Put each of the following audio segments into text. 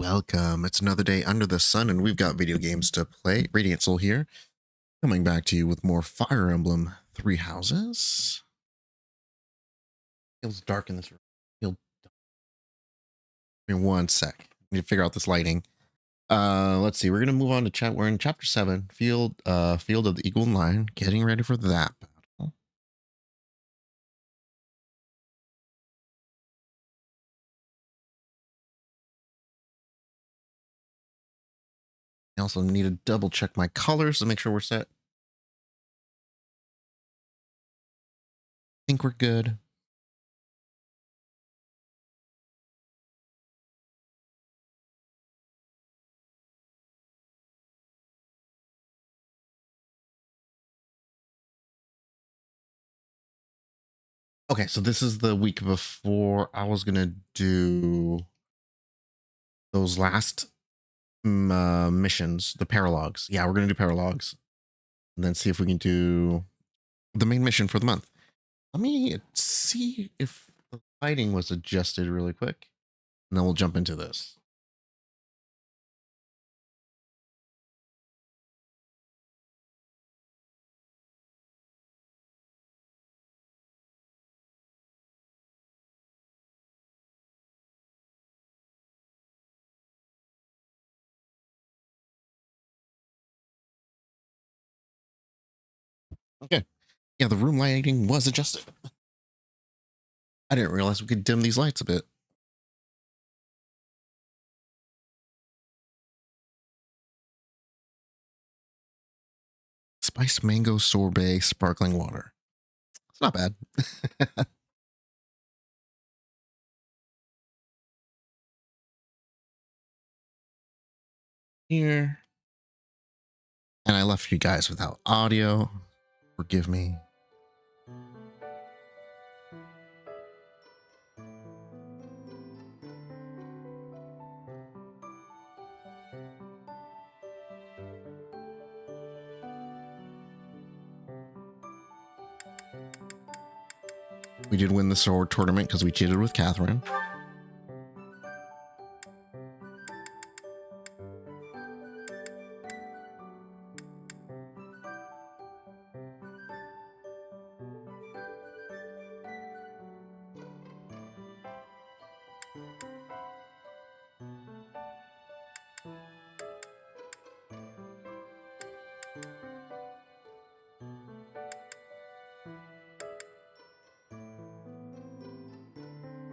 Welcome. It's another day under the sun, and we've got video games to play. Radiant Soul here, coming back to you with more Fire Emblem Three Houses. Feels dark in this room. Feel dark. Give me one sec. Need to figure out this lighting. Let's see. We're gonna move on to chat. We're in chapter 7, Field of the Eagle and Lion, getting ready for that battle. I also need to double check my colors to make sure we're set. I think we're good. Okay, so this is the week before. I was gonna do those last missions, the paralogs. Yeah, we're gonna do paralogs, and then see if we can do the main mission for the month. Let me see if the lighting was adjusted really quick, and then we'll jump into this. Okay. Yeah, the room lighting was adjusted. I didn't realize we could dim these lights a bit. Spiced mango sorbet sparkling water. It's not bad. Here. And I left you guys without audio. Forgive me. We did win the sword tournament because we cheated with Catherine.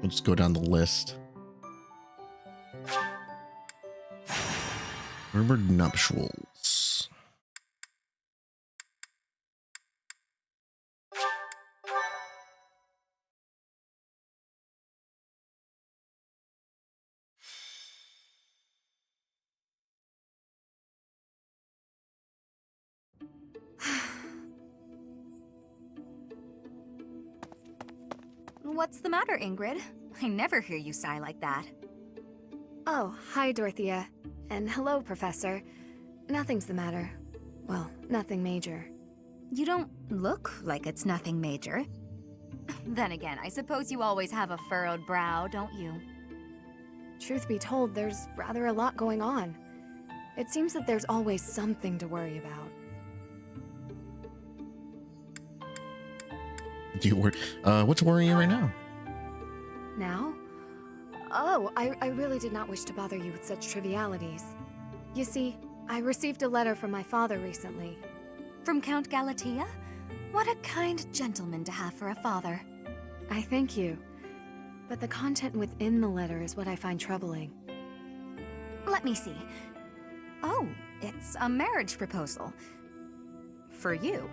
We'll just go down the list. Rumored nuptials. What's the matter, Ingrid? I never hear you sigh like that. Oh, hi, Dorothea. And hello, Professor. Nothing's the matter. Well, nothing major. You don't look like it's nothing major. Then again, I suppose you always have a furrowed brow, don't you? Truth be told, there's rather a lot going on. It seems that there's always something to worry about. Do you worry? What's worrying you right now? Now? Oh, I really did not wish to bother you with such trivialities. You see, I received a letter from my father recently. From Count Galatea? What a kind gentleman to have for a father. I thank you. But the content within the letter is what I find troubling. Let me see. Oh, it's a marriage proposal. For you.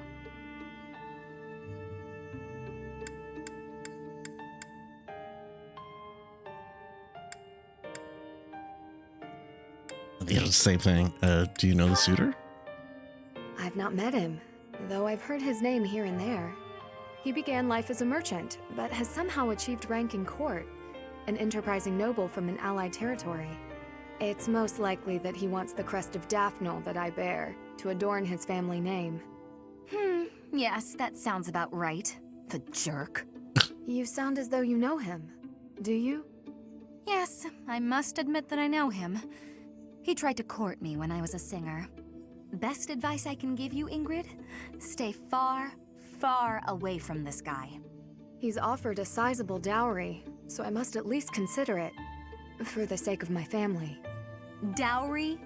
Yeah, same thing. Do you know the suitor? I've not met him, though I've heard his name here and there. He began life as a merchant, but has somehow achieved rank in court, an enterprising noble from an allied territory. It's most likely that he wants the crest of Daphne that I bear, to adorn his family name. Yes, that sounds about right. The jerk. You sound as though you know him. Do you? Yes, I must admit that I know him. He tried to court me when I was a singer. Best advice I can give you, Ingrid? Stay far, far away from this guy. He's offered a sizable dowry, so I must at least consider it. For the sake of my family. Dowry?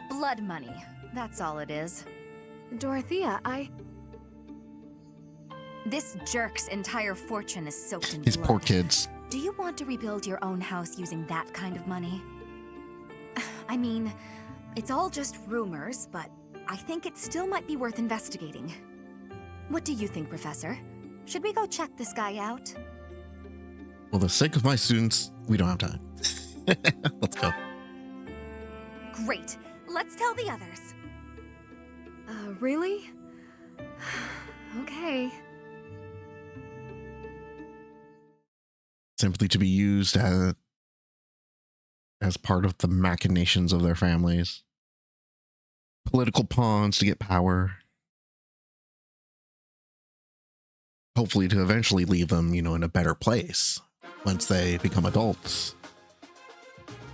Blood money. That's all it is. Dorothea, This jerk's entire fortune is soaked in These blood. poor kids. Do you want to rebuild your own house using that kind of money? I mean, it's all just rumors, but I think it still might be worth investigating. What do you think, Professor? Should we go check this guy out? For the sake of my students, we don't have time. Let's go. Great. Let's tell the others. Really? Okay. Simply to be used as part of the machinations of their families. Political pawns to get power. Hopefully to eventually leave them, in a better place once they become adults.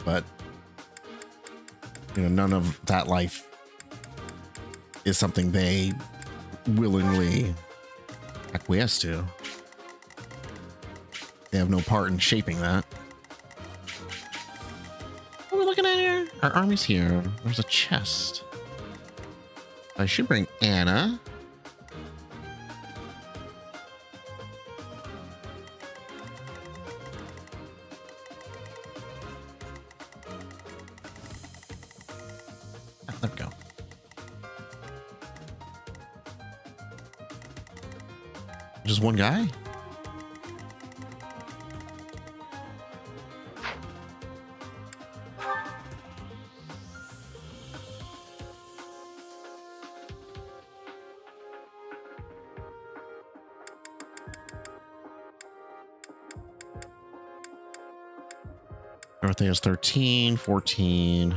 But, none of that life is something they willingly acquiesce to. They have no part in shaping that. What are we looking at here? Our army's here. There's a chest. I should bring Anna. There we go. Just one guy? Dorothea's 13, 14.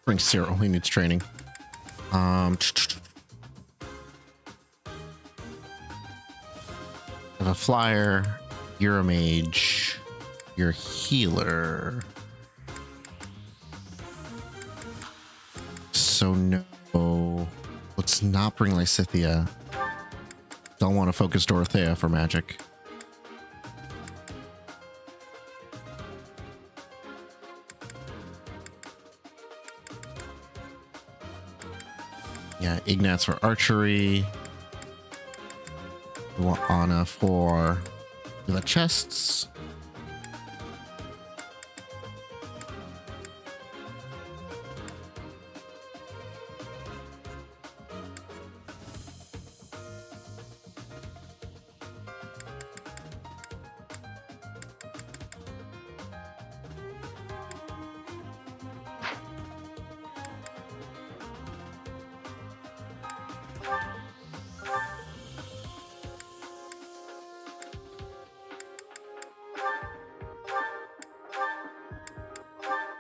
Bring Cyril. He needs training. I have a flyer. You're a mage. You're a healer. So no. Let's not bring Lysithea. Don't want to focus Dorothea for magic. Yeah, Ignatz for archery. We want Anna for the chests.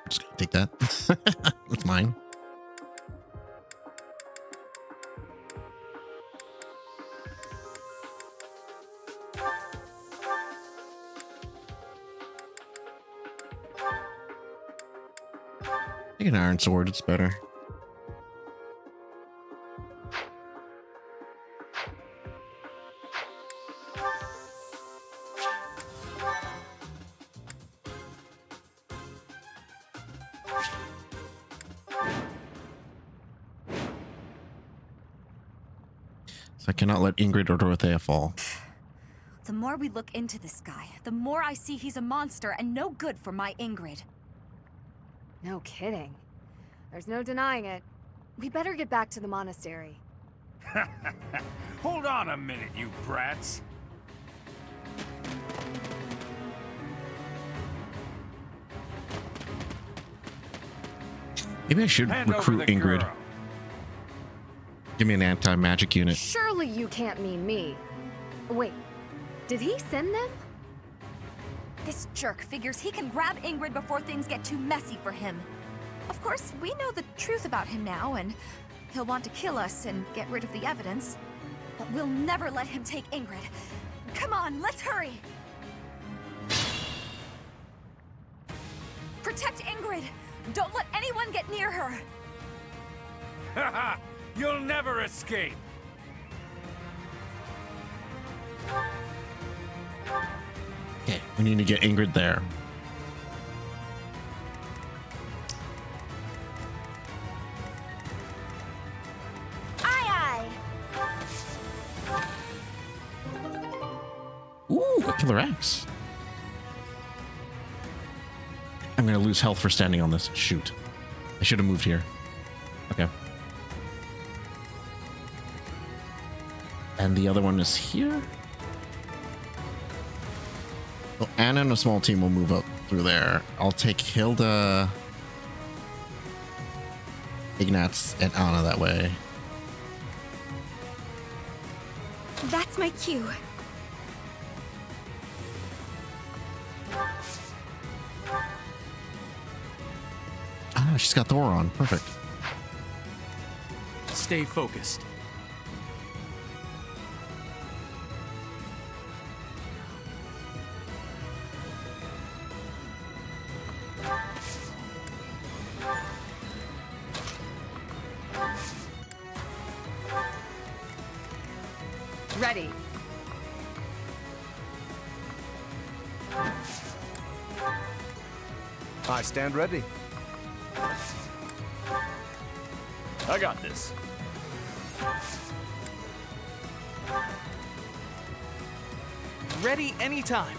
Just gonna take that. That's mine. Take an iron sword, it's better. So I cannot let Ingrid or Dorothea fall. The more we look into this guy, the more I see he's a monster and no good for my Ingrid. No kidding. There's no denying it. We better get back to the monastery. Hold on a minute, you brats. Maybe I should Hand over recruit the Ingrid. girl. Give me an anti-magic unit. Surely you can't mean me. Wait, did he send them? This jerk figures he can grab Ingrid before things get too messy for him. Of course, we know the truth about him now, and he'll want to kill us and get rid of the evidence. But we'll never let him take Ingrid. Come on, let's hurry! Protect Ingrid! Don't let anyone get near her! Haha! You'll never escape! Okay, we need to get Ingrid there. Aye aye! Ooh, a killer axe. I'm gonna lose health for standing on this. Shoot. I should have moved here. Okay. And the other one is here. Well, Anna and a small team will move up through there. I'll take Hilda, Ignatz, and Anna that way. That's my cue. Ah, she's got Thor on. Perfect. Stay focused. Ready. I stand ready. I got this. Ready anytime.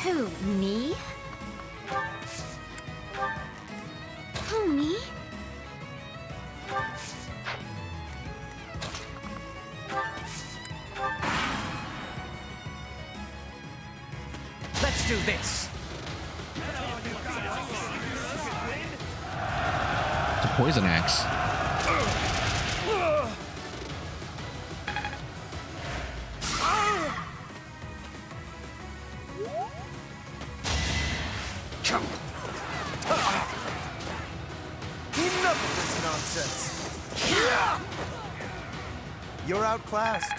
Who, me? Who, me? Let's do this. It's a poison axe. Enough of this nonsense. You're outclassed.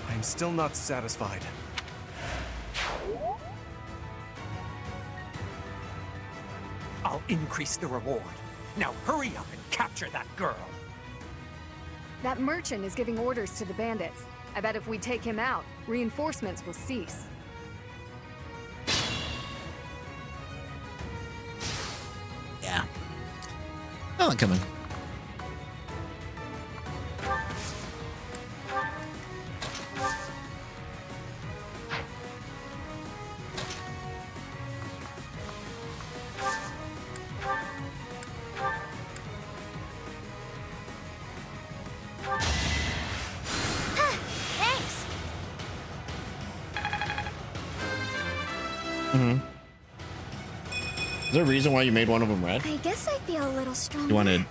I'm still not satisfied. I'll increase the reward. Now hurry up and capture that girl. That merchant is giving orders to the bandits. I bet if we take him out, reinforcements will cease. Yeah. I like coming. Thanks! Is there a reason why you made one of them red? I guess I feel a little stronger. You wanted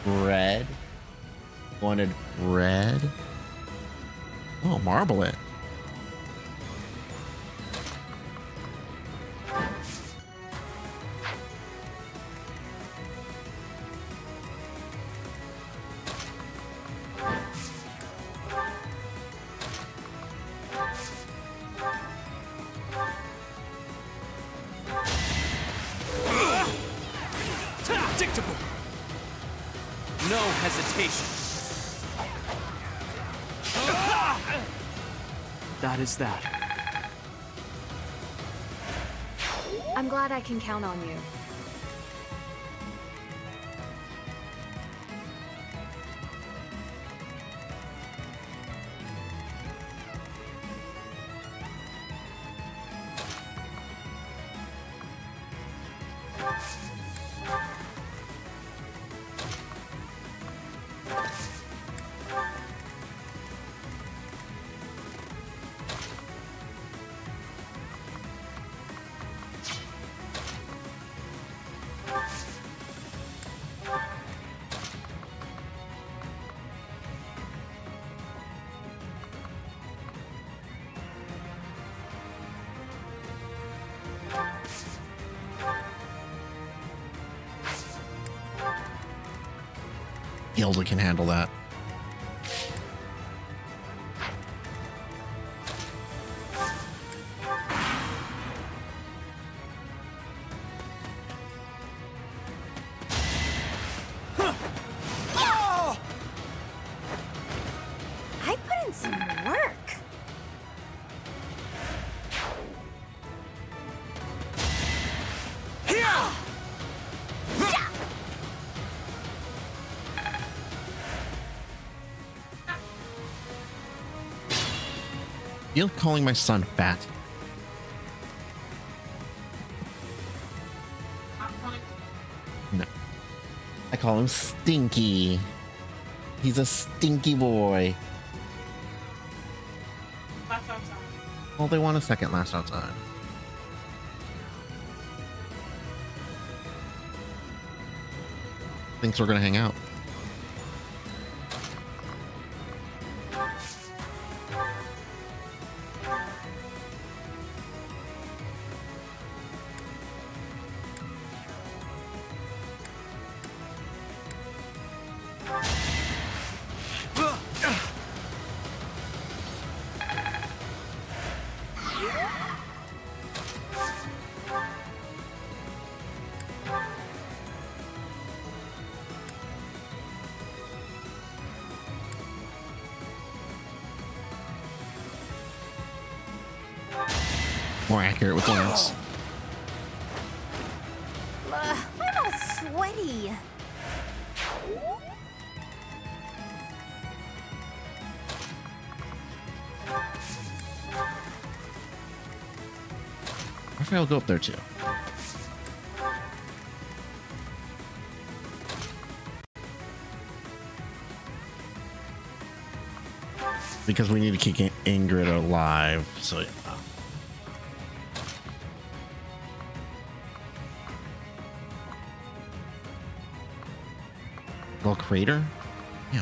red? Wanted red? Oh, marble it. Predictable. No hesitation. That is that. I'm glad I can count on you. Gilda can handle that. I put in some work. You're calling my son fat. No. I call him Stinky. He's a stinky boy. Last outside. Well, they want a second last outside. Thinks we're gonna hang out. More accurate with lance. I'm all sweaty. I think I'll go up there too. Because we need to keep Ingrid alive, so yeah. Well, crater? Yeah.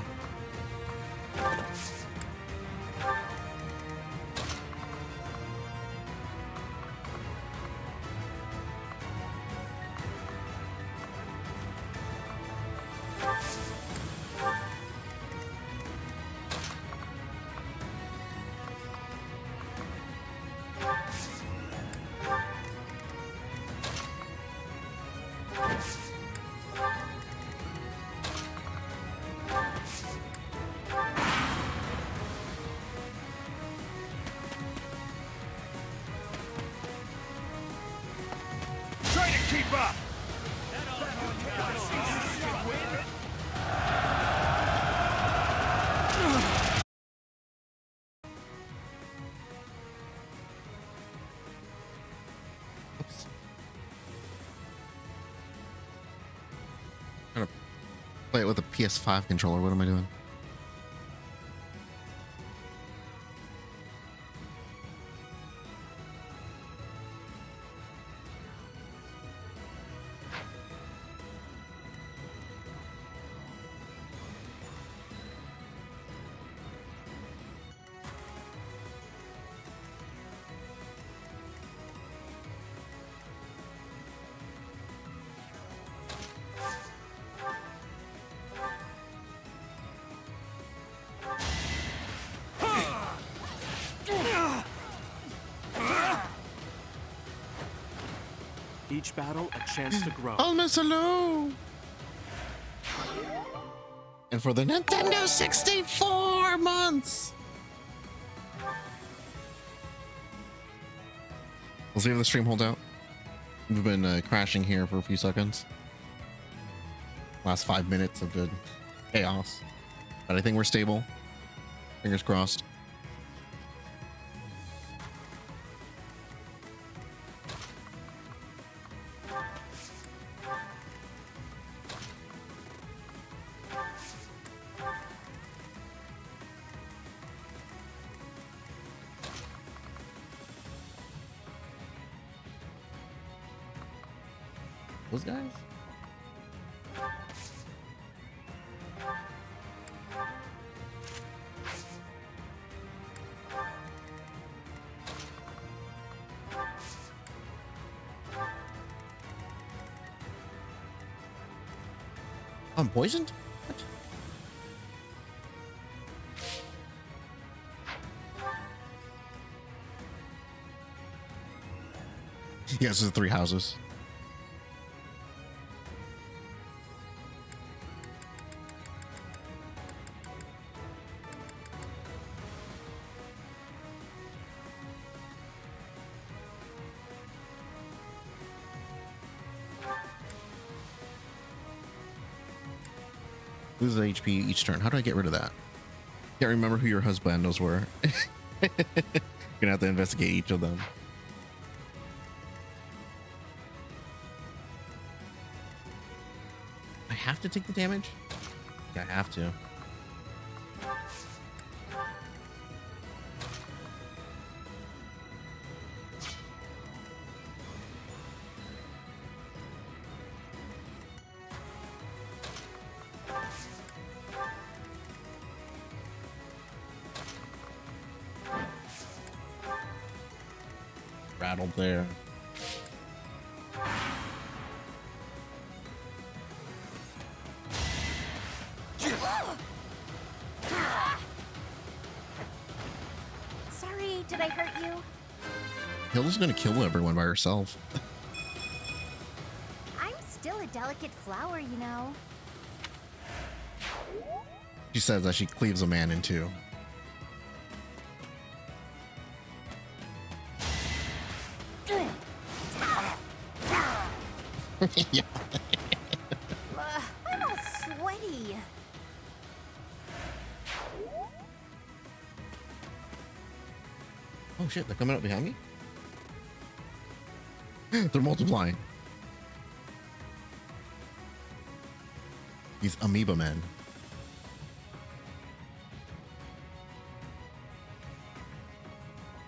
Try to keep up! Oops. Trying to play it with a PS5 controller. What am I doing? Each battle, a chance to grow. Oh, Miss Hello! And for the Nintendo 64 months! We'll see if the stream holds out. We've been crashing here for a few seconds. Last 5 minutes have been chaos. But I think we're stable. Fingers crossed. Those guys? I'm poisoned? What? Yes, the three houses. Loses HP each turn. How do I get rid of that? Can't remember who your husbandos were. Gonna have to investigate each of them. I have to take the damage? Yeah, I have to. Rattled there. Sorry, did I hurt you? Hilda's gonna kill everyone by herself. I'm still a delicate flower, you know. She says that she cleaves a man in two. Yeah. I'm all sweaty. Oh shit, they're coming up behind me? They're multiplying. These amoeba men.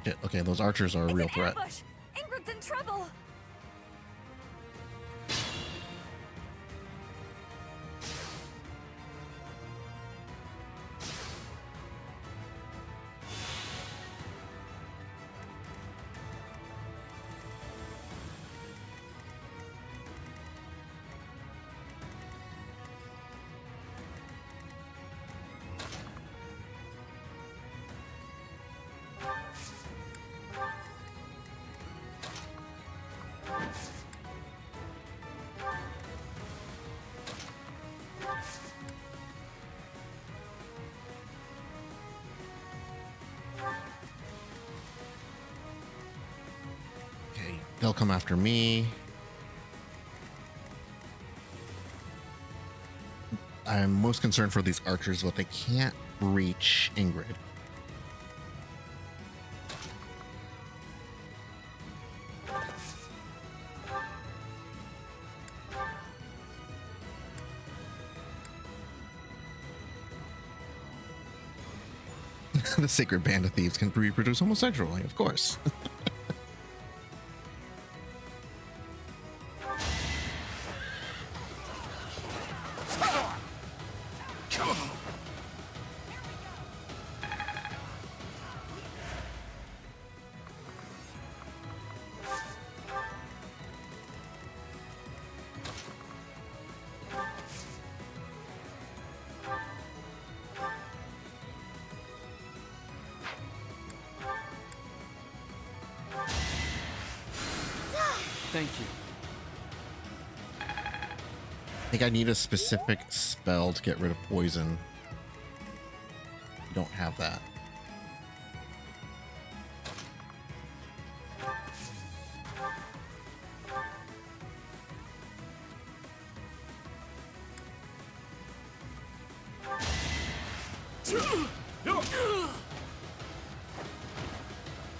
Shit, okay, those archers are a real threat. Ambush! Ingrid's in trouble! Okay, they'll come after me. I'm most concerned for these archers, but they can't reach Ingrid. The sacred band of thieves can reproduce homosexually, of course. Thank you. I think I need a specific spell to get rid of poison. Don't have that.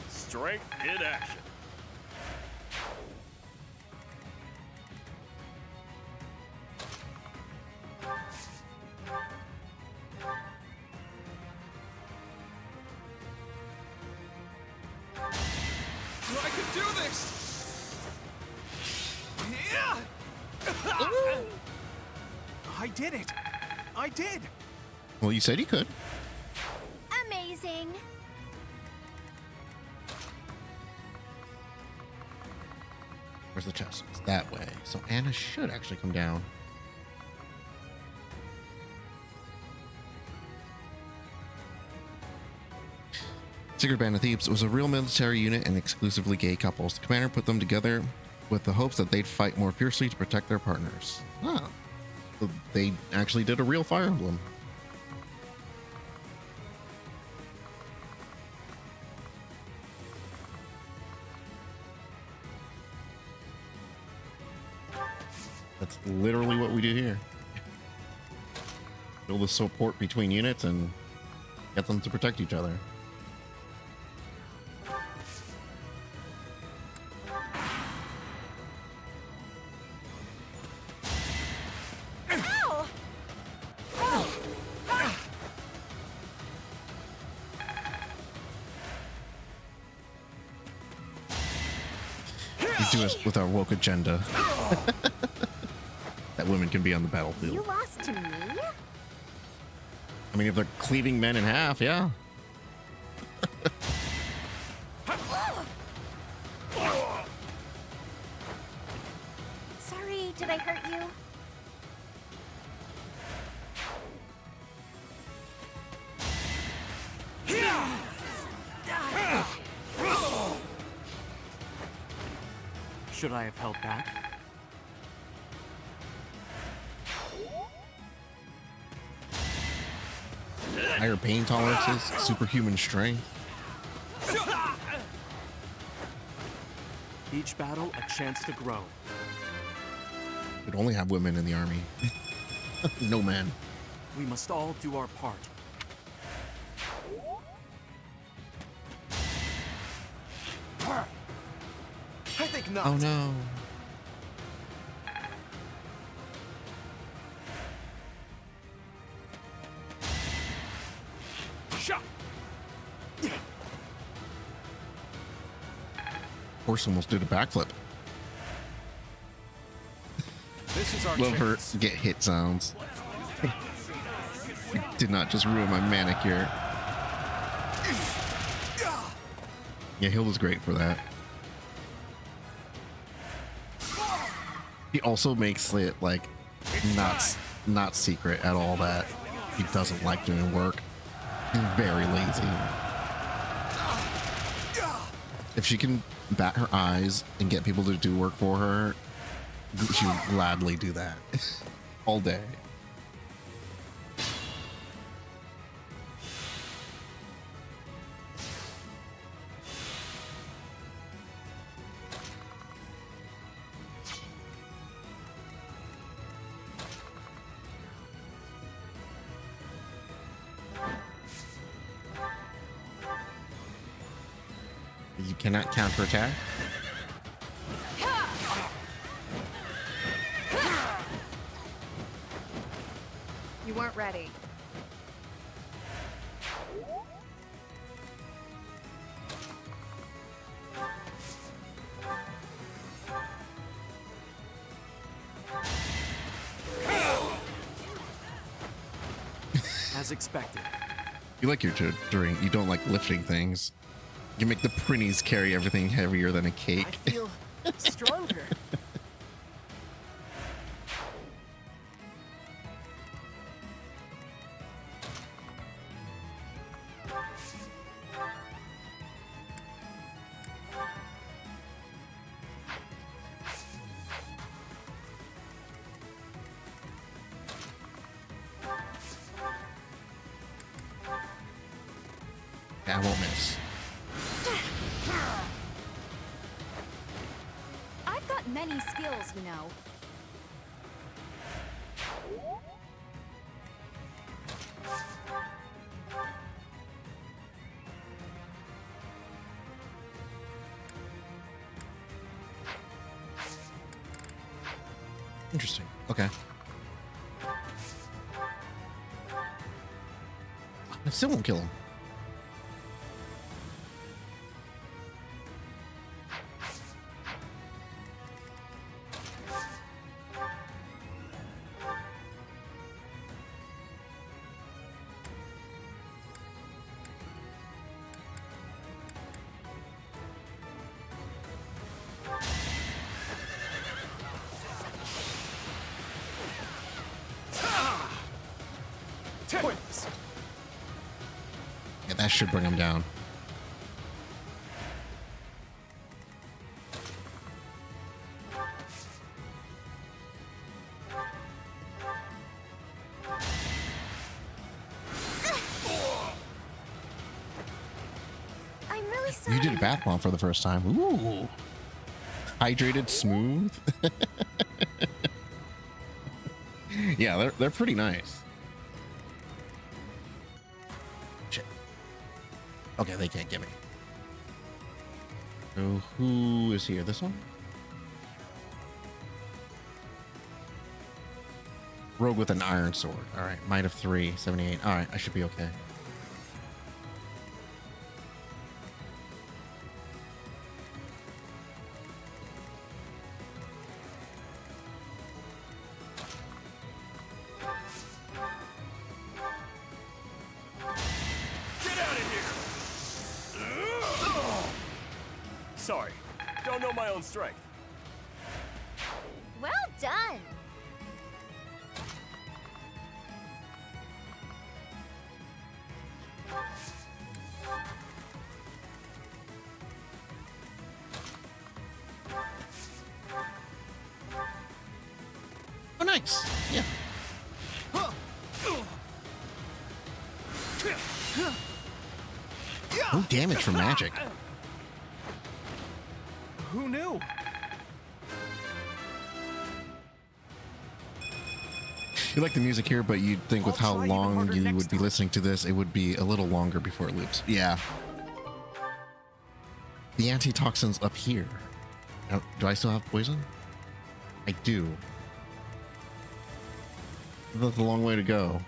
Strength in action. I can do this! Yeah! I did it! I did! Well, you said you could. Amazing! Where's the chest? It's that way. So Anna should actually come down. Secret Band of Thieves was a real military unit and exclusively gay couples. The commander put them together with the hopes that they'd fight more fiercely to protect their partners. Ah, so they actually did a real Fire Emblem. That's literally what we do here. Build the support between units and get them to protect each other. We do it with our woke agenda. That women can be on the battlefield. You lost to me? I mean, if they're cleaving men in half, yeah. Sorry, did I hurt you? Should I have held back? Higher pain tolerances, superhuman strength. Each battle a chance to grow. We'd only have women in the army. No men. We must all do our part. I think not. Oh no. Shot. Horse almost did a backflip. This is our Love her chance. get hit sounds. Did not just ruin my manicure. Yeah, Hill was great for that. He also makes it like not secret at all that he doesn't like doing work. He's very lazy. If she can bat her eyes and get people to do work for her, she would gladly do that all day. You cannot counterattack. You weren't ready. As expected. You like your during. You don't like lifting things. You make the printies carry everything heavier than a I cake. feel stronger. I won't miss. I've got many skills, you know. Interesting. Okay. I still won't kill him. Pointless. Yeah, that should bring him down. really sorry. You did a bath bomb for the first time. Ooh. Hydrated, smooth. Yeah, they're pretty nice. Shit. Okay, they can't get me. So who is here? This one? Rogue with an iron sword. All right, might of 3, 78. All right, I should be okay. Get out of here! Sorry, don't know my own strength. Well done. Oh, nice. Yeah. No damage from magic. Who knew? You like the music here, but you'd think with I'll how try even long harder you next would be time. listening to this, it would be a little longer before it loops. Yeah. The antitoxin's up here. Now, do I still have poison? I do. That's a long way to go.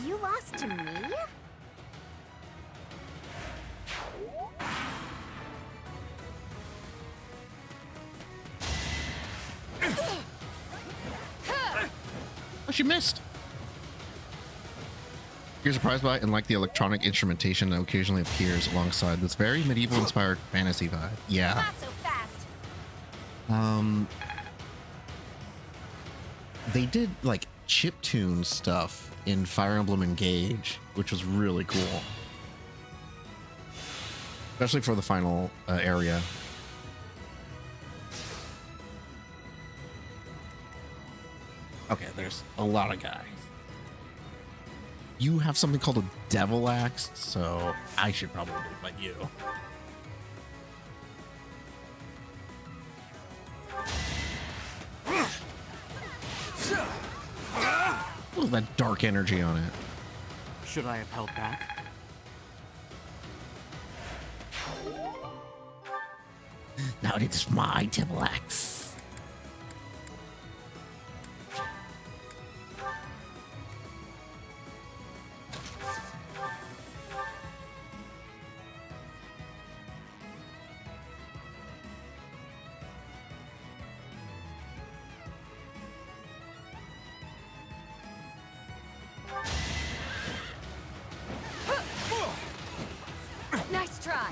You lost to me? Oh, she missed. You're surprised by it, and like the electronic instrumentation that occasionally appears alongside this very medieval-inspired fantasy vibe. Yeah. Not so fast. They did like chiptune stuff in Fire Emblem Engage, which was really cool, especially for the final area. Okay, there's a lot of guys. You have something called a devil axe, so I should probably fight you. Look at that dark energy on it. Should I have held back? Now it is my devil axe. Nice try.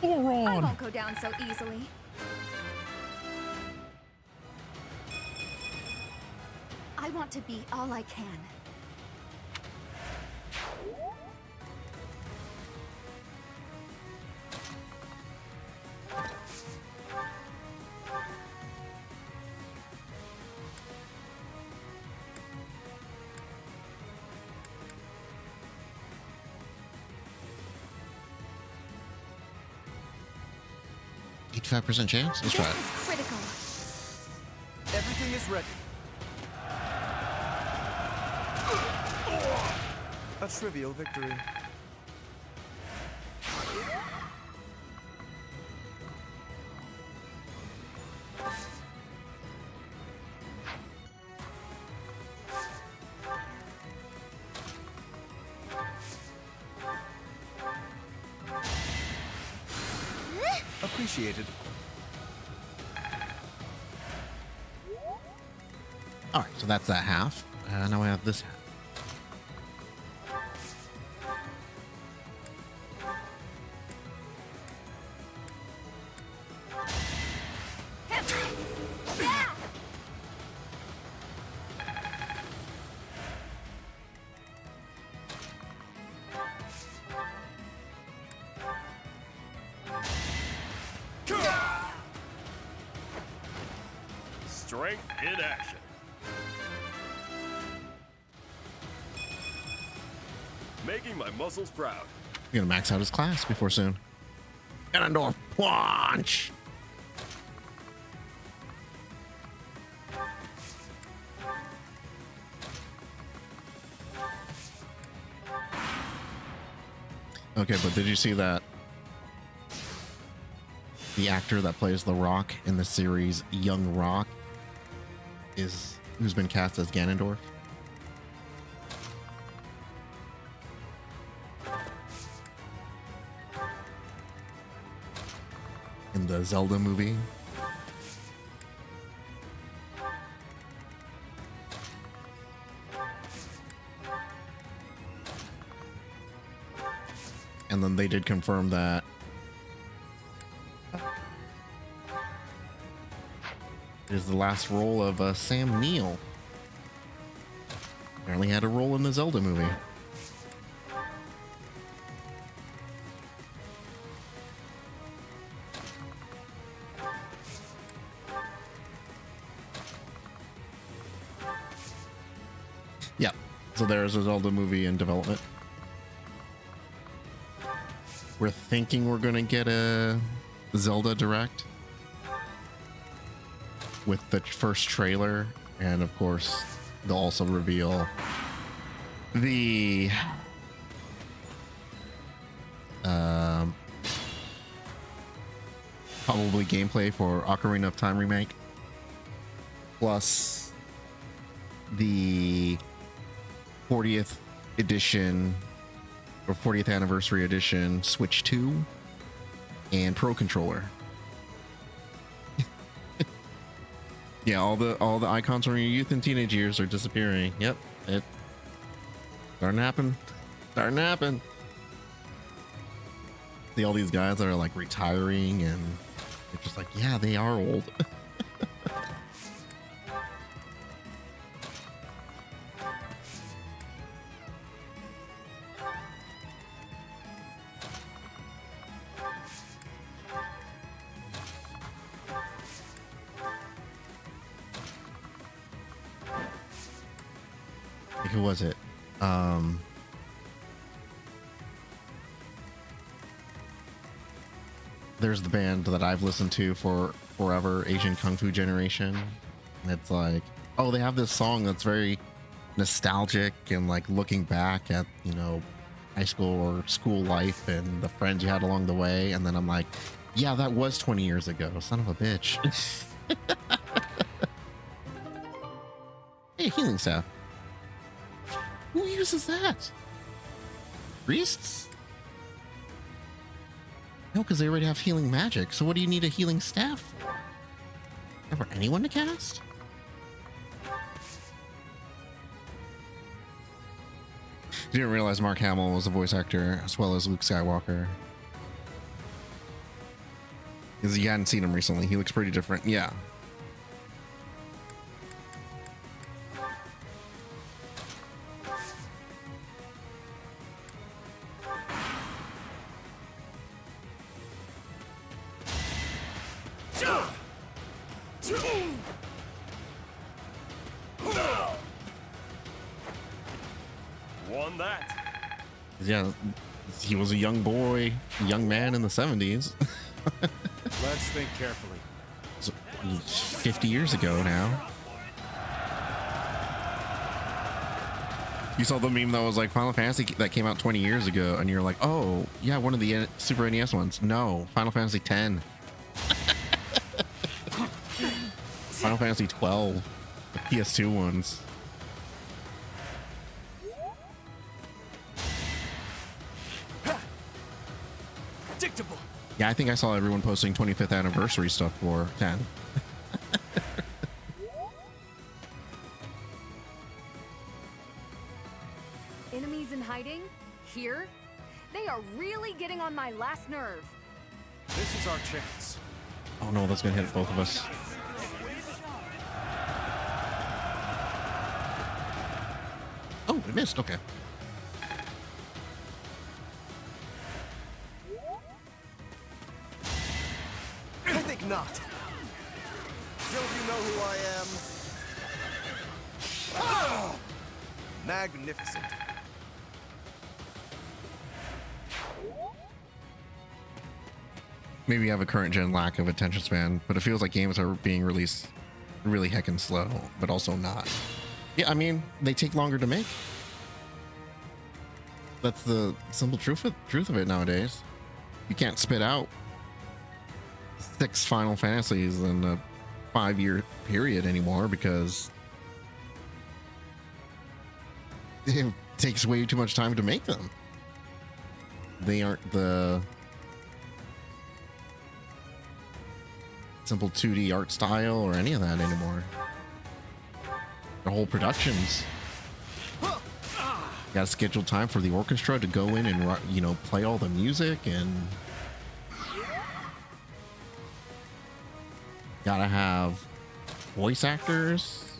I Moron. won't go down so easily. I want to be all I can. %chance? Let's try This it. is critical. Everything is ready. A trivial victory. appreciated. All right, so that's that half. Now I have this half. Strength in action. Making my muscles proud. You're gonna max out his class before soon. Ganondorf punch. Okay, but did you see that the actor that plays the Rock in the series Young Rock is who's been cast as Ganondorf? In the Zelda movie. And then they did confirm that it is the last role of Sam Neill. Apparently had a role in the Zelda movie. Yeah, so there's a Zelda movie in development. We're thinking we're gonna get a Zelda Direct with the first trailer, and of course they'll also reveal the probably gameplay for Ocarina of Time remake, plus the 40th edition or 40th anniversary edition Switch 2 and Pro Controller. Yeah, all the icons from your youth and teenage years are disappearing. Yep, it starting to happen. Starting to happen. See all these guys that are like retiring, and they're just like, yeah, they are old. Who was it? There's the band that I've listened to for forever, Asian Kung Fu Generation. And it's like, oh, they have this song that's very nostalgic and like looking back at, you know, high school or school life and the friends you had along the way. And then I'm like, yeah, that was 20 years ago. Son of a bitch. Hey, healing staff. Who uses that? Priests? No, because they already have healing magic. So what do you need a healing staff for? Not for anyone to cast? You didn't realize Mark Hamill was a voice actor as well as Luke Skywalker. Because you hadn't seen him recently. He looks pretty different. Yeah. Won that. Yeah, he was a young boy, a young man in the 70s. Let's think carefully. So, 50 years ago now. You saw the meme that was like Final Fantasy that came out 20 years ago, and you're like, oh, yeah, one of the Super NES ones. No, Final Fantasy 10. Final Fantasy 12, the PS2 ones. Predictable. Yeah, I think I saw everyone posting 25th anniversary stuff for 10. Enemies in hiding? Here? They are really getting on my last nerve. This is our chance. Oh no, that's gonna hit both of us. Oh, it missed. Okay. I think not. Don't you know who I am? Ah! Magnificent. Maybe you have a current gen lack of attention span, but it feels like games are being released really heckin' slow, but also not. Yeah, I mean, they take longer to make. That's the simple truth of it nowadays. You can't spit out 6 Final Fantasies in a 5-year period anymore because it takes way too much time to make them. They aren't the simple 2D art style or any of that anymore. The whole productions. Got to schedule time for the orchestra to go in and, you know, play all the music, and gotta have voice actors,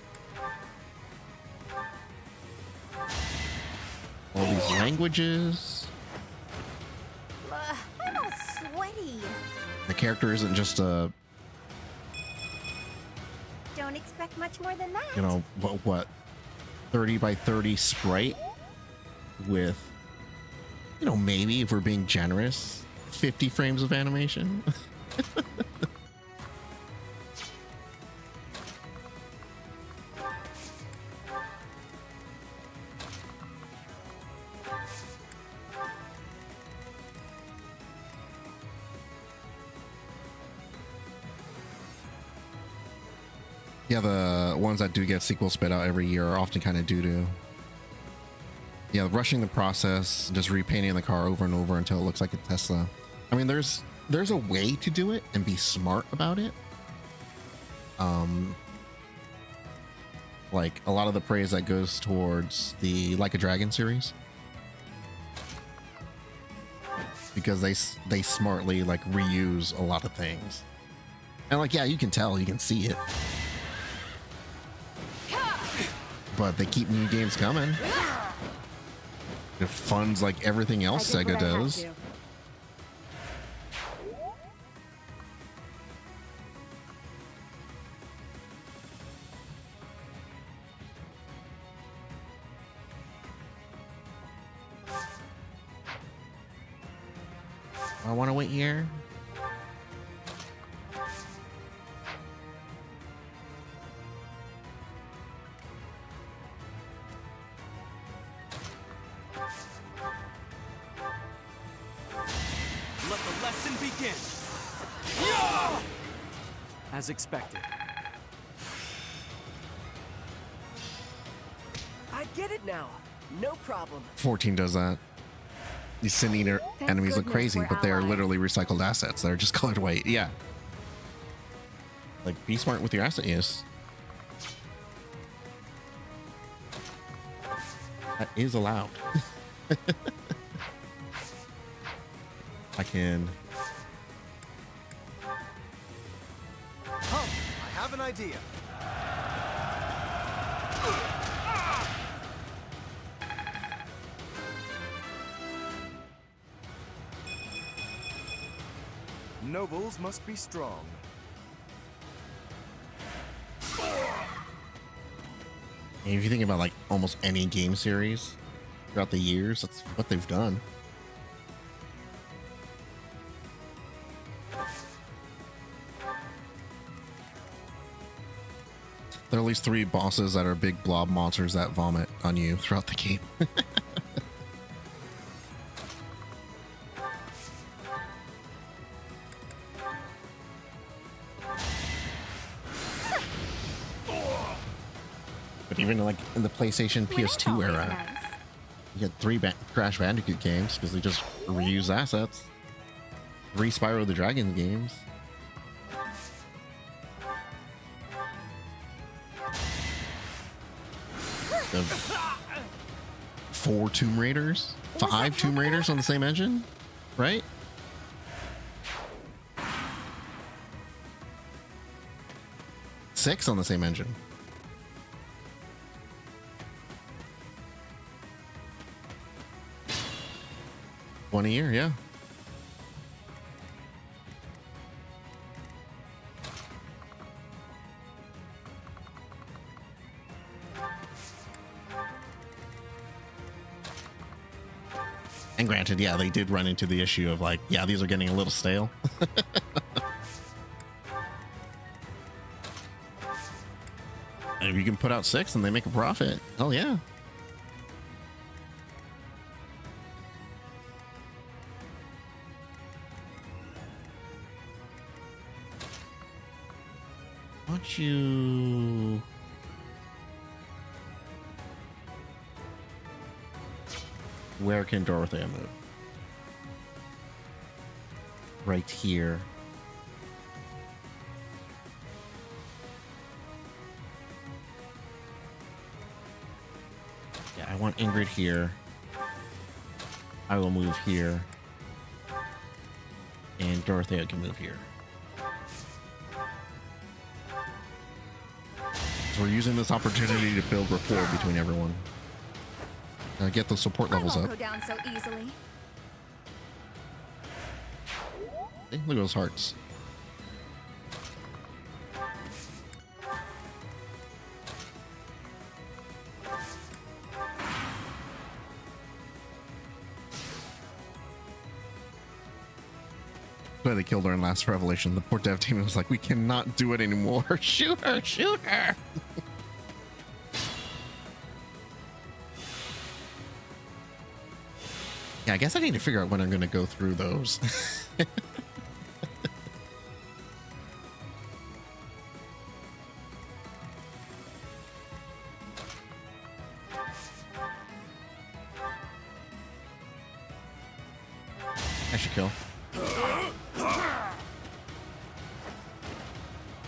all these languages. I'm all sweaty. The character isn't just a, Don't expect much more than that. you know, what 30 by 30 sprite with, you know, maybe if we're being generous, 50 frames of animation. Yeah, the ones that do get sequels spit out every year are often kind of due to, yeah, rushing the process, just repainting the car over and over until it looks like a Tesla. I mean, there's a way to do it and be smart about it. Like a lot of the praise that goes towards the Like a Dragon series, because they smartly like reuse a lot of things, and like, yeah, you can tell, you can see it, but they keep new games coming. It funds like everything else Sega does. I want to wait here. Let the lesson begin. As expected. I get it now. No problem. 14 does that. These Sin Eater Thank enemies look goodness crazy, we're but they are allies. literally recycled assets that are just colored white. Yeah. Like, be smart with your asset use. That is allowed. I can. Come, I have an idea. Nobles must be strong. And if you think about like almost any game series throughout the years, that's what they've done. There are at least 3 bosses that are big blob monsters that vomit on you throughout the game. But even like in the PlayStation PS2 era, you had 3 Crash Bandicoot games because they just reuse assets. 3 Spyro the Dragon games. The 4 Tomb Raiders? 5 Tomb Raiders on the same engine? Right? Six on the same engine. One a year, yeah. And granted, yeah, they did run into the issue of like, yeah, these are getting a little stale. And if you can put out 6 and they make a profit, hell yeah. Why don't you... Where can Dorothea move? Right here. Yeah, I want Ingrid here. I will move here. And Dorothea can move here. So we're using this opportunity to build rapport between everyone. Get those support levels I won't up. go down so easily. Hey, look at those hearts. But they killed her in Last Revelation. The poor dev team was like, we cannot do it anymore. Shoot her, shoot her. Yeah, I guess I need to figure out when I'm going to go through those. I should kill.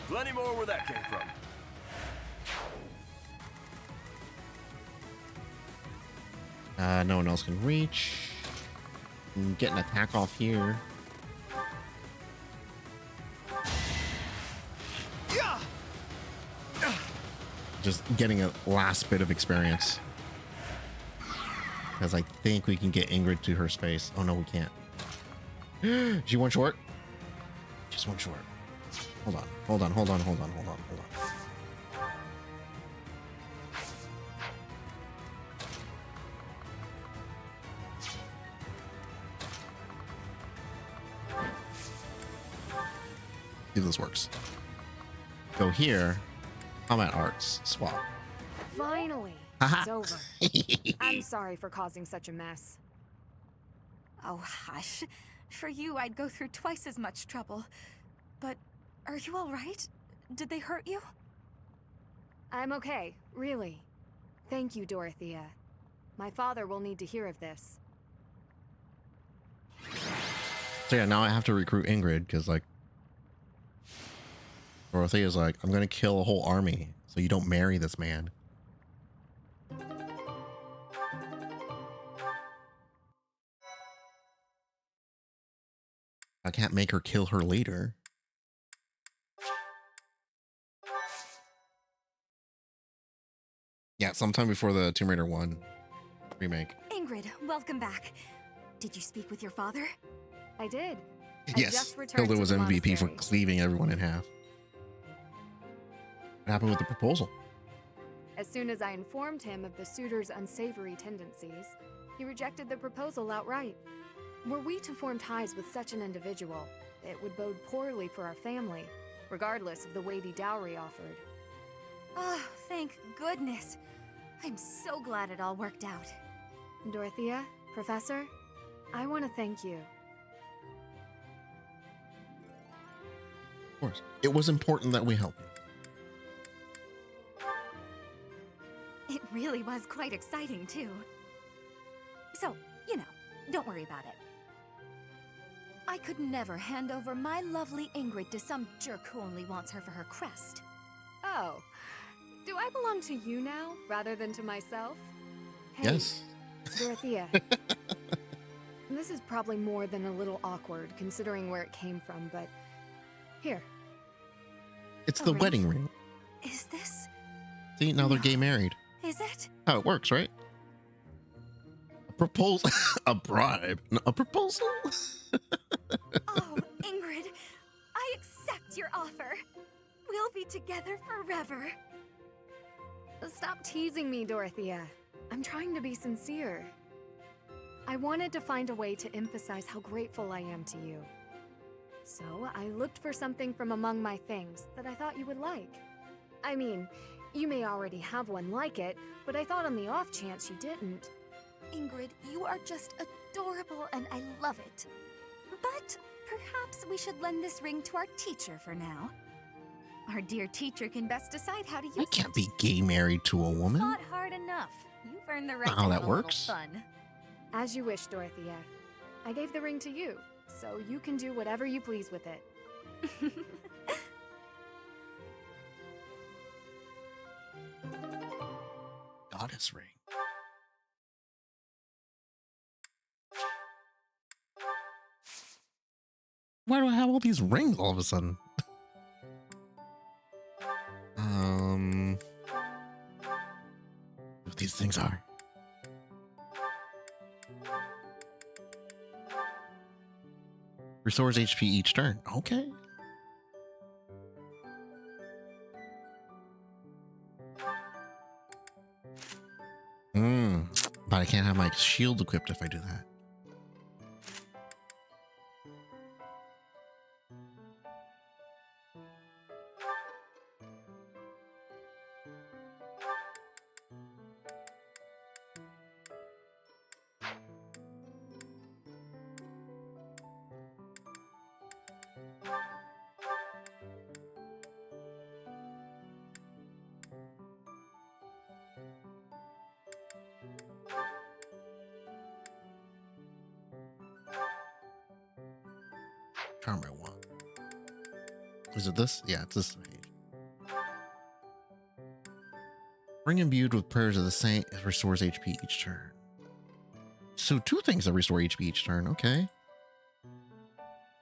Plenty more where that came from. No one else can reach. Get an attack off here. Just getting a last bit of experience. Because I think we can get Ingrid to her space. Oh no, we can't. She one short? Just one short. Hold on, hold on, hold on, hold on, hold on, hold on. See if this works. Go here. Combat arts. Swap. Finally, Haha. it's over. I'm sorry for causing such a mess. Oh, hush. For you, I'd go through twice as much trouble. But are you all right? Did they hurt you? I'm okay, really. Thank you, Dorothea. My father will need to hear of this. So yeah, now I have to recruit Ingrid because like Dorothea's like, I'm gonna kill a whole army so you don't marry this man. I can't make her kill her later. Yeah, sometime before the Tomb Raider 1 remake. Ingrid, welcome back. Did you speak with your father? I did. I Yes, just returned Hilda to was the MVP for monastery. cleaving everyone in half. What happened with the proposal? As soon as I informed him of the suitor's unsavory tendencies, he rejected the proposal outright. Were we to form ties with such an individual, it would bode poorly for our family, regardless of the weighty dowry offered. Oh, thank goodness. I'm so glad it all worked out. Dorothea, Professor, I want to thank you. Of course. It was important that we help you. It really was quite exciting, too. So, you know, don't worry about it. I could never hand over my lovely Ingrid to some jerk who only wants her for her crest. Oh, do I belong to you now, rather than to myself? Hey, Yes. Dorothea. This is probably more than a little awkward, considering where it came from, but... Here. It's A the ring? wedding ring. Is this... See, now they're No. gay married. Is it? How it works, right? A proposal, a bribe, a proposal. Oh, Ingrid, I accept your offer. We'll be together forever. Stop teasing me, Dorothea. I'm trying to be sincere. I wanted to find a way to emphasize how grateful I am to you. So I looked for something from among my things that I thought you would like. I mean, you may already have one like it, but I thought on the off chance you didn't. Ingrid, you are just adorable and I love it. But perhaps we should lend this ring to our teacher for now. Our dear teacher can best decide how to use I it. can't be gay married to a woman. Fought hard enough. You've earned the right Not how to that have a little works. fun. As you wish, Dorothea. I gave the ring to you, so you can do whatever you please with it. Goddess ring. Why do I have all these rings all of a sudden? What these things are. Restores HP each turn. Okay. But I can't have my shield equipped if I do that. Charm I want. Is it this? Yeah, it's this page. Ring imbued with prayers of the saint restores HP each turn. So 2 things that restore HP each turn. Okay.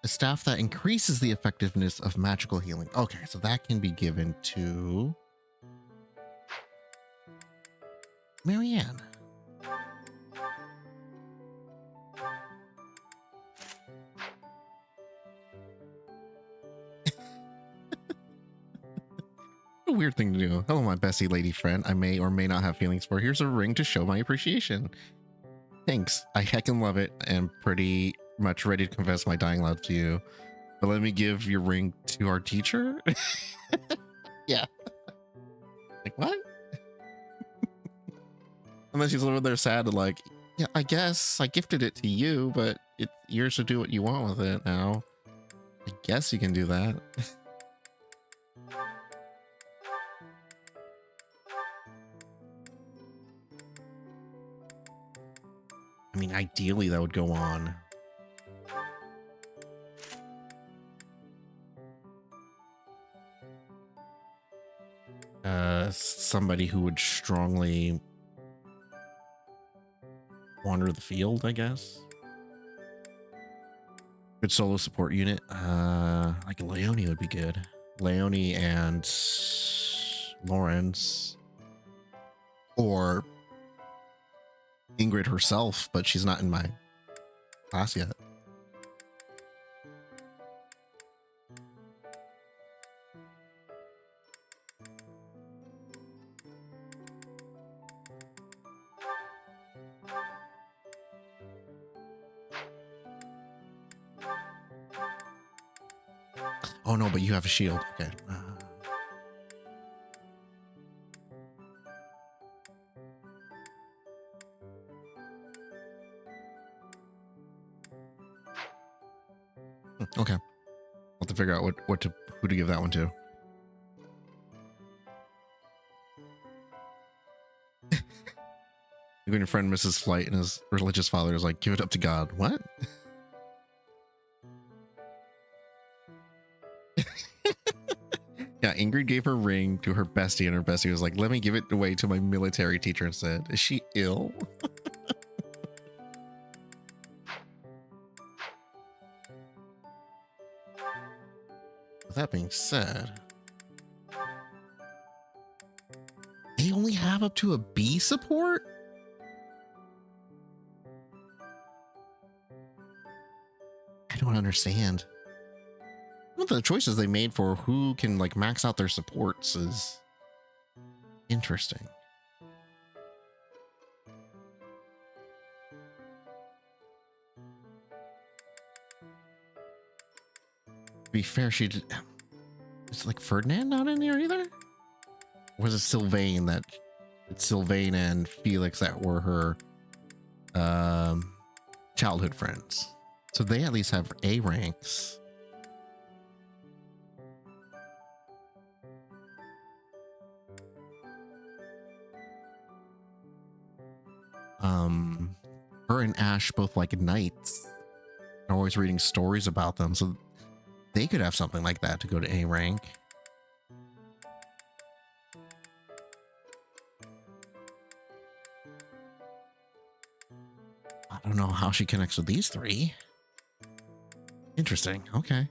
A staff that increases the effectiveness of magical healing. Okay, so that can be given to Marianne. A weird thing to do. Hello, my bestie lady friend. I may or may not have feelings for. Here's a ring to show my appreciation. Thanks. I heckin' love it and pretty much ready to confess my dying love to you. But let me give your ring to our teacher. Yeah. Like, what? And then she's over there sad and like, yeah, I guess I gifted it to you, but it's yours to do what you want with it now. I guess you can do that. I mean, ideally that would go on. Somebody who would strongly wander the field, I guess. Good solo support unit. Like Leonie would be good. Leonie and Lawrence. Or Ingrid herself, but she's not in my class yet. Oh no, but you have a shield. Okay. Okay. I'll have to figure out who to give that one to. When your friend misses flight and his religious father is like, give it up to God. What? Yeah, Ingrid gave her ring to her bestie, and her bestie was like, let me give it away to my military teacher instead. Is she ill? With that being said, they only have up to a B support? I don't understand. One of the choices they made for who can like max out their supports is interesting. To be fair, she did. Is like Ferdinand not in here either? Or was it Sylvain that? It's Sylvain and Felix that were her childhood friends. So they at least have A ranks. Her and Ash both like knights. Are always reading stories about them, so they could have something like that to go to A rank. I don't know how she connects with these three. Interesting. Okay.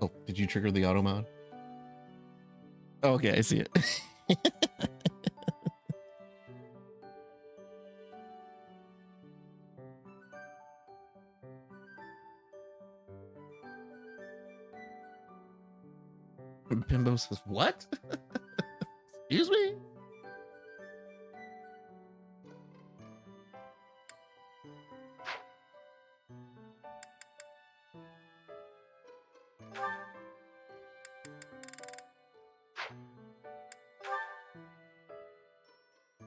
Oh, did you trigger the auto mode? Oh, okay, I see it. Bimbo says, what? Excuse me?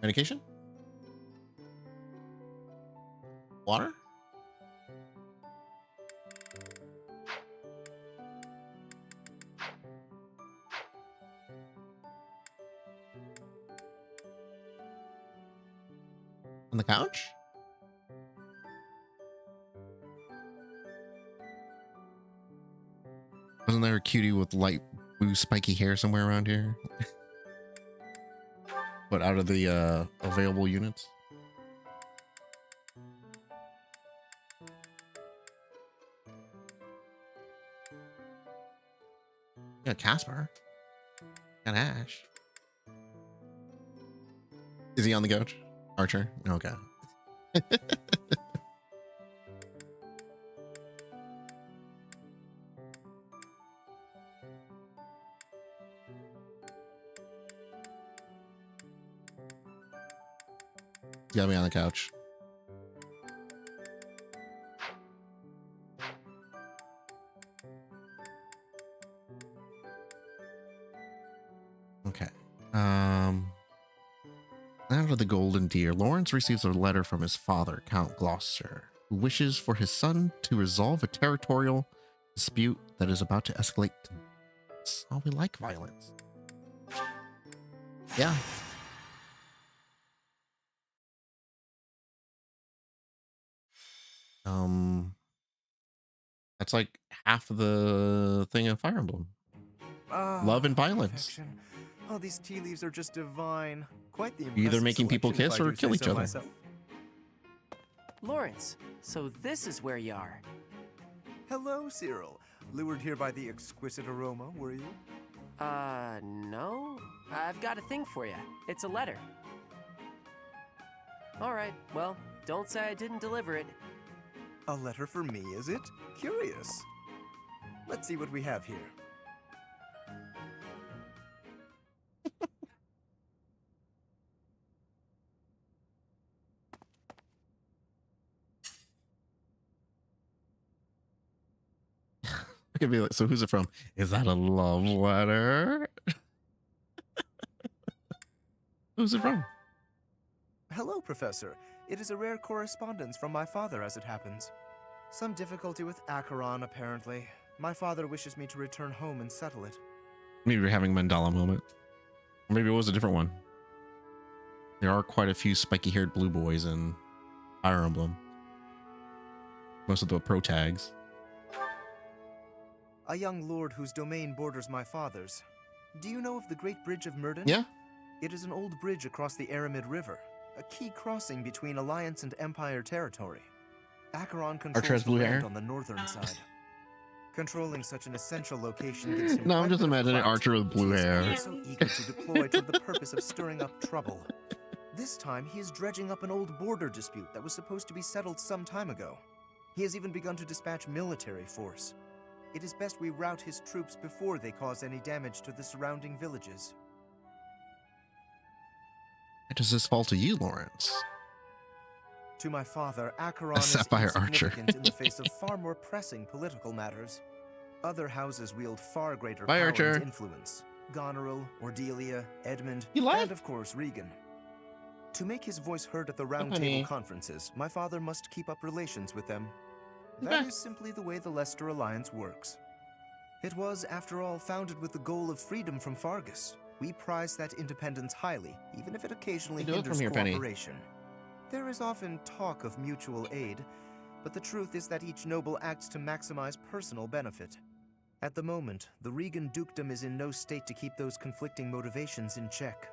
Medication? Water? On the couch? Wasn't there a cutie with light blue spiky hair somewhere around here? But out of the available units? Yeah, Casper. Got Ash. Is he on the couch? Archer? Okay. Got me on the couch. Okay. Out of the Golden Deer, Lawrence receives a letter from his father, Count Gloucester, who wishes for his son to resolve a territorial dispute that is about to escalate to violence. Oh, we like violence. Yeah. That's like half of the thing of Fire Emblem. Love and violence. Perfection. Oh, these tea leaves are just divine. Quite the Either impressive making people selection, if kiss I or do kill say each so other. myself. Lawrence, so this is where you are. Hello, Cyril. Lured here by the exquisite aroma, were you? No. I've got a thing for you. It's a letter. All right, well, don't say I didn't deliver it. A letter for me, is it? Curious. Let's see what we have here. I could be like, so who's it from? Is that a love letter? Who's it from? Hello, Professor. It is a rare correspondence from my father, as it happens. Some difficulty with Acheron, apparently. My father wishes me to return home and settle it. Maybe we're having Mandala moment. Or maybe it was a different one. There are quite a few spiky-haired blue boys in Fire Emblem. Most of the pro tags. a young lord whose domain borders my father's. Do you know of the Great Bridge of Myrden? Yeah. It is an old bridge across the Aramid River, a key crossing between Alliance and Empire territory. Acheron Archer has controls the blue land hair. on the northern side. Controlling such an essential location gives him No, I'm quite a just bit of imagining clout, Archer with which blue he is hair. ever so eager to deploy to the purpose of stirring up trouble. This time, he is dredging up an old border dispute that was supposed to be settled some time ago. He has even begun to dispatch military force. It is best we rout his troops before they cause any damage to the surrounding villages. Does this fall to you, Lawrence? To my father, Acheron A is sapphire archer. insignificant in the face of far more pressing political matters. Other houses wield far greater Bye, power Archer. and influence. Goneril, Ordelia, Edmund, You live? and of course Regan. To make his voice heard at the Round Honey. Table conferences, my father must keep up relations with them. He's That back. is simply the way the Leicester Alliance works. It was, after all, founded with the goal of freedom from Fargus. We prize that independence highly, even if it occasionally Do it hinders from here, Penny. cooperation. There is often talk of mutual aid, but the truth is that each noble acts to maximize personal benefit. At the moment, the Regan dukedom is in no state to keep those conflicting motivations in check.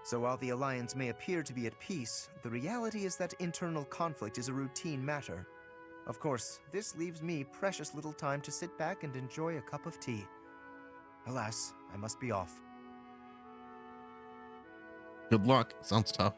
So while the Alliance may appear to be at peace, the reality is that internal conflict is a routine matter. Of course, this leaves me precious little time to sit back and enjoy a cup of tea. Alas, I must be off. Good luck. Sounds tough.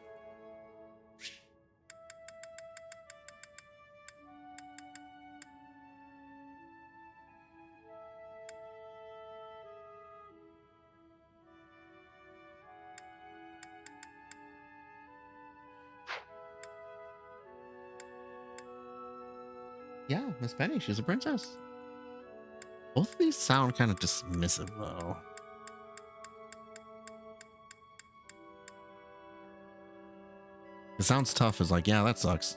Yeah, Miss Penny, she's a princess. Both of these sound kind of dismissive, though. It sounds tough is like, yeah, that sucks.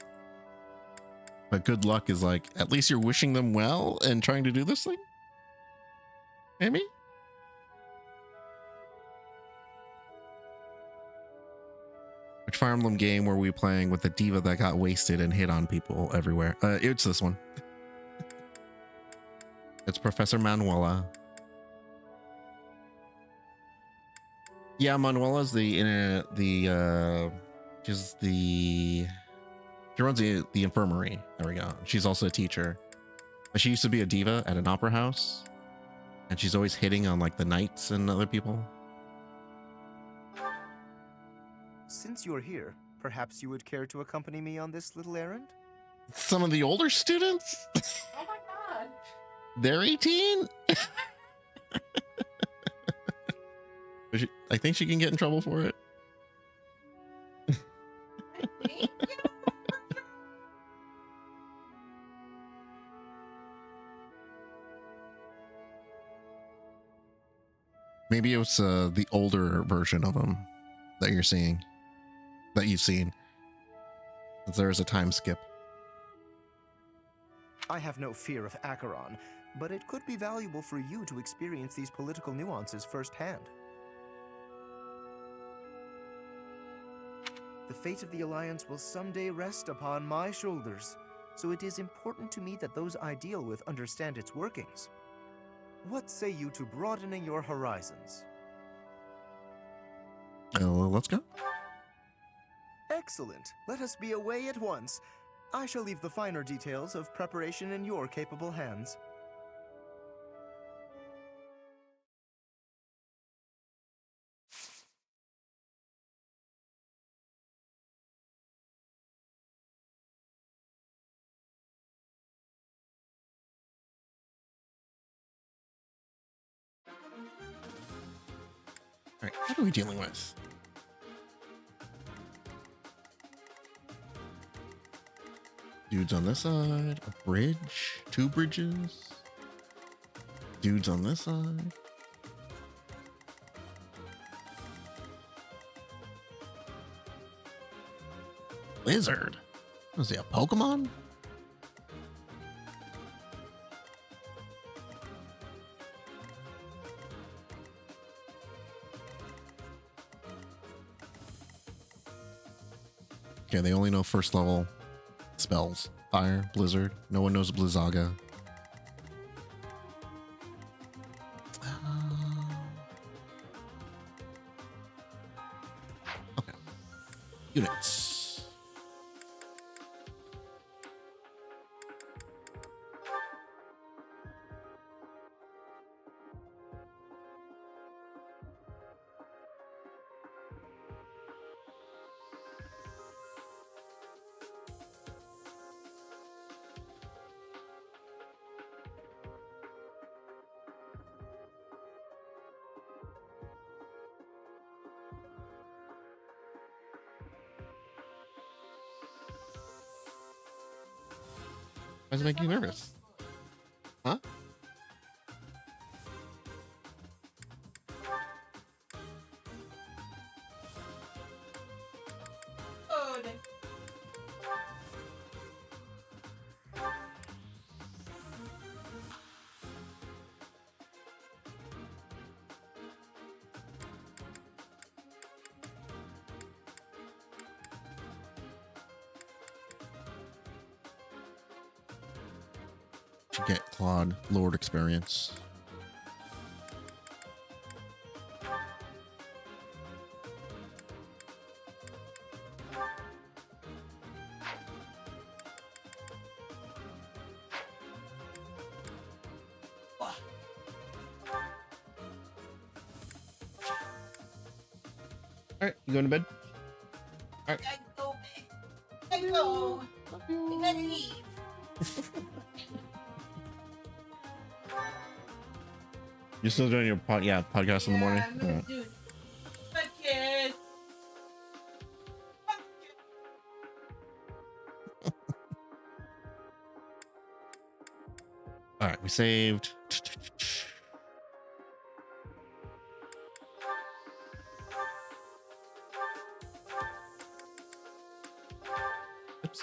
But good luck is like, at least you're wishing them well and trying to do this thing? Amy? Which Fire Emblem game were we playing with the diva that got wasted and hit on people everywhere? It's this one. It's Professor Manuela. Yeah, Manuela's she runs the infirmary. There we go. She's also a teacher. But she used to be a diva at an opera house. And she's always hitting on like the knights and other people. Since you're here, perhaps you would care to accompany me on this little errand? Some of the older students? Oh my god. They're 18? I think she can get in trouble for it. Thank you. Maybe it was the older version of them that you're seeing, that you've seen. There's a time skip. I have no fear of Acheron, but it could be valuable for you to experience these political nuances firsthand. The fate of the Alliance will someday rest upon my shoulders, so it is important to me that those I deal with understand its workings. What say you to broadening your horizons? Let's go. Excellent. Let us be away at once. I shall leave the finer details of preparation in your capable hands. All right, what are we dealing with? Dudes on this side, a bridge, two bridges. Dudes on this side. Lizard. Was he a Pokemon? Okay, they only know first level spells. Fire, Blizzard. No one knows Blizzaga. Units. Why does it make you nervous? Huh? Good. To get Claude Lord experience. All right, you going to bed? All right. I go, babe. I go. I gotta leave. You're still doing your podcast in the morning? I'm gonna do my kids. All right, we saved. Oops.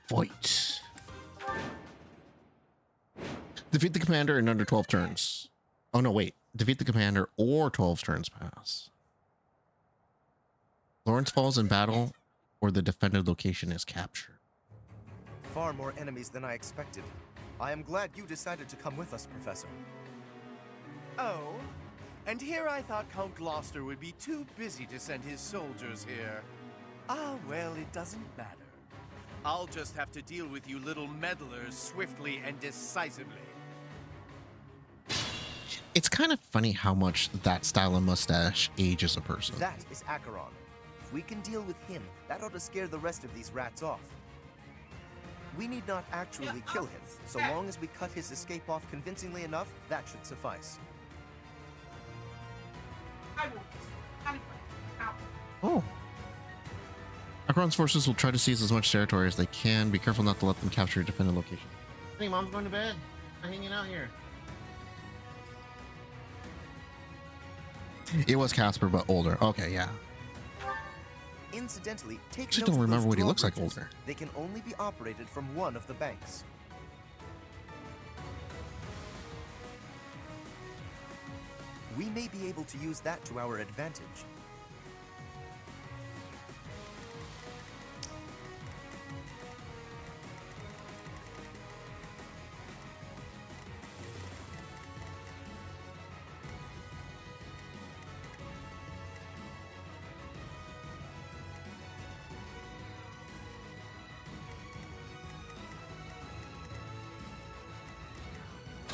Fight. Defeat the commander in under 12 turns. Oh no, wait. Defeat the commander or 12 turns pass. Lawrence falls in battle or the defended location is captured. Far more enemies than I expected. I am glad you decided to come with us, Professor. Oh, and here I thought Count Gloucester would be too busy to send his soldiers here. Ah, well, it doesn't matter. I'll just have to deal with you little meddlers swiftly and decisively. It's kind of funny how much that style of mustache ages a person. That is Acheron. If we can deal with him, that ought to scare the rest of these rats off. We need not actually kill him. So long as we cut his escape off convincingly enough, that should suffice. I won't. I'm out. Oh. Acheron's forces will try to seize as much territory as they can. Be careful not to let them capture a defended location. Hey, Mom's going to bed. I'm hanging out here. It was Casper, but older. Okay, yeah. Incidentally, take Actually note don't of remember those what he looks like drawbridges. older. They can only be operated from one of the banks. We may be able to use that to our advantage.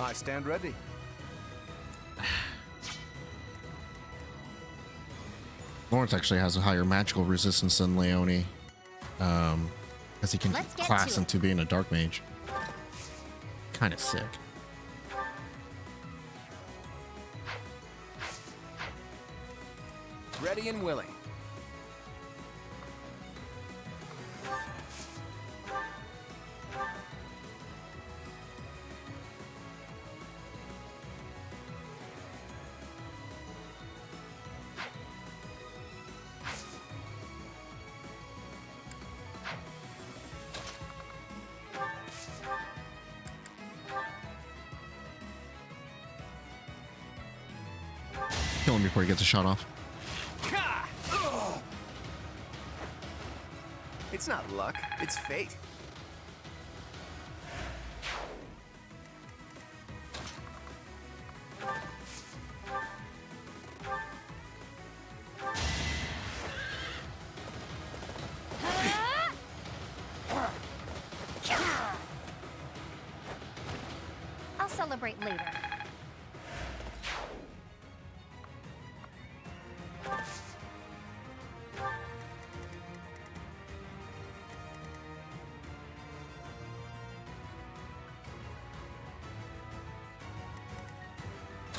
I stand ready. Lawrence actually has a higher magical resistance than Leone. Because he can Let's get class to it. into being a dark mage. Kind of sick. Ready and willing. Kill him before he gets a shot off. Ka! Ugh! It's not luck, it's fate. I'll celebrate later.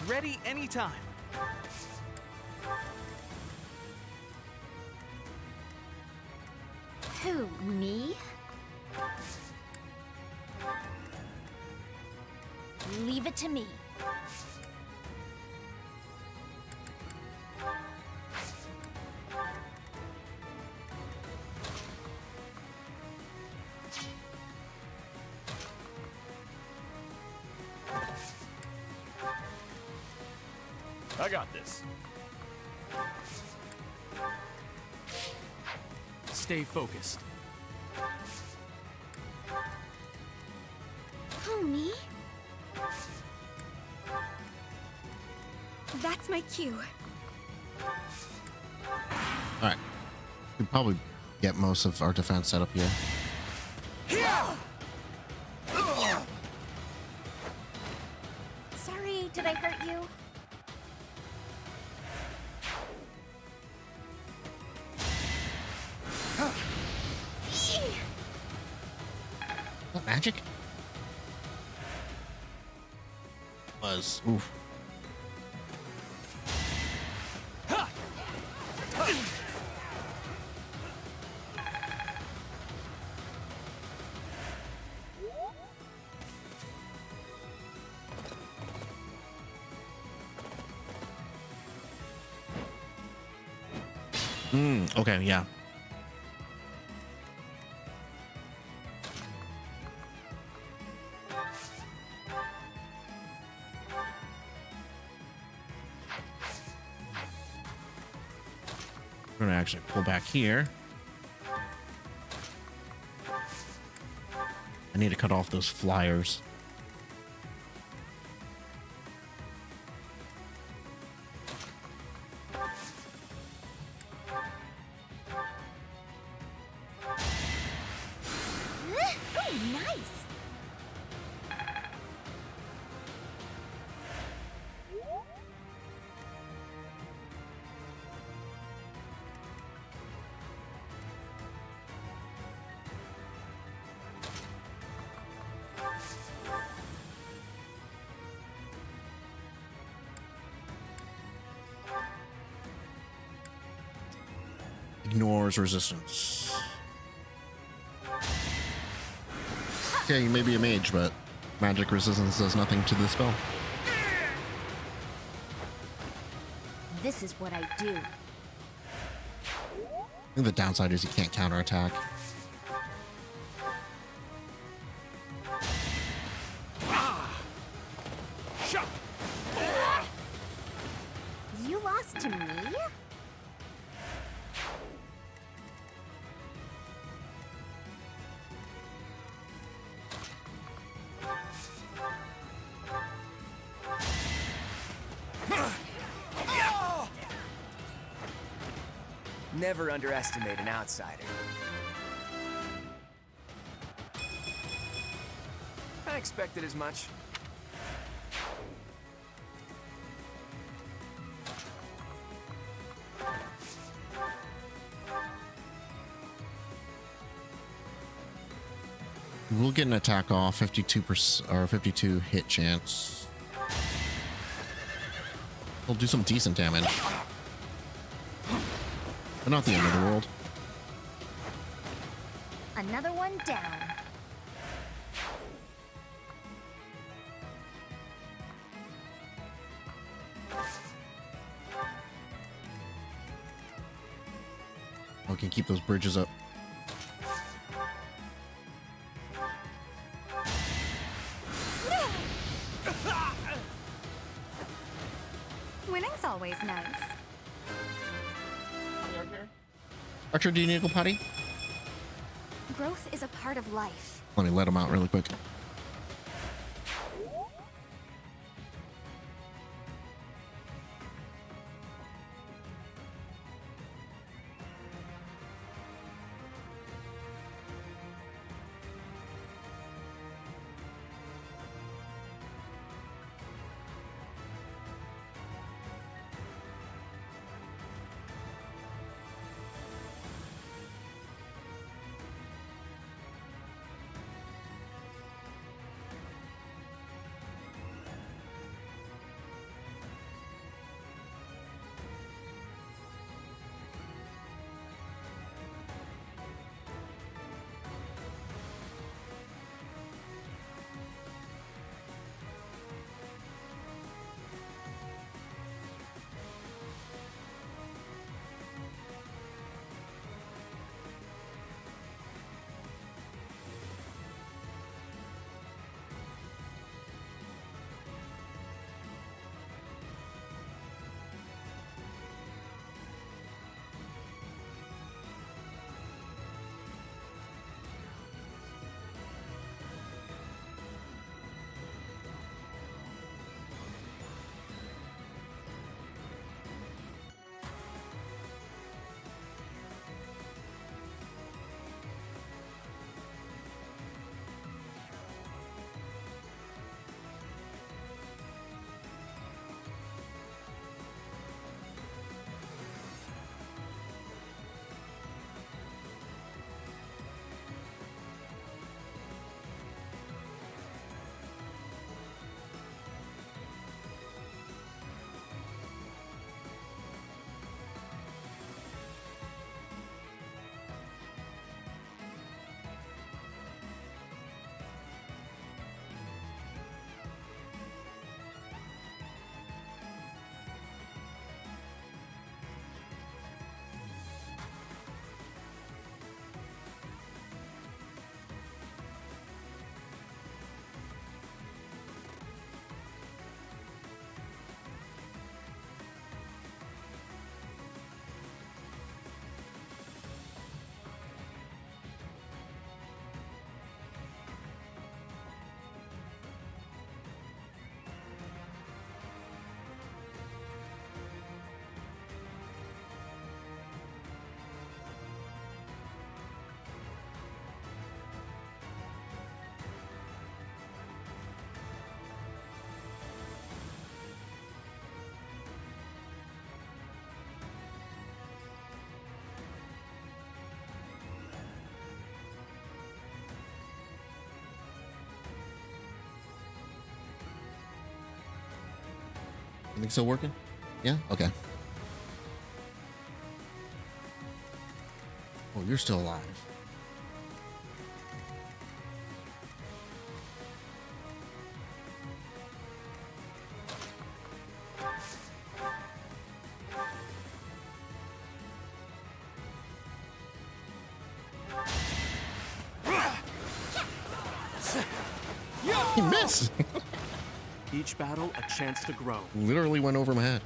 Ready anytime. Who, me? Leave it to me. I got this. Stay focused. Who, me? That's my cue. All right. We probably get most of our defense set up here. Sorry, did I hurt you? Is that magic? Was. Oof. Okay, yeah. We're gonna actually pull back here. I need to cut off those flyers. Ooh, nice. Ignores resistance. Yeah, you may be a mage, but magic resistance does nothing to the spell. This is what I do. I think the downside is you can't counterattack. You lost to me? Never underestimate an outsider. I expected as much. We'll get an attack off, 52% or 52 hit chance. We'll do some decent damage. But not the end of the world. Another one down. We can keep those bridges up. Winning's always nice. Archer, do you need to go potty? Growth is a part of life. Let me let him out really quick. You think still working? Yeah? Okay. Oh, you're still alive. He missed. Each battle a chance to grow. Literally went over my head.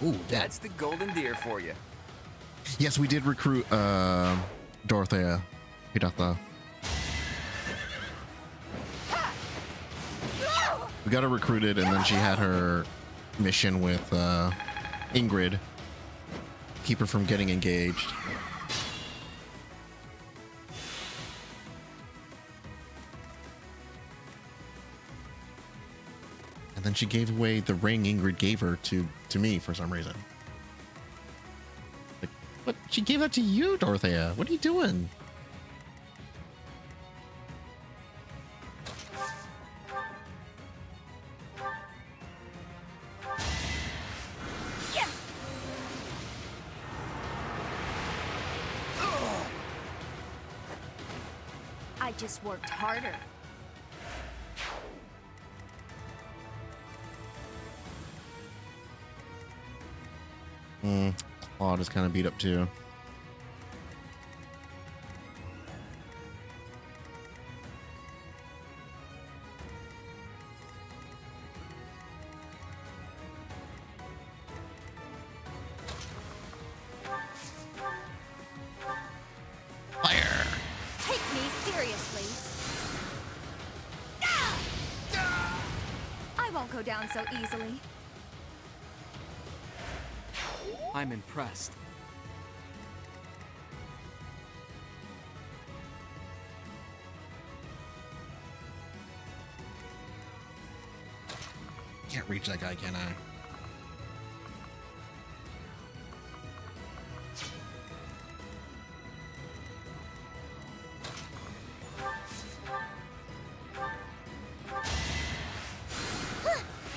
Ooh, that's the golden deer for you. Yes, we did recruit Dorothea Hirata. We got her recruited, and then she had her mission with Ingrid. Keep her from getting engaged. And then she gave away the ring Ingrid gave her to me for some reason. Like, what? She gave that to you, Dorothea. What are you doing? I just worked harder. Claude is kind of beat up too. Fire! Take me seriously. I won't go down so easily. I'm impressed. Can't reach that guy, can I?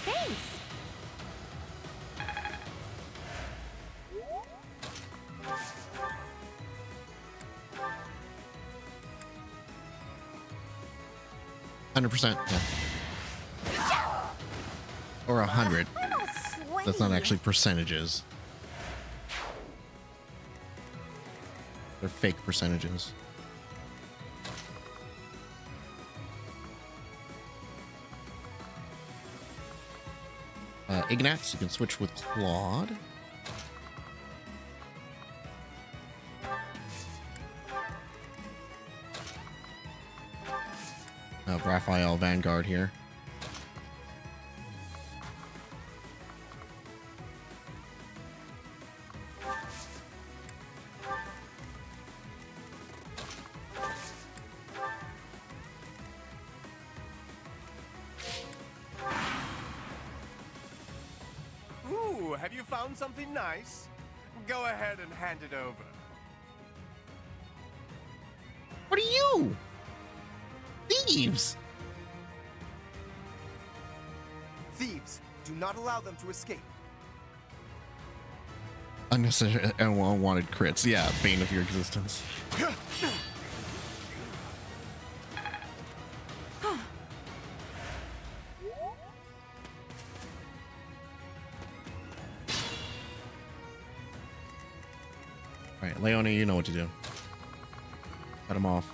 Thanks. 100%. Yeah. Or 100. I'm all sweaty. That's not actually percentages. They're fake percentages. Ignatz, you can switch with Claude. Raphael Vanguard here. Ooh, have you found something nice? Go ahead and hand it over. What are you? Thieves! Thieves, do not allow them to escape. Unnecessary and unwanted crits. Yeah, bane of your existence. Alright, Leone, you know what to do. Cut him off.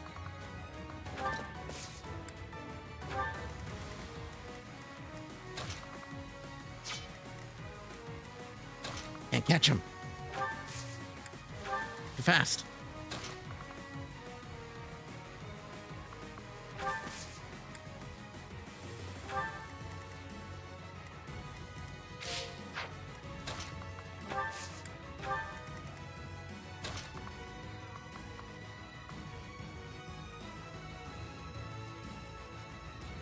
Can't catch him. Too fast.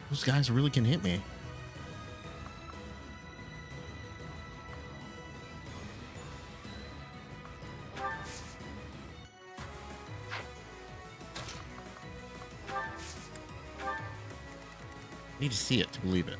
Those guys really can hit me. Need to see it to believe it.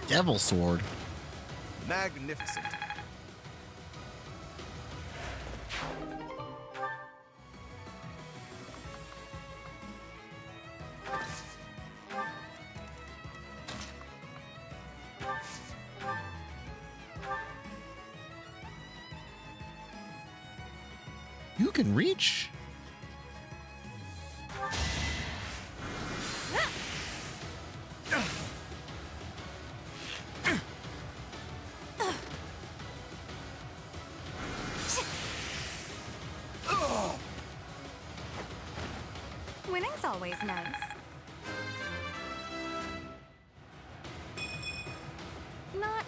Devil sword. Magnificent. You can reach. Winning's always nice. Not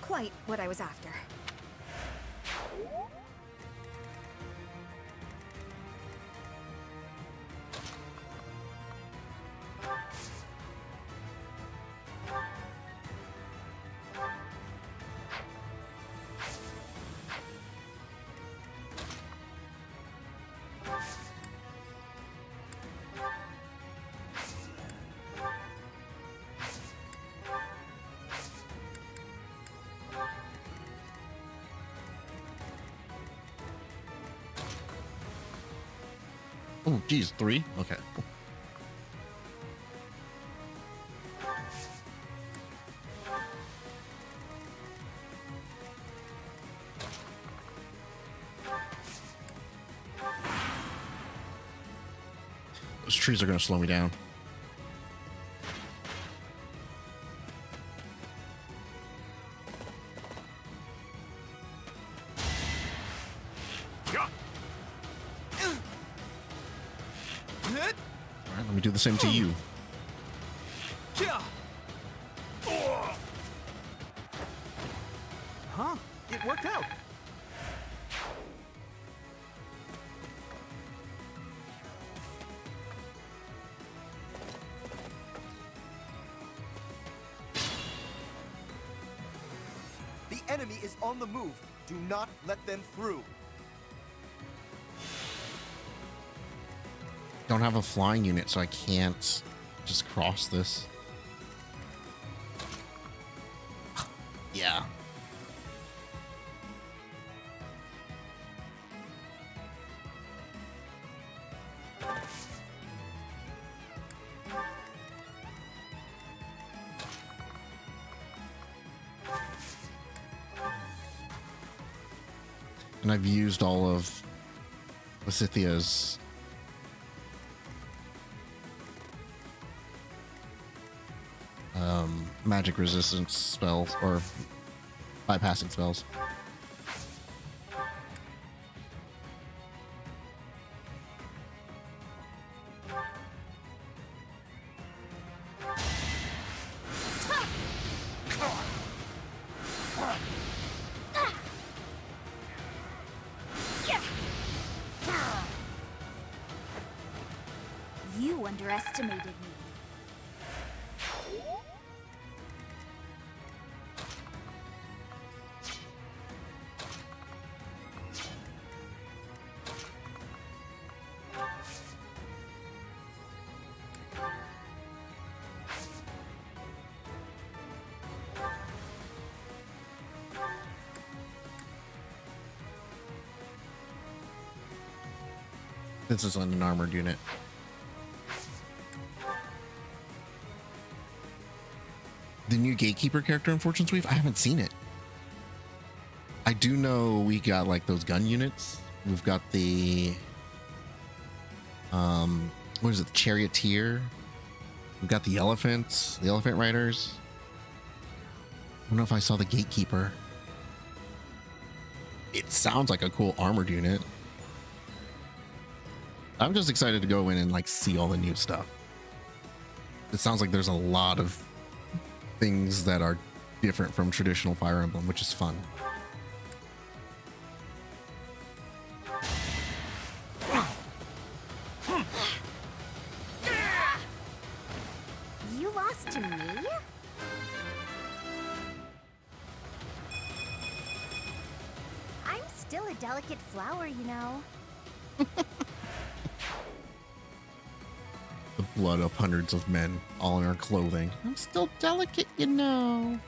quite what I was after. Oh, geez, 3? Okay. Those trees are going to slow me down. All right, let me do the same to you. Huh? It worked out. The enemy is on the move. Do not let them through. Don't have a flying unit, so I can't just cross this. Yeah. And I've used all of Lysithia's magic resistance spells or bypassing spells. You underestimated me. This is an armored unit. The new Gatekeeper character in Fortune's Weave, I haven't seen it. I do know we got like those gun units. We've got the what is it, the Charioteer? We've got the elephants, the elephant riders. I don't know if I saw the Gatekeeper. It sounds like a cool armored unit. I'm just excited to go in and like see all the new stuff. It sounds like there's a lot of things that are different from traditional Fire Emblem, which is fun. You lost to me? I'm still a delicate flower, you know. The blood of hundreds of men, all in our clothing. I'm still delicate, you know.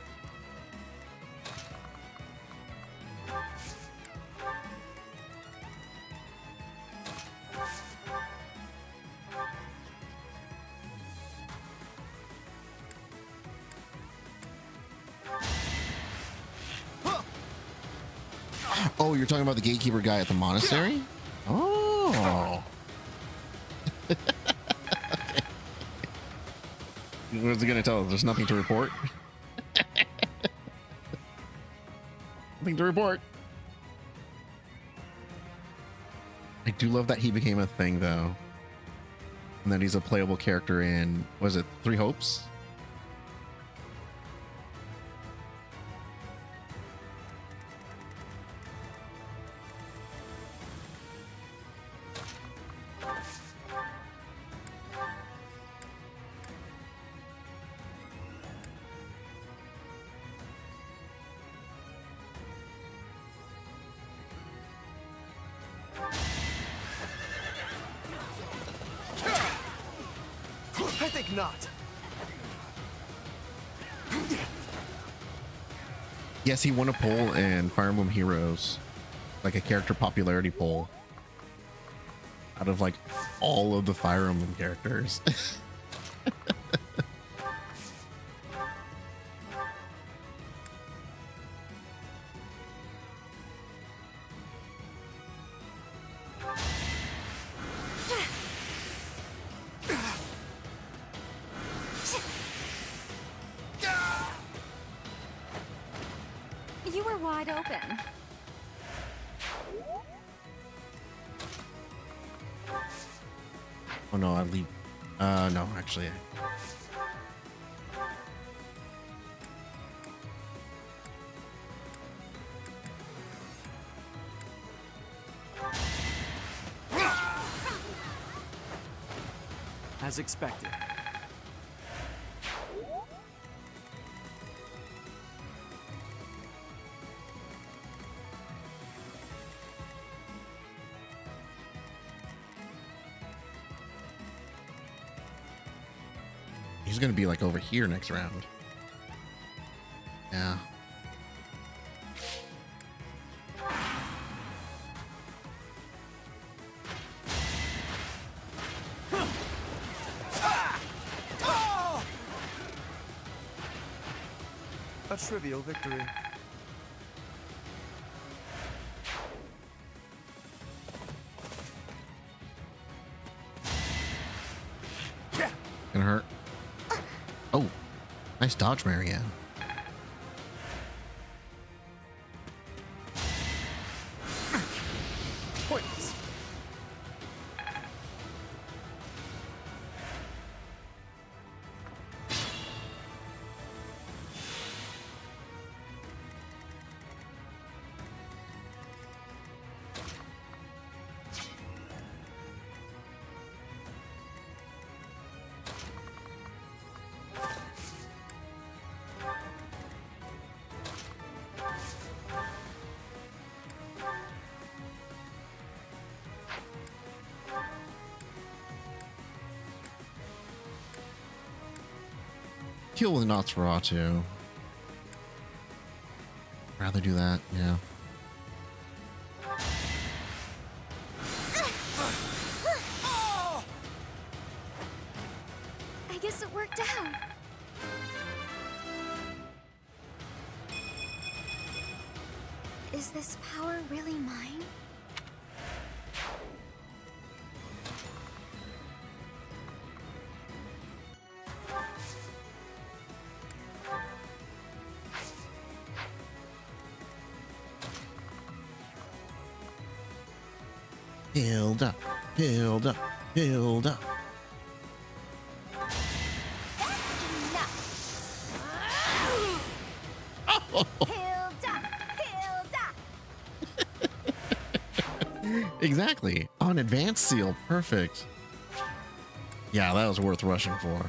Oh, you're talking about the Gatekeeper guy at the monastery? Oh. What's it gonna tell us? There's nothing to report. Nothing to report. I do love that he became a thing though, and that he's a playable character in, was it 3 Hopes? I think not. Yes, he won a poll in Fire Emblem Heroes, like a character popularity poll. Out of like all of the Fire Emblem characters. You were wide open. Oh no, I leave. No, actually. As expected. He's gonna be like over here next round. Yeah. A trivial victory. Gonna hurt. Oh, nice dodge, Marianne. Pointless. Kill with Nosferatu. Rather do that, yeah. I guess it worked out. Is this power really mine? Hilda, Hilda, Hilda. Exactly. Oh, an advanced seal. Perfect. Yeah, that was worth rushing for.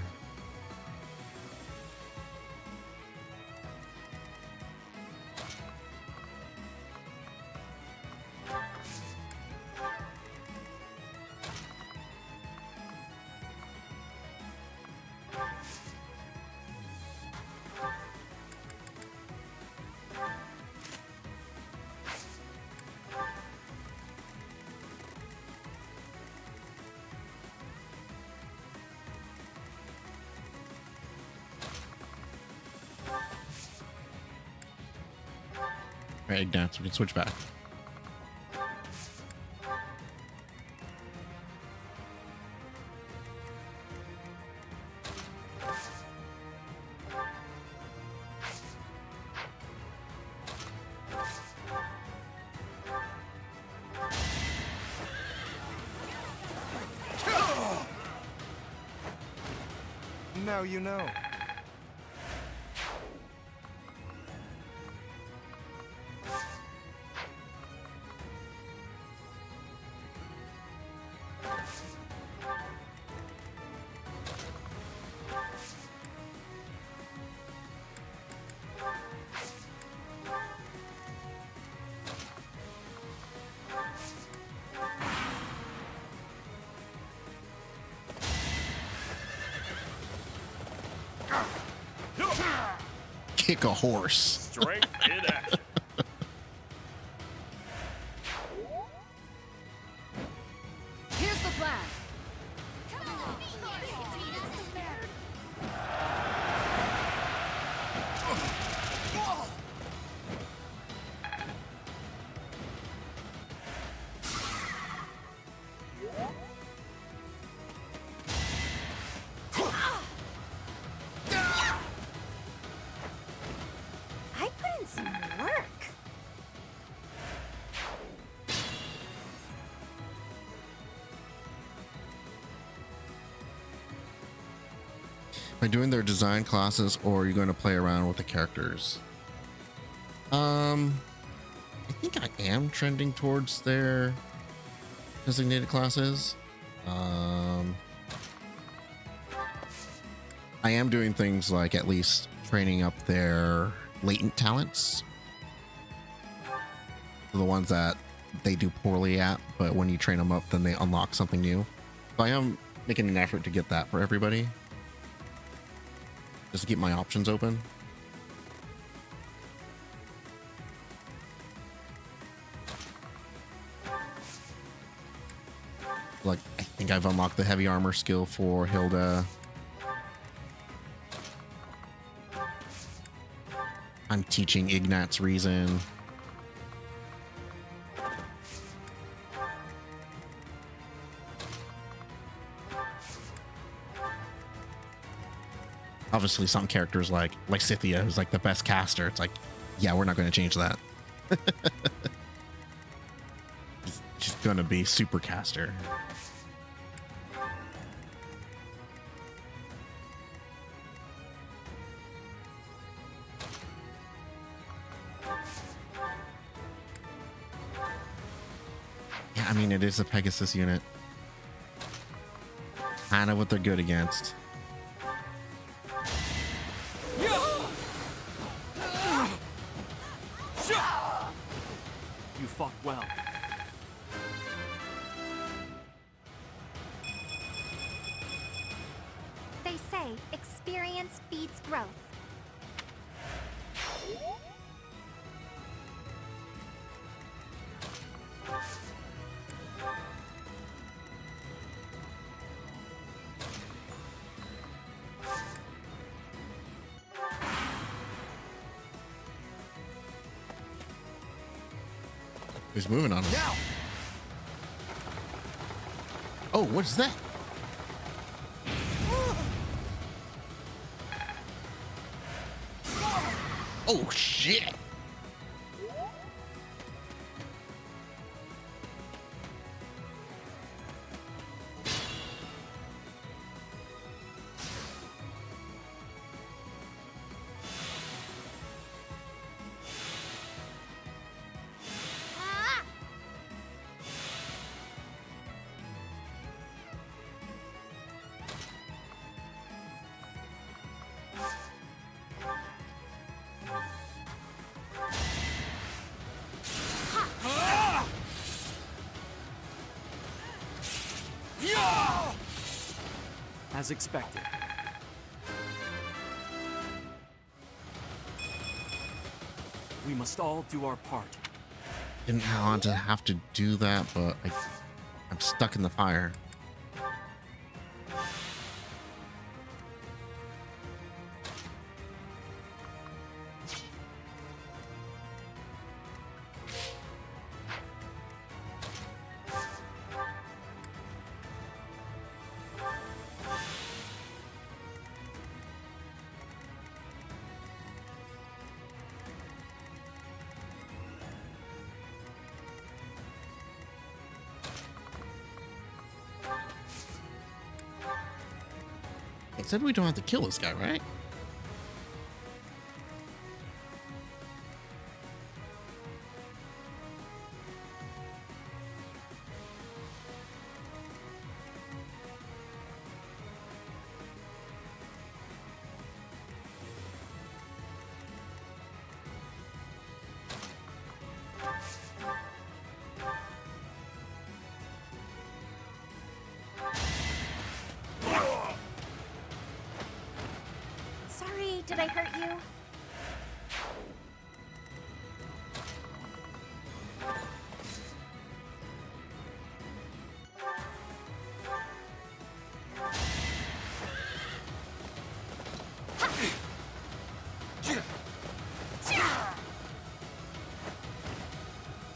Right, ignite, so we can switch back. Now you know. Kick a horse. Strength in action. Here's the plan. By doing their design classes, or are you going to play around with the characters? I think I am trending towards their designated classes. I am doing things like at least training up their latent talents. The ones that they do poorly at, but when you train them up, then they unlock something new. So I am making an effort to get that for everybody. Just to keep my options open. Like, I think I've unlocked the heavy armor skill for Hilda. I'm teaching Ignat's Reason. Obviously, some characters like Scythia, who's like the best caster. It's like, yeah, we're not going to change that. She's going to be super caster. Yeah, I mean, it is a Pegasus unit. Kind of what they're good against. You fought well. They say experience beats growth. Who's moving on him? Now! Oh, what's that? Oh, shit. As expected. We must all do our part. Didn't want to have to do that, but I'm stuck in the fire. It said we don't have to kill this guy, right? Sorry, did I hurt you?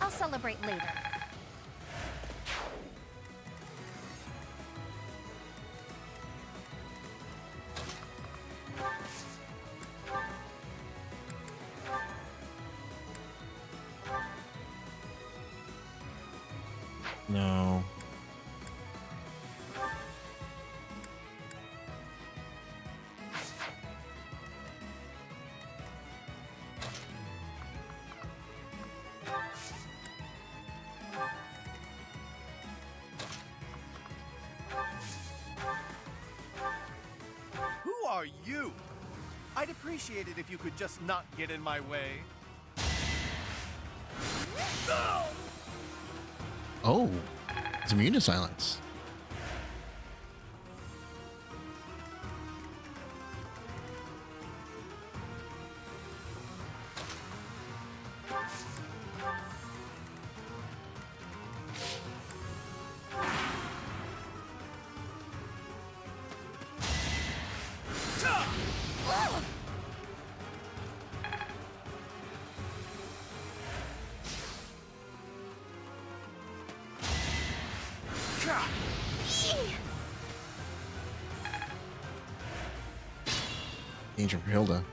I'll celebrate later. No. are you? I'd appreciate it if you could just not get in my way. Oh, it's immune to silence. Danger for Hilda.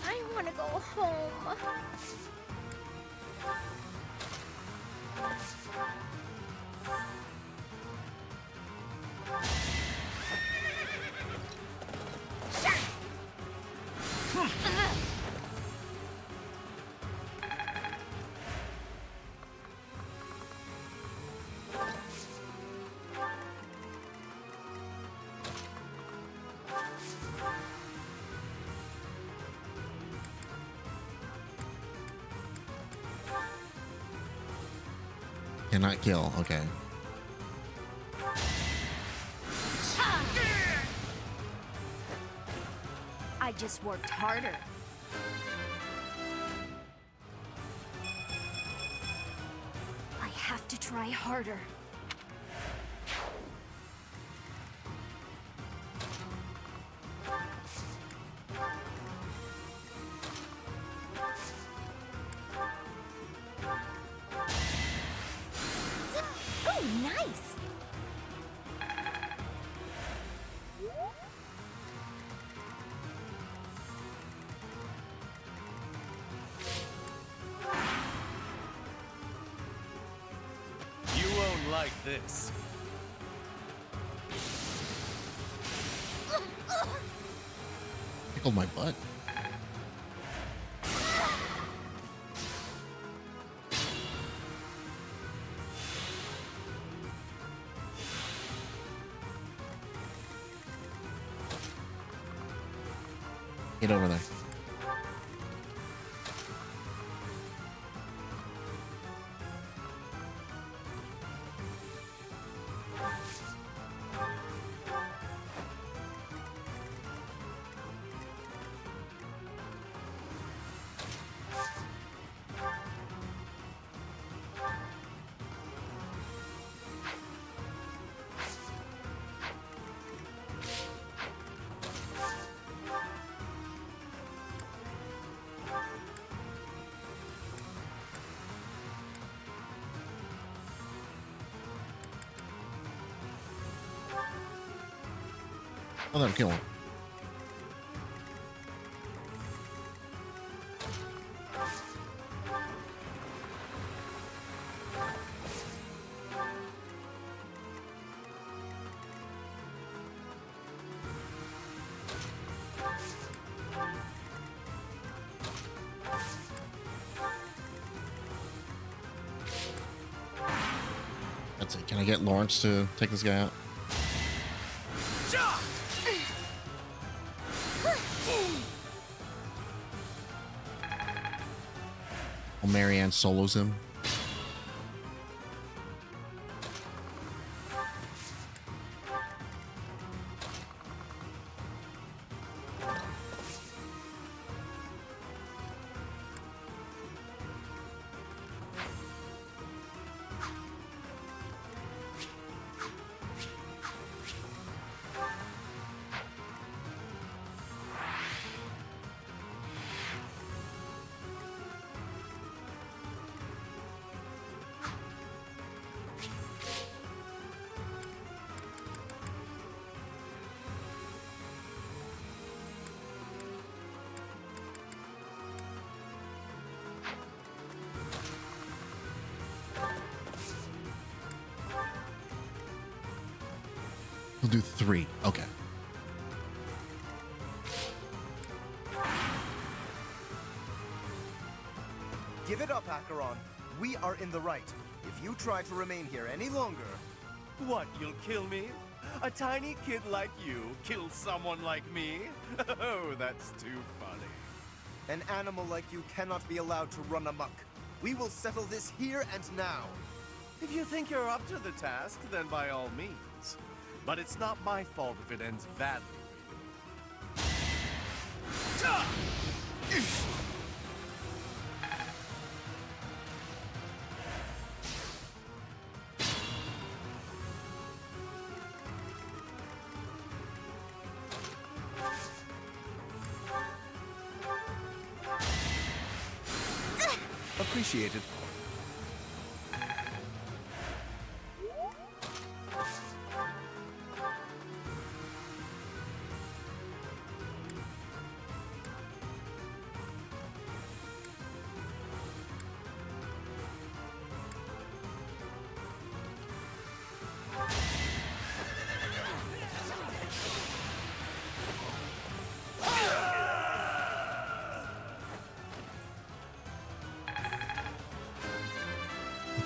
I want to go home. Cannot kill. Okay. I just worked harder. I have to try harder. Oh, nice. You won't like this. Tickled my butt. Get over there. Oh, that'll kill him. That's it. Can I get Lawrence to take this guy out? Oh, Marianne solos him. We'll do 3. Okay. Give it up, Acheron. We are in the right. If you try to remain here any longer... What, you'll kill me? A tiny kid like you kill someone like me? Oh, that's too funny. An animal like you cannot be allowed to run amok. We will settle this here and now. If you think you're up to the task, then by all means. But it's not my fault if it ends badly for you. Appreciated.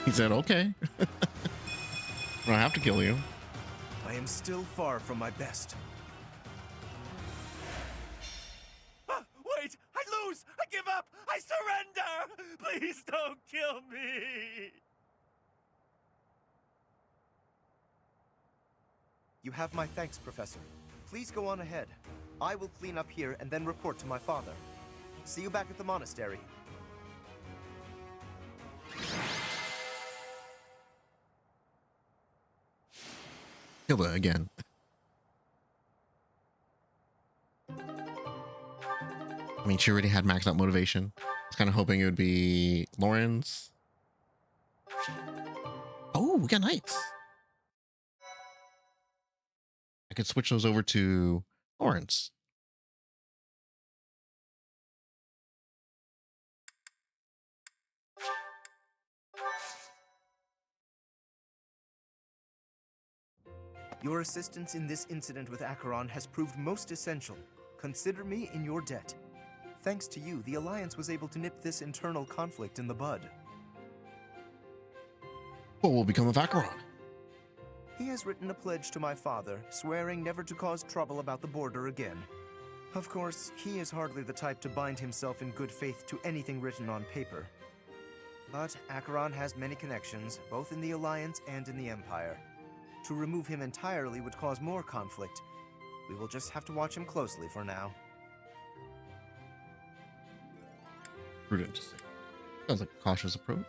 He said, okay. I don't have to kill you. I am still far from my best. Wait! I lose! I give up! I surrender! Please don't kill me! You have my thanks, Professor. Please go on ahead. I will clean up here and then report to my father. See you back at the monastery. Hilda again. I mean, she already had maxed out motivation. I was kind of hoping it would be Lawrence. Oh, we got knights. I could switch those over to Lawrence. Your assistance in this incident with Acheron has proved most essential. Consider me in your debt. Thanks to you, the Alliance was able to nip this internal conflict in the bud. What will become of Acheron? He has written a pledge to my father, swearing never to cause trouble about the border again. Of course, he is hardly the type to bind himself in good faith to anything written on paper. But Acheron has many connections, both in the Alliance and in the Empire. To remove him entirely would cause more conflict. We will just have to watch him closely for now. Prudent to say. Sounds like a cautious approach.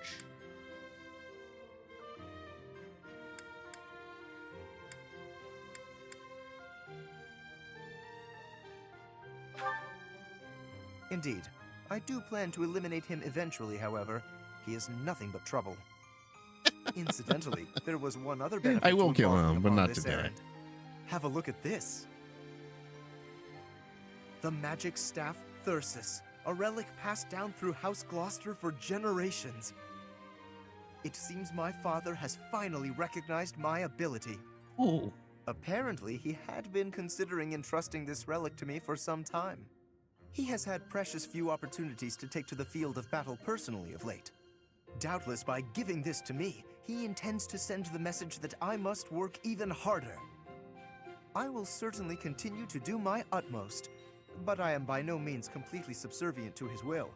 Indeed. I do plan to eliminate him eventually, however. He is nothing but trouble. Incidentally, there was one other benefit I will to kill embarking him, but upon not this today. errand. Have a look at this. The magic staff Thyrsus, a relic passed down through House Gloucester for generations. It seems my father has finally recognized my ability. Oh. Apparently, he had been considering entrusting this relic to me for some time. He has had precious few opportunities to take to the field of battle personally of late. Doubtless, by giving this to me, he intends to send the message that I must work even harder. I will certainly continue to do my utmost, but I am by no means completely subservient to his will.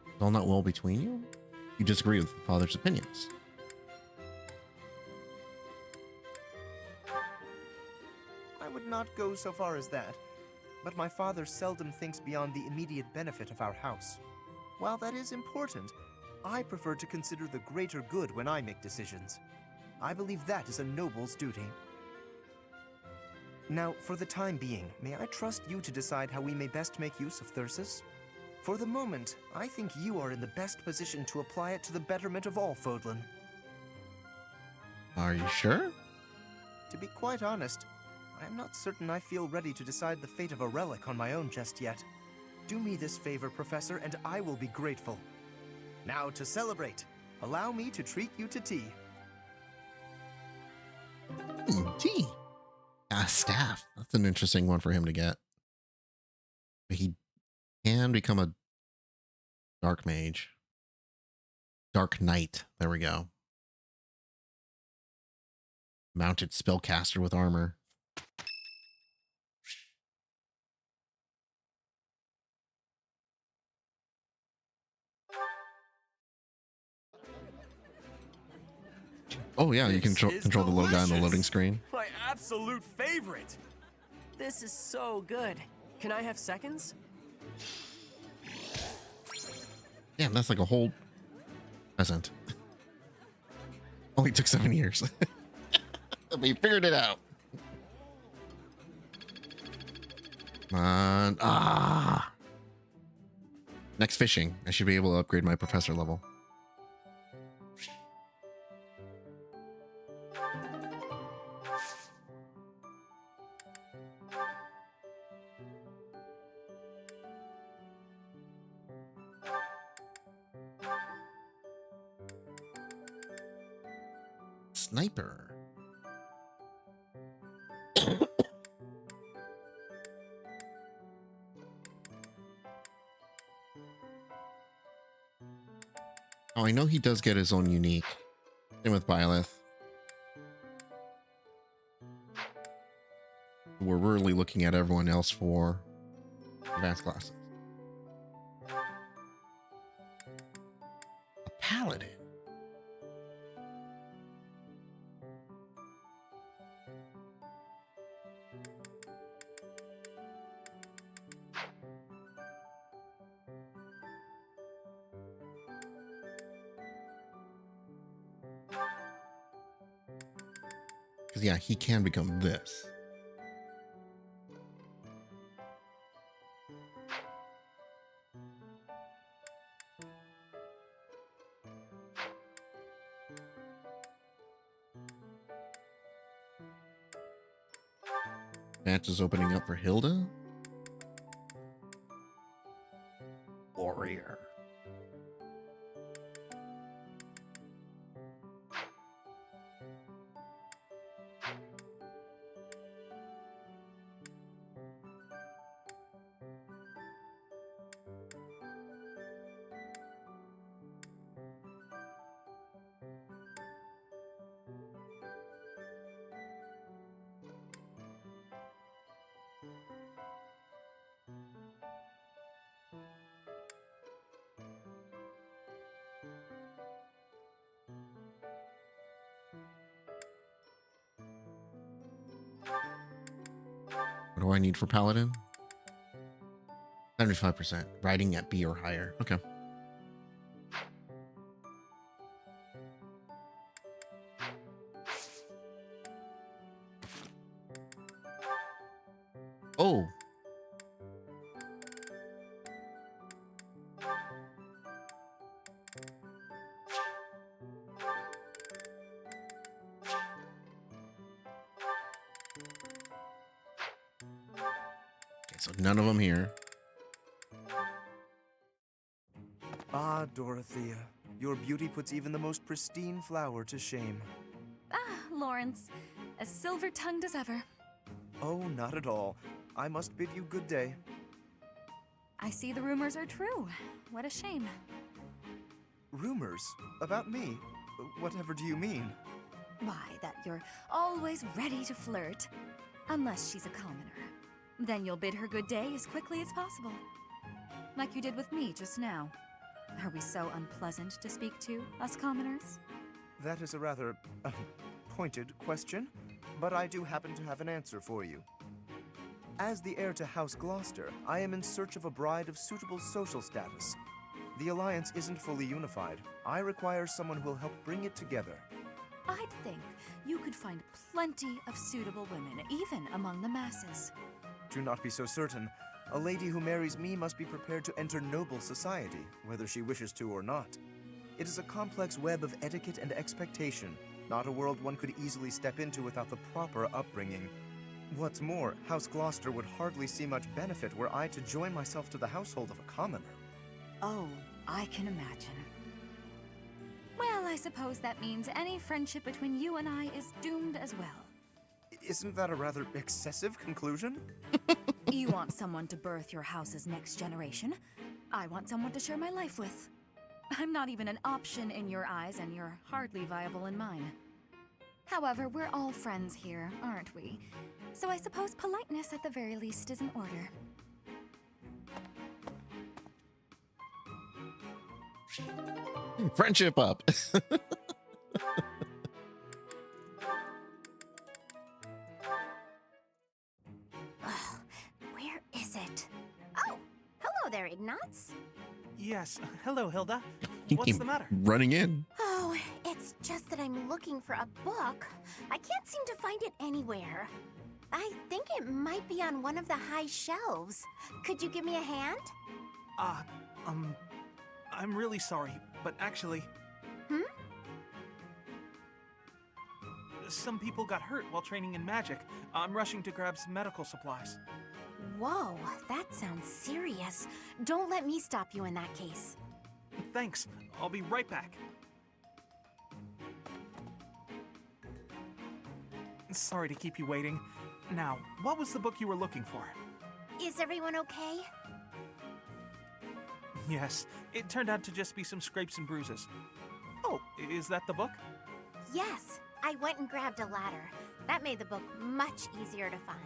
Is all not well between you? You disagree with the father's opinions. I would not go so far as that, but my father seldom thinks beyond the immediate benefit of our house. While that is important, I prefer to consider the greater good when I make decisions. I believe that is a noble's duty. Now, for the time being, may I trust you to decide how we may best make use of Thyrsus? For the moment, I think you are in the best position to apply it to the betterment of all Fodlan. Are you sure? To be quite honest, I am not certain I feel ready to decide the fate of a relic on my own just yet. Do me this favor, Professor, and I will be grateful. Now, to celebrate, allow me to treat you to tea. Gee. Staff. That's an interesting one for him to get. He can become a dark mage. Dark knight. There we go. Mounted spellcaster with armor. Oh yeah, you can control the little guy on the loading screen. My absolute favorite. This is so good. Can I have seconds? Damn, that's like a whole present. Only took 7 years. We figured it out. Come on. Ah. Next fishing. I should be able to upgrade my professor level. Sniper. Oh, I know he does get his own unique. Same with Byleth. We're really looking at everyone else for advanced classes. A paladin. Because, yeah, he can become this. Match is opening up for Hilda. Warrior. What do I need for Paladin? 75%. Riding at B or higher. Okay. Oh. Okay, so none of them here. Ah, Dorothea, your beauty puts even the most pristine flower to shame. Ah, Lawrence, as silver-tongued as ever. Oh, not at all. I must bid you good day. I see the rumors are true. What a shame. Rumors? About me? Whatever do you mean? Why, that you're always ready to flirt. Unless she's a commoner. Then you'll bid her good day as quickly as possible. Like you did with me just now. Are we so unpleasant to speak to, us commoners? That is a rather pointed question, but I do happen to have an answer for you. As the heir to House Gloucester, I am in search of a bride of suitable social status. The alliance isn't fully unified. I require someone who will help bring it together. I'd think you could find plenty of suitable women, even among the masses. Do not be so certain. A lady who marries me must be prepared to enter noble society, whether she wishes to or not. It is a complex web of etiquette and expectation, not a world one could easily step into without the proper upbringing. What's more, House Gloucester would hardly see much benefit were I to join myself to the household of a commoner. Oh, I can imagine. Well, I suppose that means any friendship between you and I is doomed as well. Isn't that a rather excessive conclusion? You want someone to birth your house's next generation. I want someone to share my life with. I'm not even an option in your eyes, and you're hardly viable in mine. However, we're all friends here, aren't we? So I suppose politeness at the very least is in order. Friendship up. Ugh, where is it? Oh, hello there, Ignatz. Yes. Hello, Hilda. He What's came the matter? running in. Oh, it's just that I'm looking for a book. I can't seem to find it anywhere. I think it might be on one of the high shelves. Could you give me a hand? I'm really sorry, but actually... Some people got hurt while training in magic. I'm rushing to grab some medical supplies. Whoa, that sounds serious. Don't let me stop you in that case. Thanks. I'll be right back. Sorry to keep you waiting. Now, what was the book you were looking for? Is everyone okay? Yes, it turned out to just be some scrapes and bruises. Oh, is that the book? Yes, I went and grabbed a ladder. That made the book much easier to find.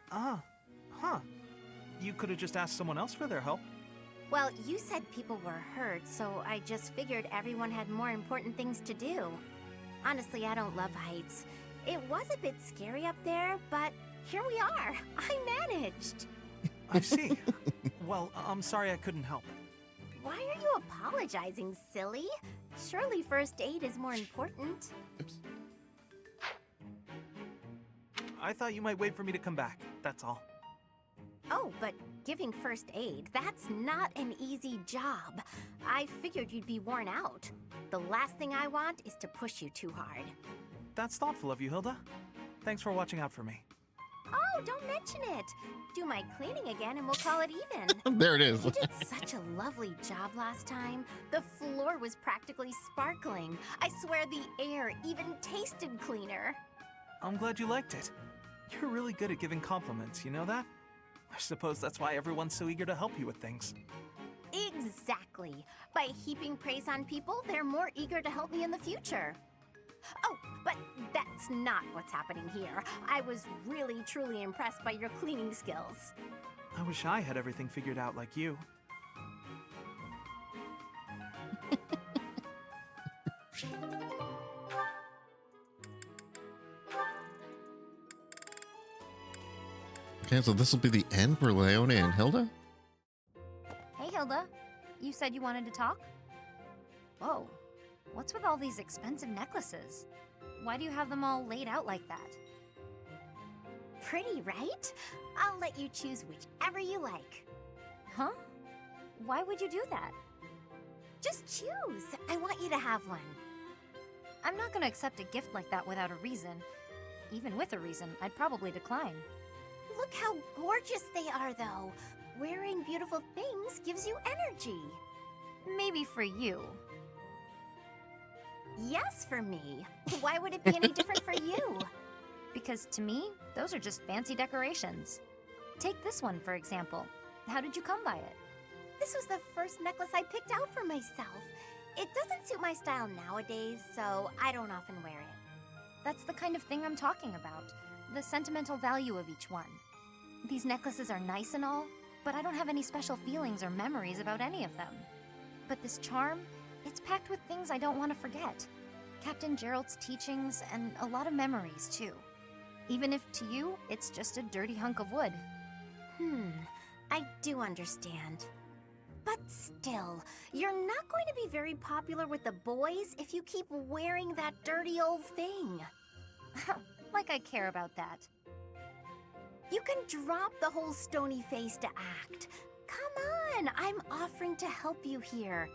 Huh. You could have just asked someone else for their help. Well, you said people were hurt, so I just figured everyone had more important things to do. Honestly, I don't love heights. It was a bit scary up there, but here we are. I managed. I see. Well, I'm sorry I couldn't help. Why are you apologizing, silly? Surely first aid is more important. Oops. I thought you might wait for me to come back, that's all. Oh, but giving first aid, that's not an easy job. I figured you'd be worn out. The last thing I want is to push you too hard. That's thoughtful of you, Hilda. Thanks for watching out for me. Oh, don't mention it. Do my cleaning again and we'll call it even. There it is. You did such a lovely job last time. The floor was practically sparkling. I swear the air even tasted cleaner. I'm glad you liked it. You're really good at giving compliments, you know that? I suppose that's why everyone's so eager to help you with things. Exactly. By heaping praise on people, they're more eager to help me in the future. Oh, but that's not what's happening here. I was really, truly impressed by your cleaning skills. I wish I had everything figured out like you. Okay, so this will be the end for Leone and Hilda? Hey, Hilda. You said you wanted to talk? Whoa. What's with all these expensive necklaces? Why do you have them all laid out like that? Pretty, right? I'll let you choose whichever you like. Huh? Why would you do that? Just choose. I want you to have one. I'm not gonna accept a gift like that without a reason. Even with a reason, I'd probably decline. Look how gorgeous they are, though. Wearing beautiful things gives you energy. Maybe for you. Yes, for me. Why would it be any different for you? Because to me, those are just fancy decorations. Take this one, for example. How did you come by it? This was the first necklace I picked out for myself. It doesn't suit my style nowadays, so I don't often wear it. That's the kind of thing I'm talking about. The sentimental value of each one. These necklaces are nice and all, but I don't have any special feelings or memories about any of them. But this charm, it's packed with things I don't want to forget. Captain Gerald's teachings and a lot of memories, too. Even if to you, it's just a dirty hunk of wood. I do understand. But still, you're not going to be very popular with the boys if you keep wearing that dirty old thing. Like I care about that. You can drop the whole stony-faced act. Come on, I'm offering to help you here.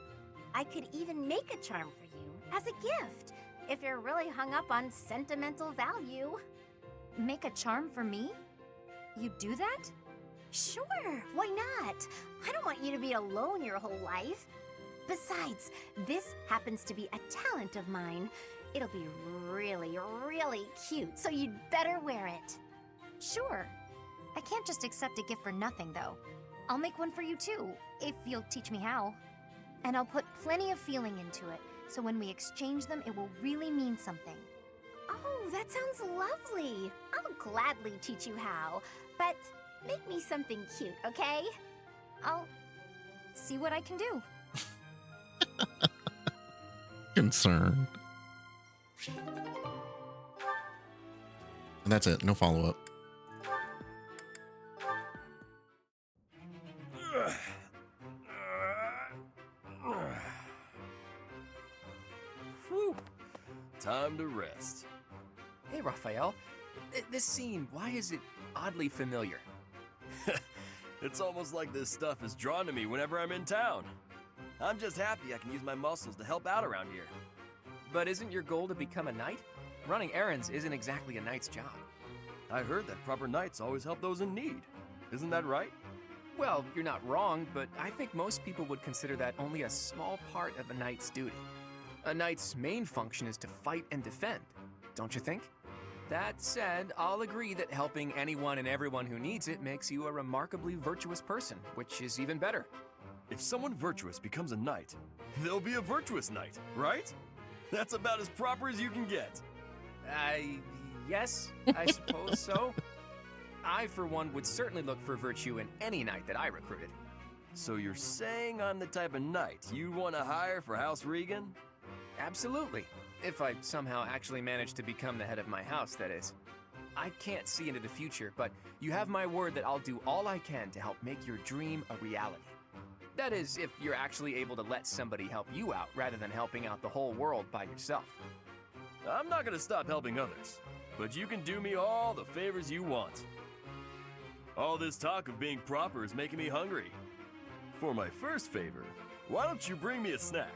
I could even make a charm for you as a gift, if you're really hung up on sentimental value. Make a charm for me? You'd do that? Sure, why not? I don't want you to be alone your whole life. Besides, this happens to be a talent of mine. It'll be really, really cute, so you'd better wear it. Sure. I can't just accept a gift for nothing, though. I'll make one for you too, if you'll teach me how. And I'll put plenty of feeling into it, so when we exchange them, it will really mean something. Oh, that sounds lovely. I'll gladly teach you how, but make me something cute, okay? I'll see what I can do. Concerned. And that's it. No follow-up. Whew. Time to rest. Hey, Raphael. This scene, why is it oddly familiar? It's almost like this stuff is drawn to me whenever I'm in town. I'm just happy I can use my muscles to help out around here. But isn't your goal to become a knight? Running errands isn't exactly a knight's job. I heard that proper knights always help those in need. Isn't that right? Well, you're not wrong, but I think most people would consider that only a small part of a knight's duty. A knight's main function is to fight and defend, don't you think? That said, I'll agree that helping anyone and everyone who needs it makes you a remarkably virtuous person, which is even better. If someone virtuous becomes a knight, they'll be a virtuous knight, right? That's about as proper as you can get. Yes, I suppose so. I, for one, would certainly look for virtue in any knight that I recruited. So you're saying I'm the type of knight you want to hire for House Regan? Absolutely. If I somehow actually manage to become the head of my house, that is. I can't see into the future, but you have my word that I'll do all I can to help make your dream a reality. That is, if you're actually able to let somebody help you out rather than helping out the whole world by yourself. I'm not gonna stop helping others, but you can do me all the favors you want. All this talk of being proper is making me hungry. For my first favor, why don't you bring me a snack?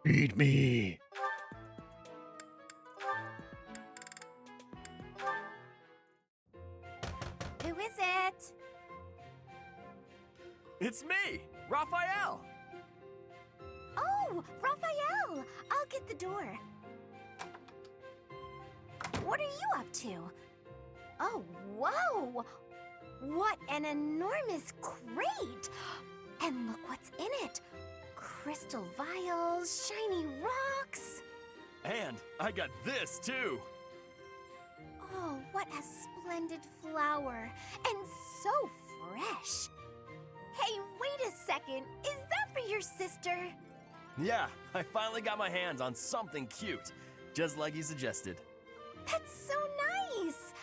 Feed me. Who is it? It's me, Raphael! Oh, Raphael! I'll get the door. What are you up to? Oh, whoa! What an enormous crate! And look what's in it. Crystal vials, shiny rocks. And I got this too! Oh, what a splendid flower. And so fresh. Hey, wait a second. Is that for your sister? Yeah, I finally got my hands on something cute, just like you suggested. That's so nice.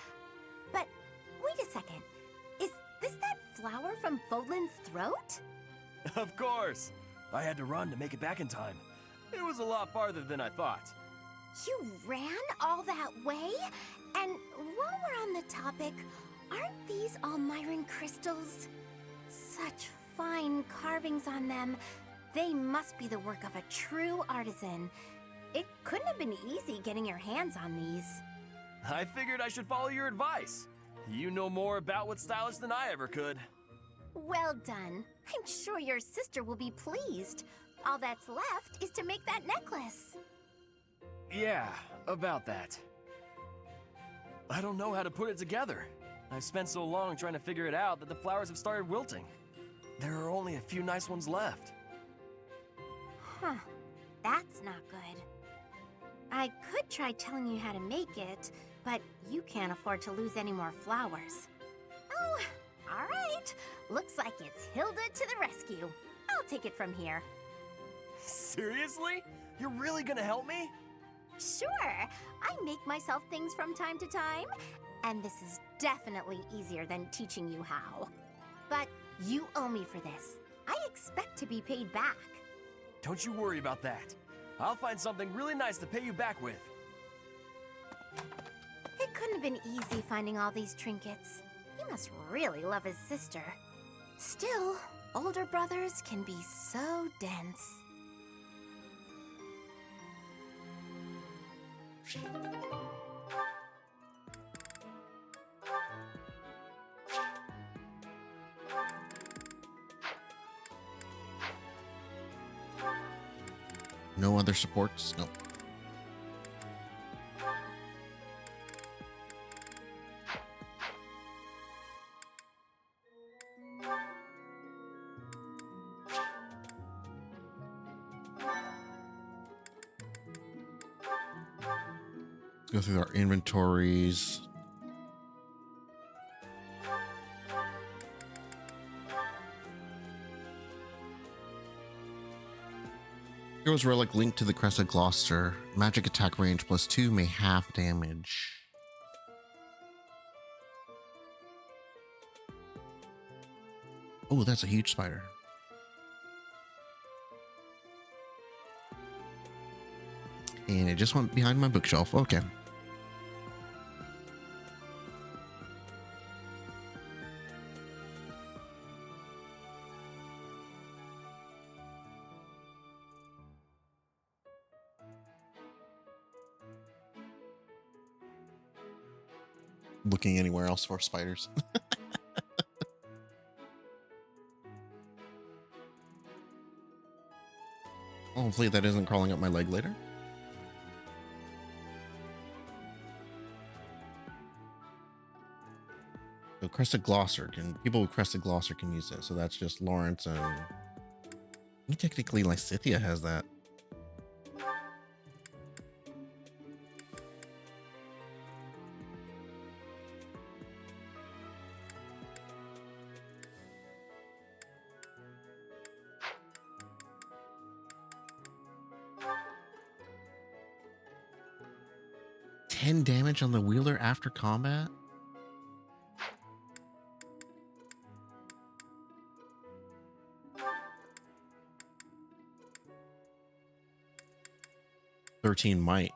But wait a second. Is this that flower from Fodlan's throat? Of course! I had to run to make it back in time. It was a lot farther than I thought. You ran all that way? And while we're on the topic, aren't these Almiran crystals? Such fine carvings on them. They must be the work of a true artisan. It couldn't have been easy getting your hands on these. I figured I should follow your advice. You know more about what's stylish than I ever could. Well done. I'm sure your sister will be pleased. All that's left is to make that necklace. Yeah, about that. I don't know how to put it together. I've spent so long trying to figure it out that the flowers have started wilting. There are only a few nice ones left. Huh. That's not good. I could try telling you how to make it, but you can't afford to lose any more flowers. Oh, all right. Looks like it's Hilda to the rescue. I'll take it from here. Seriously? You're really gonna help me? Sure. I make myself things from time to time, and this is definitely easier than teaching you how. But you owe me for this. I expect to be paid back. Don't you worry about that. I'll find something really nice to pay you back with. It couldn't have been easy finding all these trinkets. He must really love his sister. Still, older brothers can be so dense. No other supports? Nope. Let's go through our inventories. Hero's Relic linked to the Crest of Gloucester. Magic attack range +2 may half damage. Oh, that's a huge spider. And it just went behind my bookshelf. Okay. Looking anywhere else for spiders. Hopefully that isn't crawling up my leg later. So Crested Gloucester people with Crested Gloucester can use it. So that's just Lawrence and technically Lysithea has that. Damage on the wielder after combat. $13 might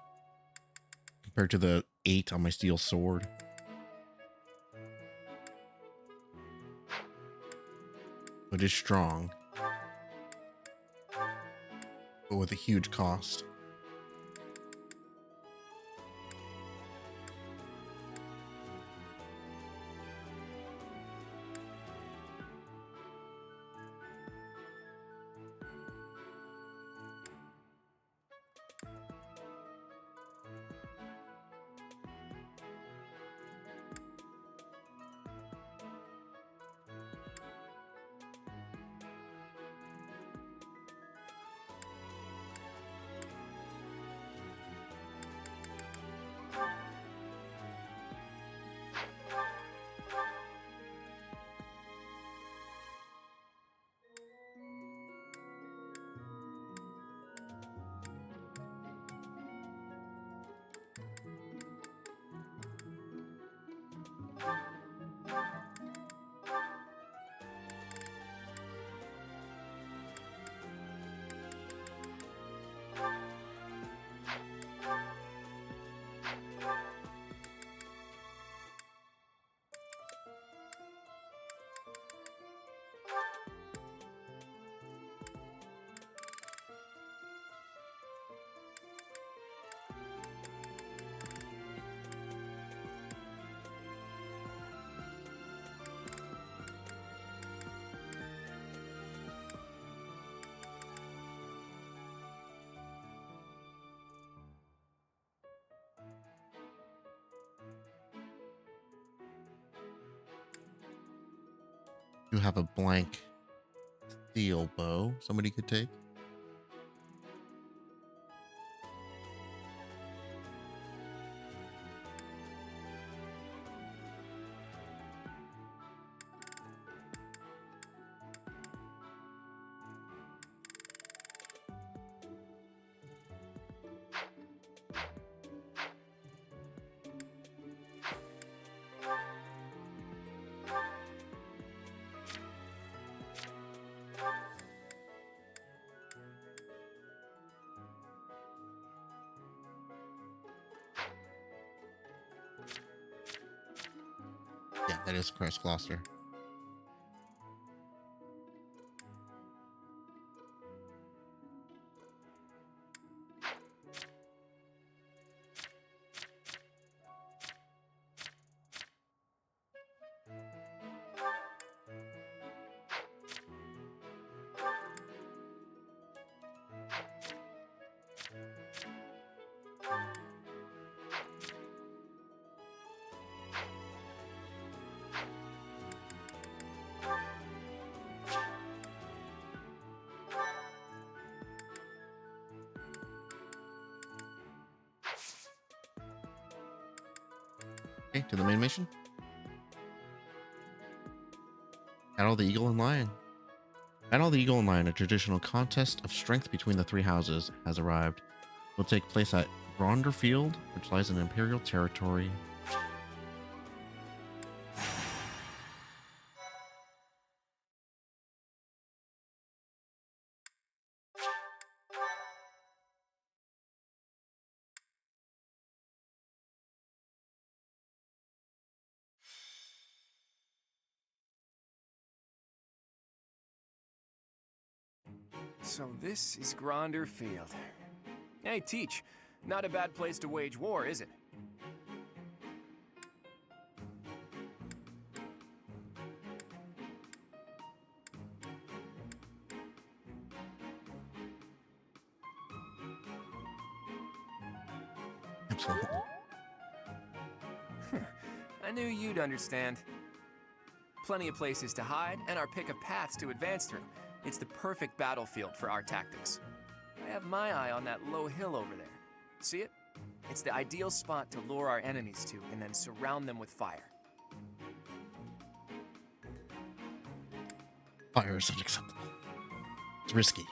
compared to the 8 on my steel sword. But it's strong, but with a huge cost. You have a blank steel bow somebody could take. Yeah, that is Crest Gloucester. Okay, to the main mission. Battle of the Eagle and Lion. Battle of the Eagle and Lion, a traditional contest of strength between the three houses, has arrived. It will take place at Gronder Field, which lies in Imperial territory. So this is Gronder Field. Hey, Teach. Not a bad place to wage war, is it? Absolutely. I knew you'd understand. Plenty of places to hide, and our pick of paths to advance through. It's the perfect battlefield for our tactics. I have my eye on that low hill over there. See it? It's the ideal spot to lure our enemies to and then surround them with fire. Fire is unacceptable. It's risky.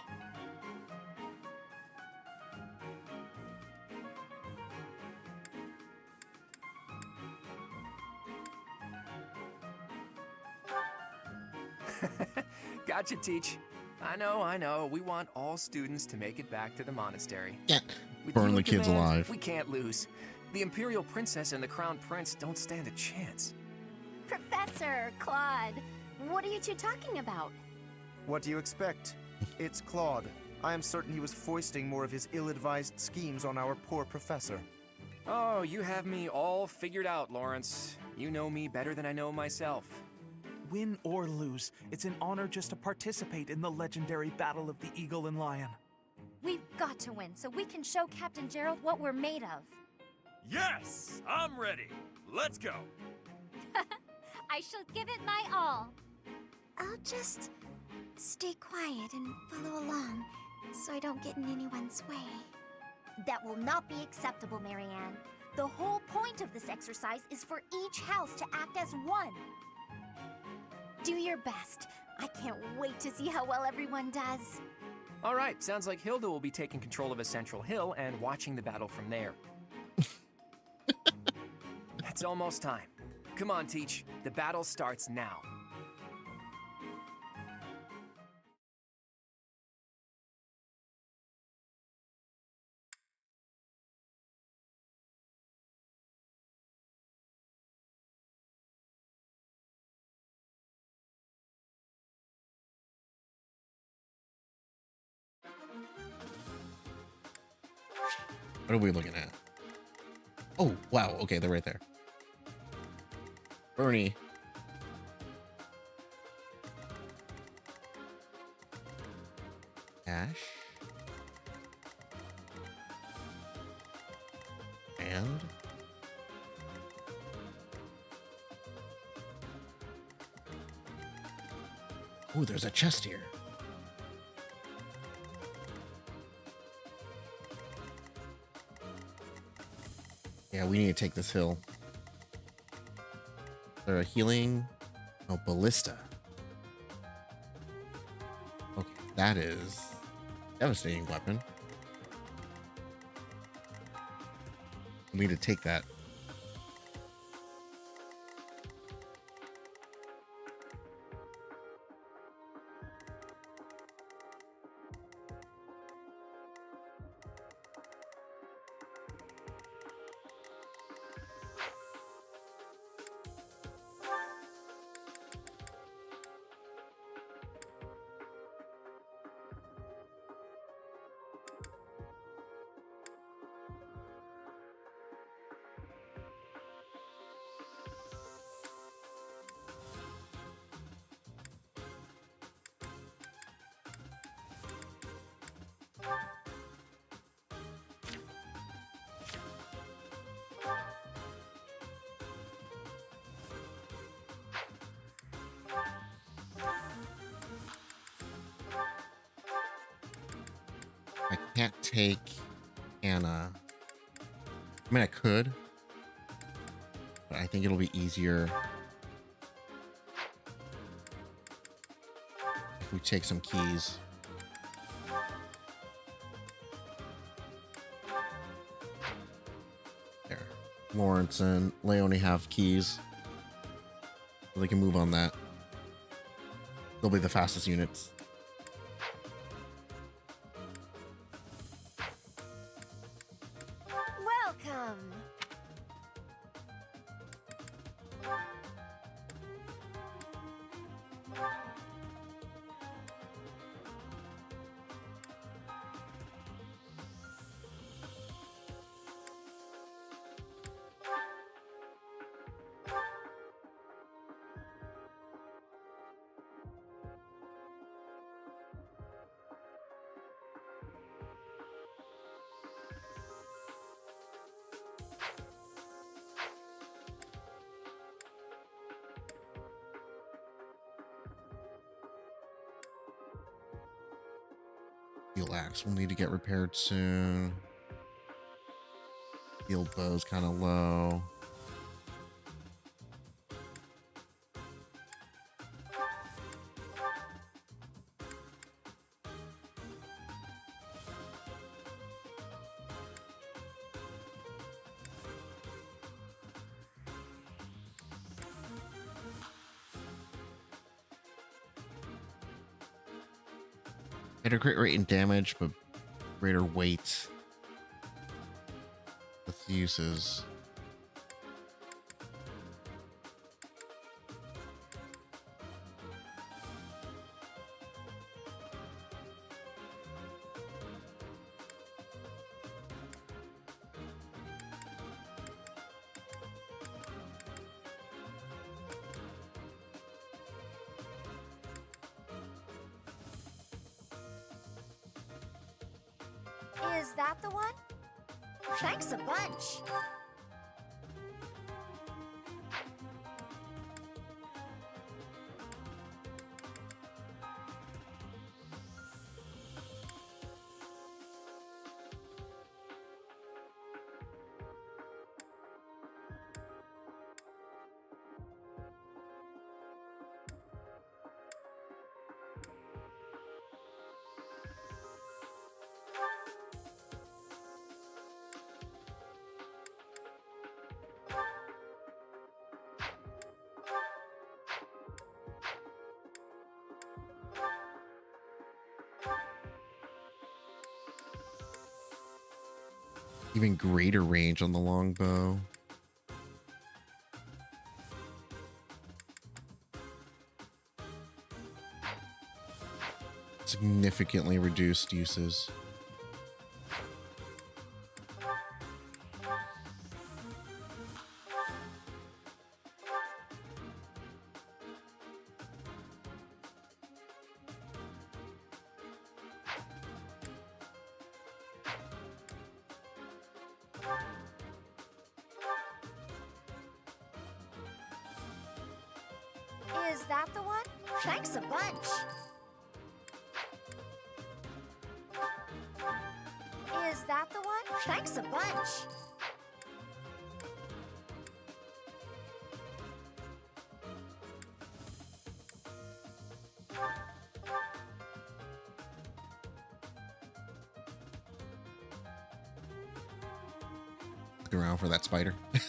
Gotcha, Teach. I know. We want all students to make it back to the monastery. Yeah. With Burn you the at kids command, alive. We can't lose. The Imperial Princess and the Crown Prince don't stand a chance. Professor, Claude, what are you two talking about? What do you expect? It's Claude. I am certain he was foisting more of his ill-advised schemes on our poor professor. Oh, you have me all figured out, Lawrence. You know me better than I know myself. Win or lose, it's an honor just to participate in the legendary Battle of the Eagle and Lion. We've got to win so we can show Captain Gerald what we're made of. Yes, I'm ready. Let's go. I shall give it my all. I'll just stay quiet and follow along so I don't get in anyone's way. That will not be acceptable, Marianne. The whole point of this exercise is for each house to act as one. Do your best. I can't wait to see how well everyone does. All right, sounds like Hilda will be taking control of a central hill and watching the battle from there. It's almost time. Come on, Teach. The battle starts now. What are we looking at? Oh, wow. Okay, they're right there. Bernie. Ash. And oh, there's a chest here. Yeah, we need to take this hill. Is there a healing? No, ballista. Okay, that is devastating weapon. We need to take that. I can't take Anna. I mean, I could. But I think it'll be easier if we take some keys. There. Lawrence and Leone have keys. So they can move on that. They'll be the fastest units. Welcome! Steel axe will need to get repaired soon. Steel bow's kind of low. Better crit rate and damage, but greater weight with uses. Is that the one? Thanks a bunch. Even greater range on the longbow. Significantly reduced uses. Is that the one? Thanks a bunch. Is that the one? Thanks a bunch. Look around for that spider. Is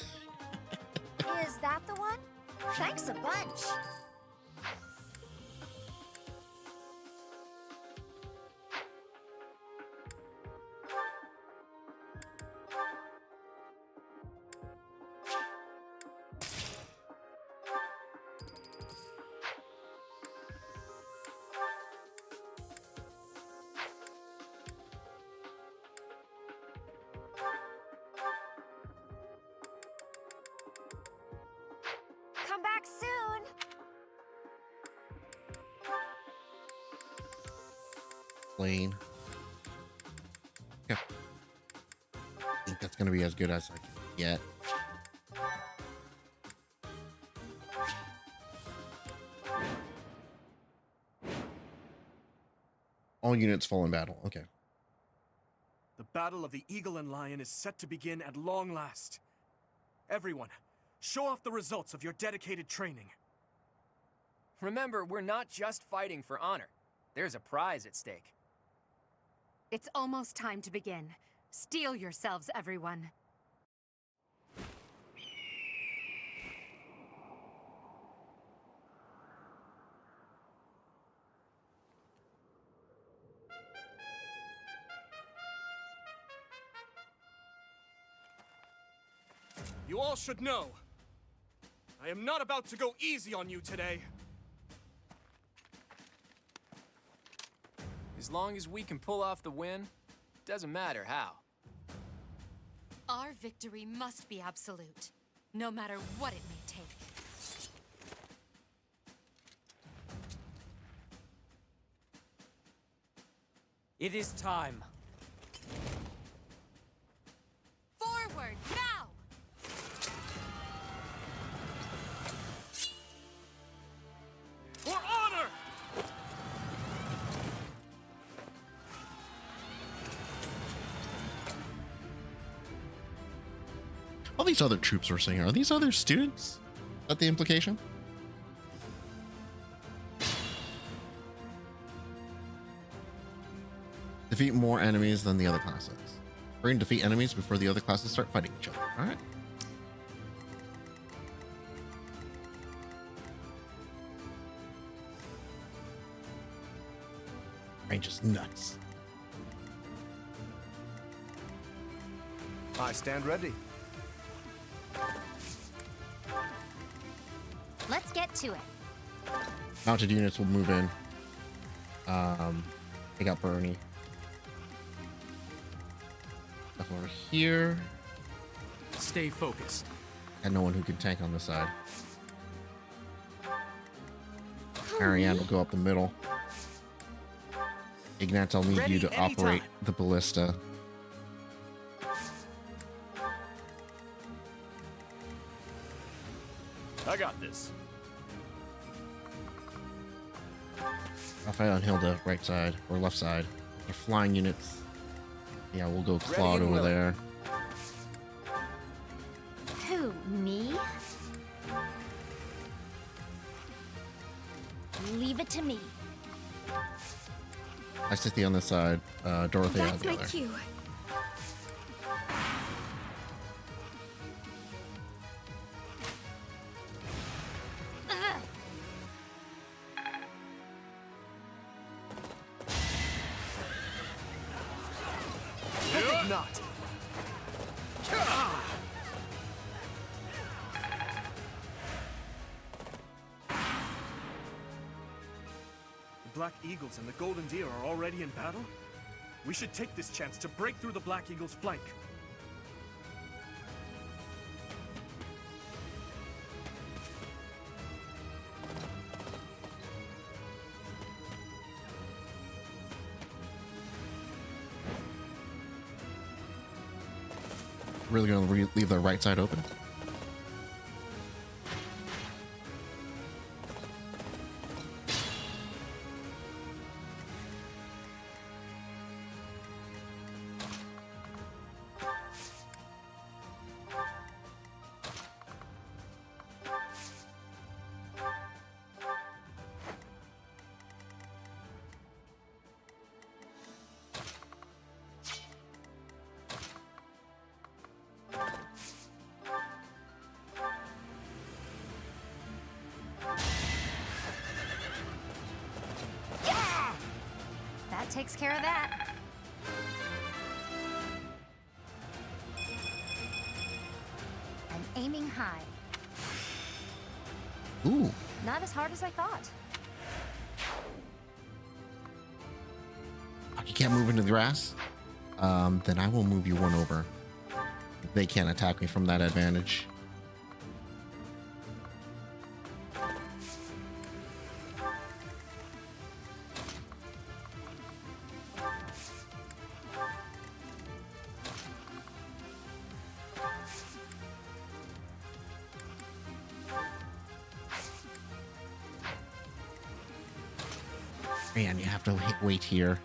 that the one? Thanks a bunch. Come back soon. Plane. Okay. I think that's gonna be as good as I can get. All units fall in battle. Okay. The battle of the Eagle and Lion is set to begin at long last. Everyone, Show off the results of your dedicated training. Remember, we're not just fighting for honor. There's a prize at stake. It's almost time to begin. Steel yourselves, everyone. You all should know, I am not about to go easy on you today. As long as we can pull off the win, doesn't matter how. Our victory must be absolute, no matter what it may take. It is time. Forward, now! For honor! All these other troops we're seeing, are these other students? Is that the implication? Defeat more enemies than the other classes. Hurry and defeat enemies before the other classes start fighting each other. All right. Range is nuts. I stand ready. Let's get to it. Mounted units will move in. Take out Bernie. Stuff over here. Stay focused. And no one who can tank on this side. Ariane will go up the middle. Ignat, I'll need you to operate the ballista. I got this. Raphael and Hilda, right side or left side. They're flying units. Yeah, we'll go Claude over there. Who, me? Leave it to me. I Cynthia on this side. Dorothy on That's the my other. cue. Not. The Black Eagles and the Golden Deer are already in battle? We should take this chance to break through the Black Eagle's flank. Really gonna leave the right side open. That takes care of that. I'm aiming high. Ooh. Not as hard as I thought. You can't move into the grass? Then I will move you one over. They can't attack me from that advantage. Man, you have to wait here.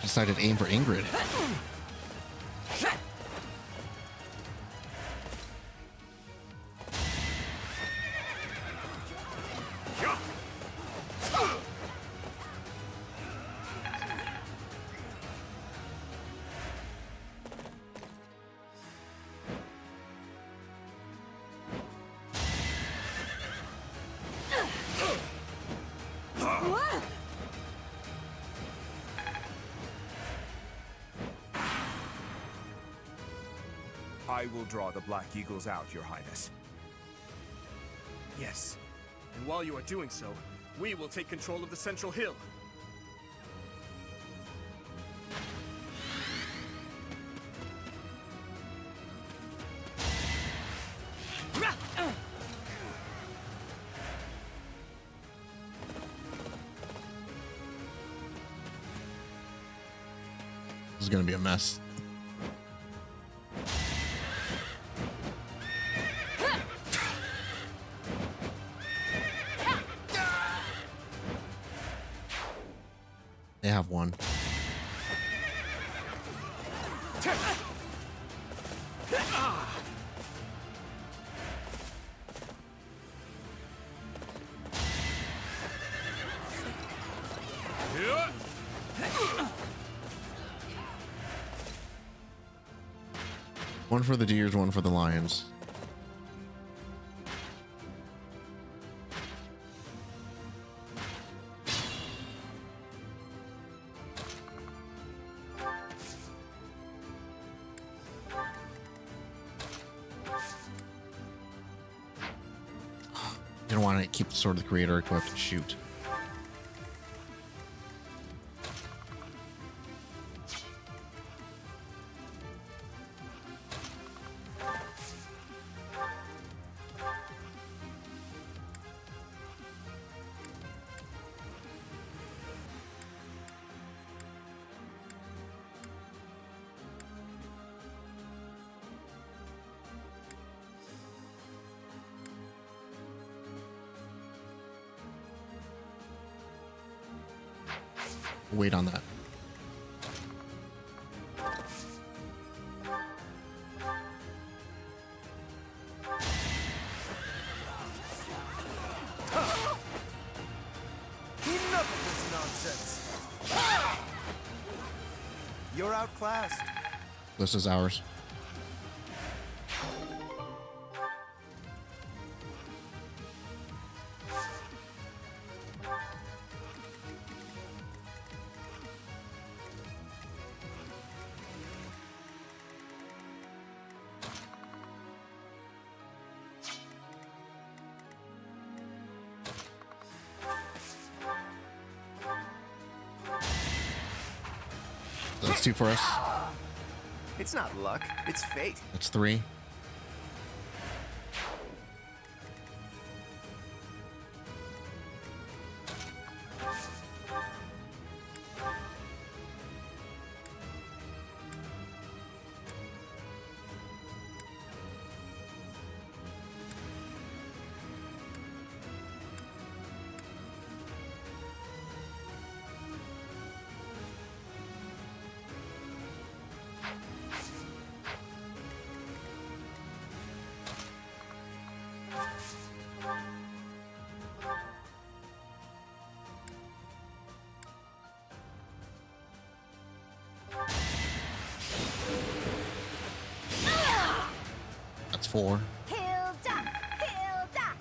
Decided to aim for Ingrid. I will draw the Black Eagles out, Your Highness. Yes. And while you are doing so, we will take control of the central hill. This is gonna be a mess. They have one. One for the deers, one for the lions. You don't want to keep the sword of the creator equipped and shoot. Wait on that. Enough of this nonsense! You're outclassed. This is ours. That's two for us. It's not luck, it's fate. That's three. That's four. Hilda! Hilda!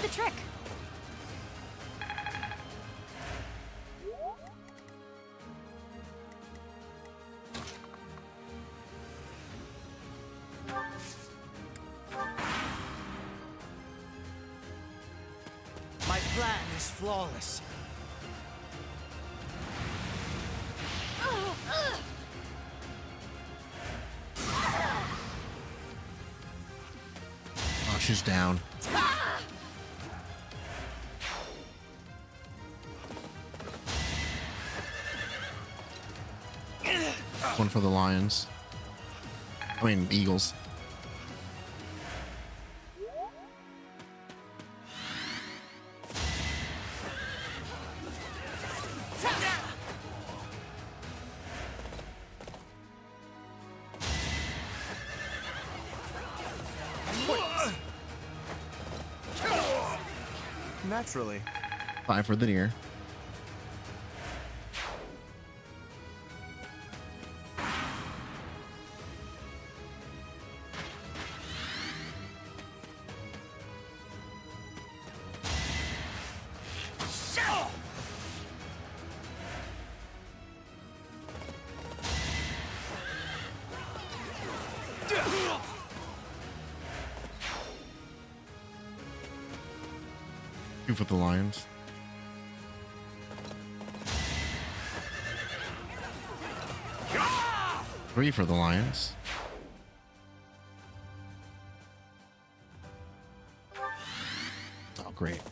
did the trick. My plan is flawless. Oh, she's down. One for the Lions. I mean, Eagles. Naturally. 5 for the deer. Two for the Lions. Three for the Lions. Oh, great.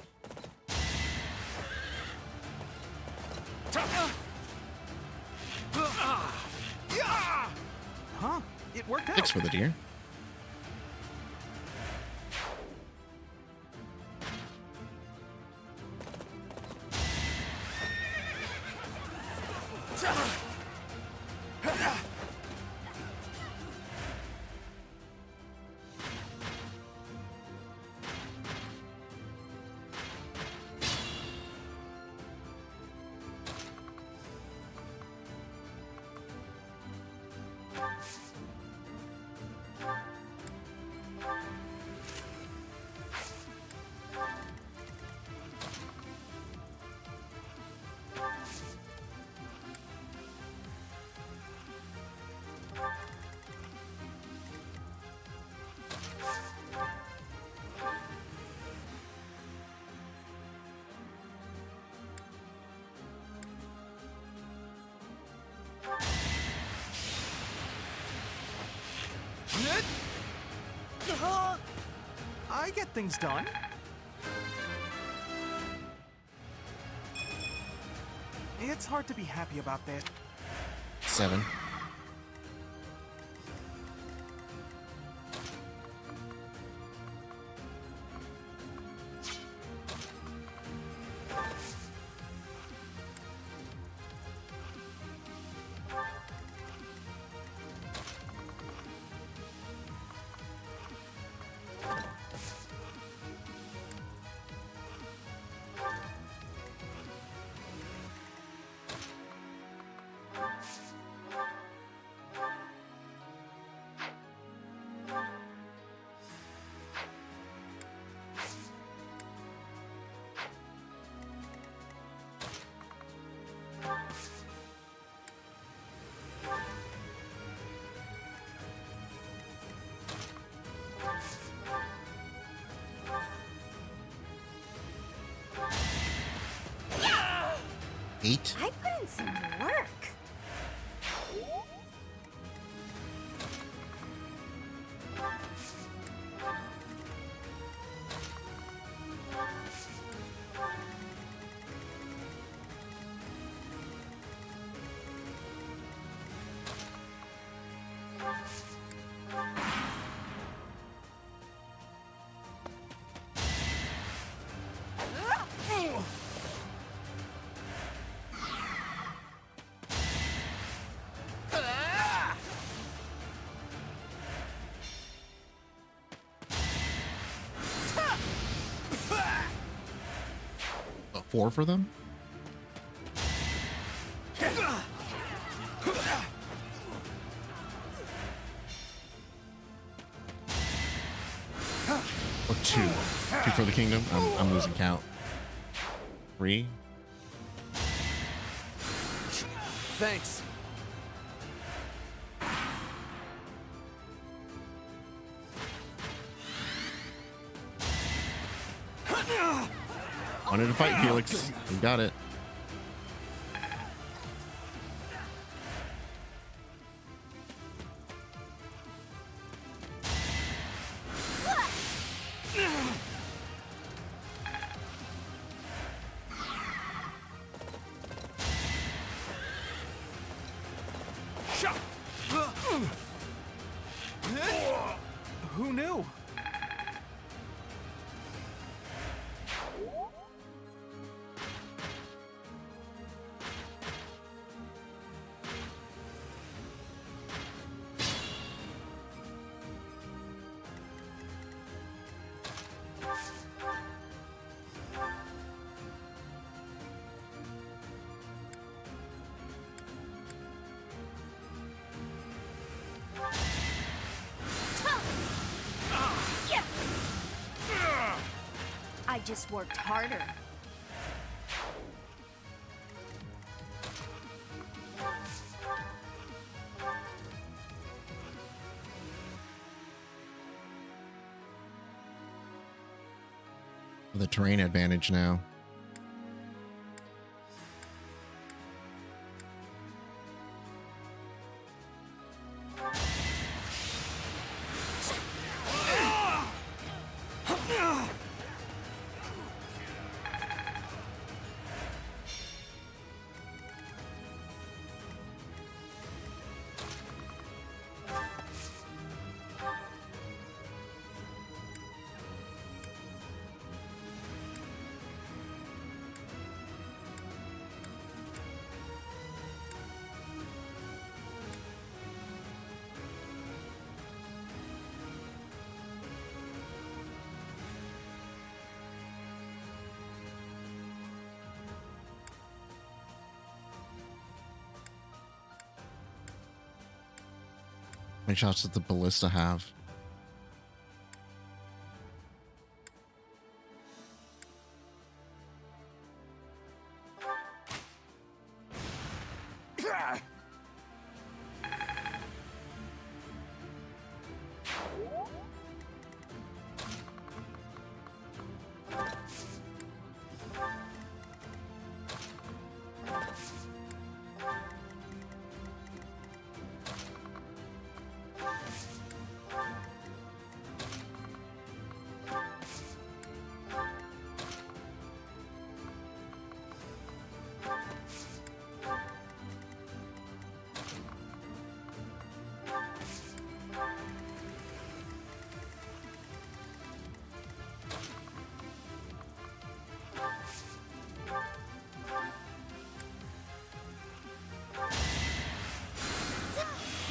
Huh? It worked out. 6 for the deer. I get things done. It's hard to be happy about this. 7. Eight. I put in some work. Oh, 4 for them. Or two. Two for the kingdom. I'm losing count. 3. Thanks. Wanted to fight, Felix. You got it. Who knew? I just worked harder. The terrain advantage now. How many shots does the ballista have?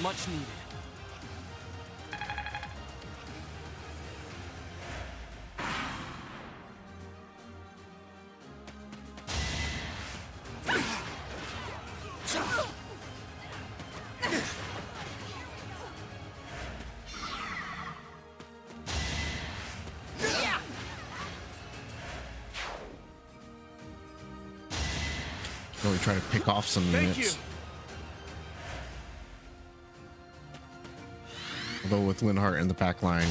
Much needed. Really try to pick off some units. Although with Linhardt in the back line,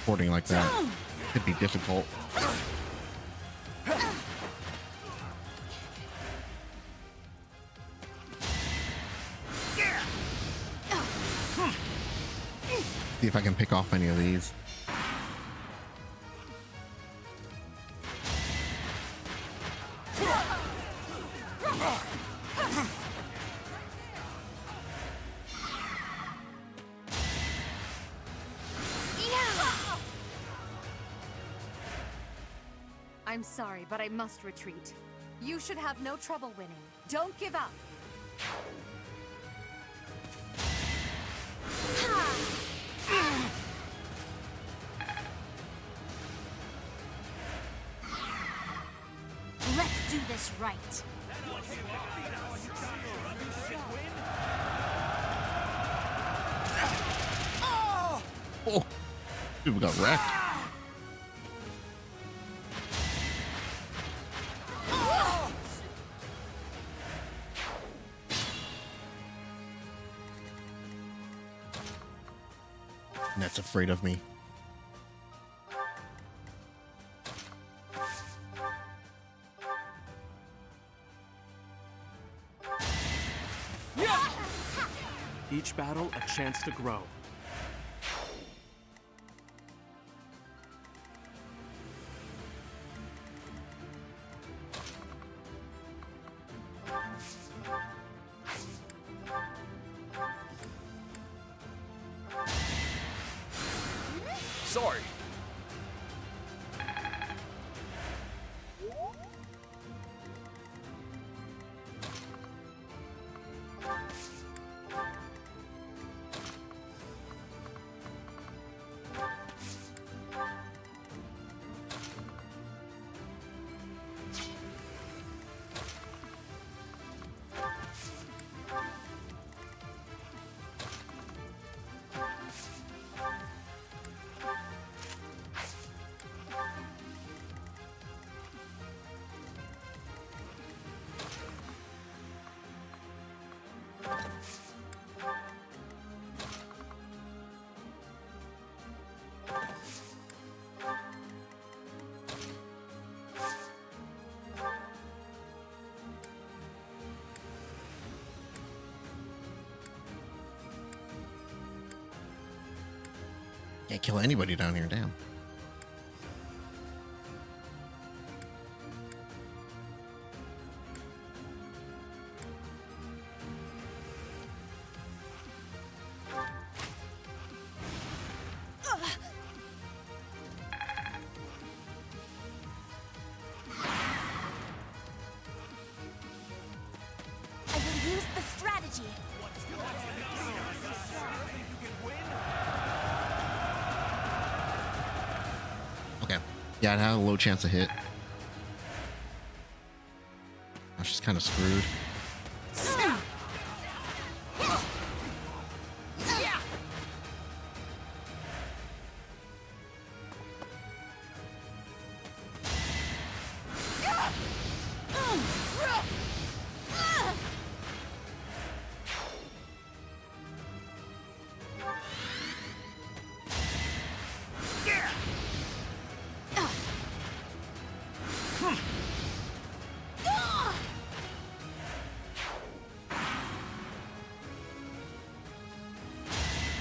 porting like that could be difficult. See if I can pick off any of these. I'm sorry, but I must retreat. You should have no trouble winning. Don't give up. Let's do this right. Oh, people got wrecked. that's afraid of me. Each battle, a chance to grow. Sorry. Can't kill anybody down here, damn. I will use the strategy. Okay. Yeah, it had a low chance of hit. Now she's kind of screwed.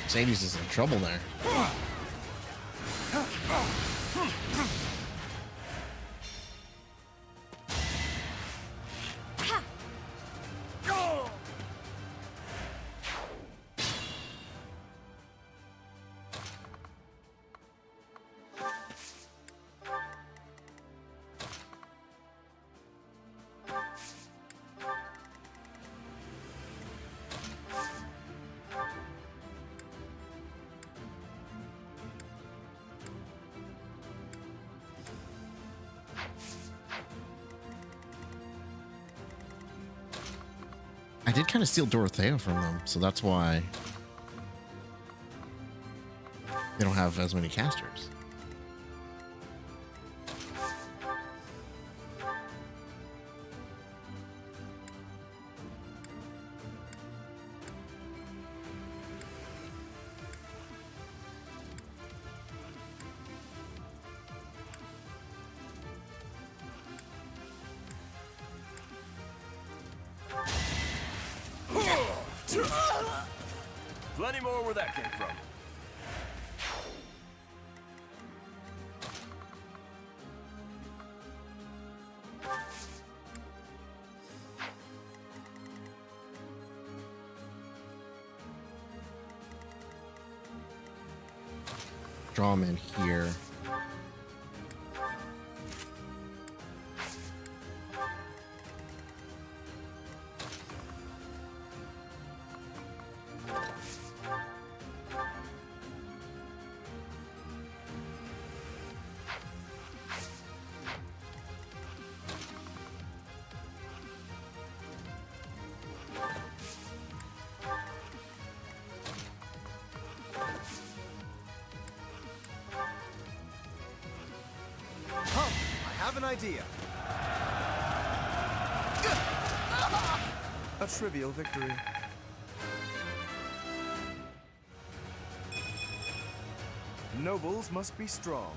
Sadie's is in trouble there. I did kind of steal Dorothea from them, so that's why they don't have as many casters. Plenty more where that came from. Draw them in here. Come, I have an idea. A trivial victory. Nobles must be strong.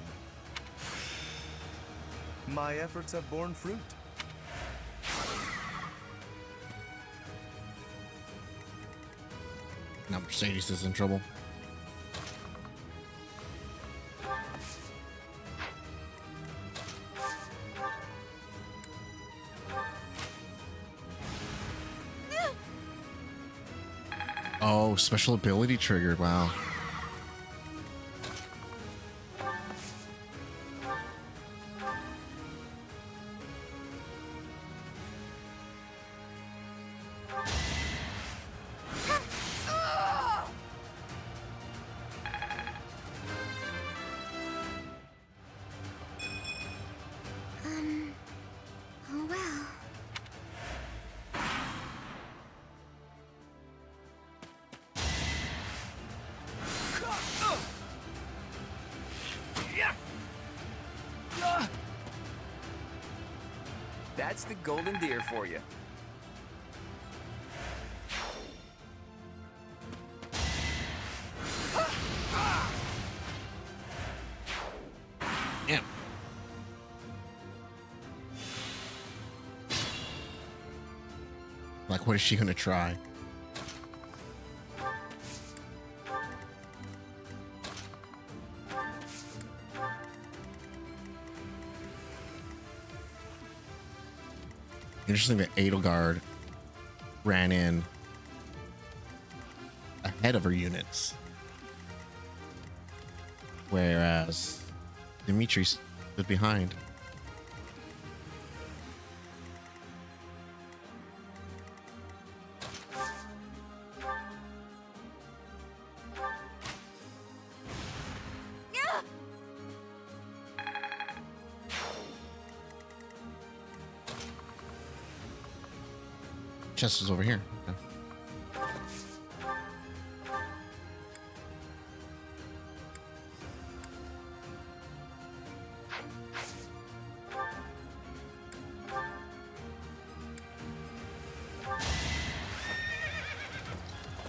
My efforts have borne fruit. Now Mercedes is in trouble. Oh, special ability triggered. Wow. Oh well. That's the golden deer for you. Yeah. Like, what is she gonna try? Interesting that Edelgard ran in ahead of her units, whereas Dimitri stood behind. Chest is over here. Okay.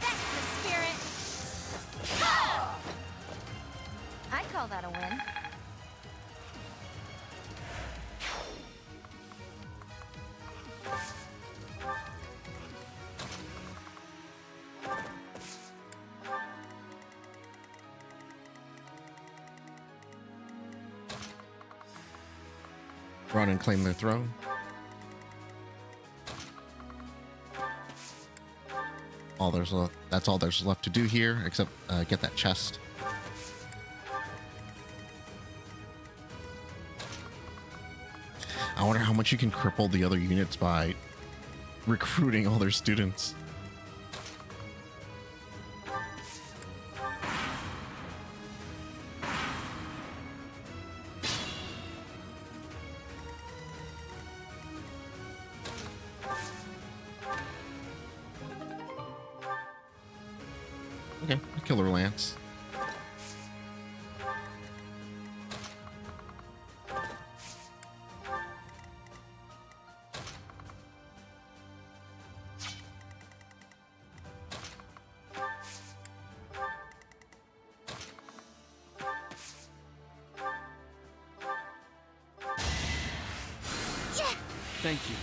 That's the spirit. I call that a win. Run and claim their throne. That's all there's left to do here, except get that chest. I wonder how much you can cripple the other units by recruiting all their students. Okay, Killer Lance. Thank you.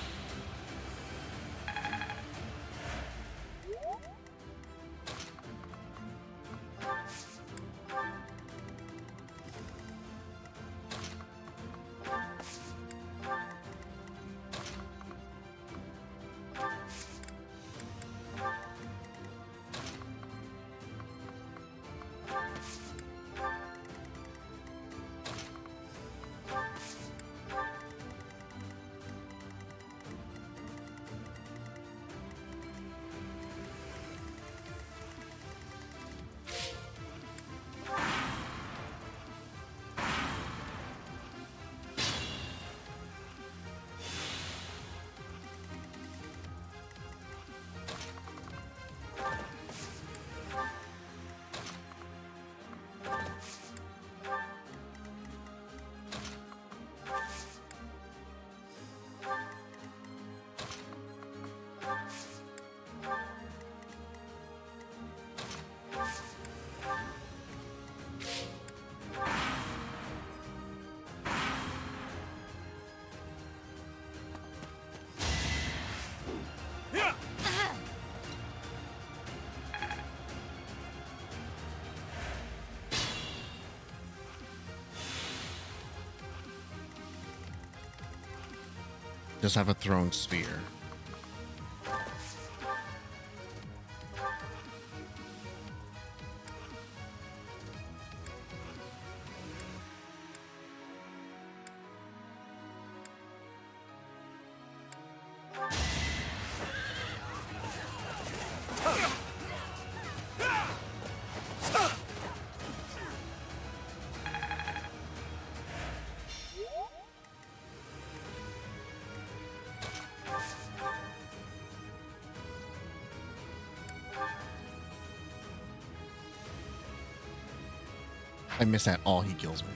Just have a thrown spear. I miss that all he kills me.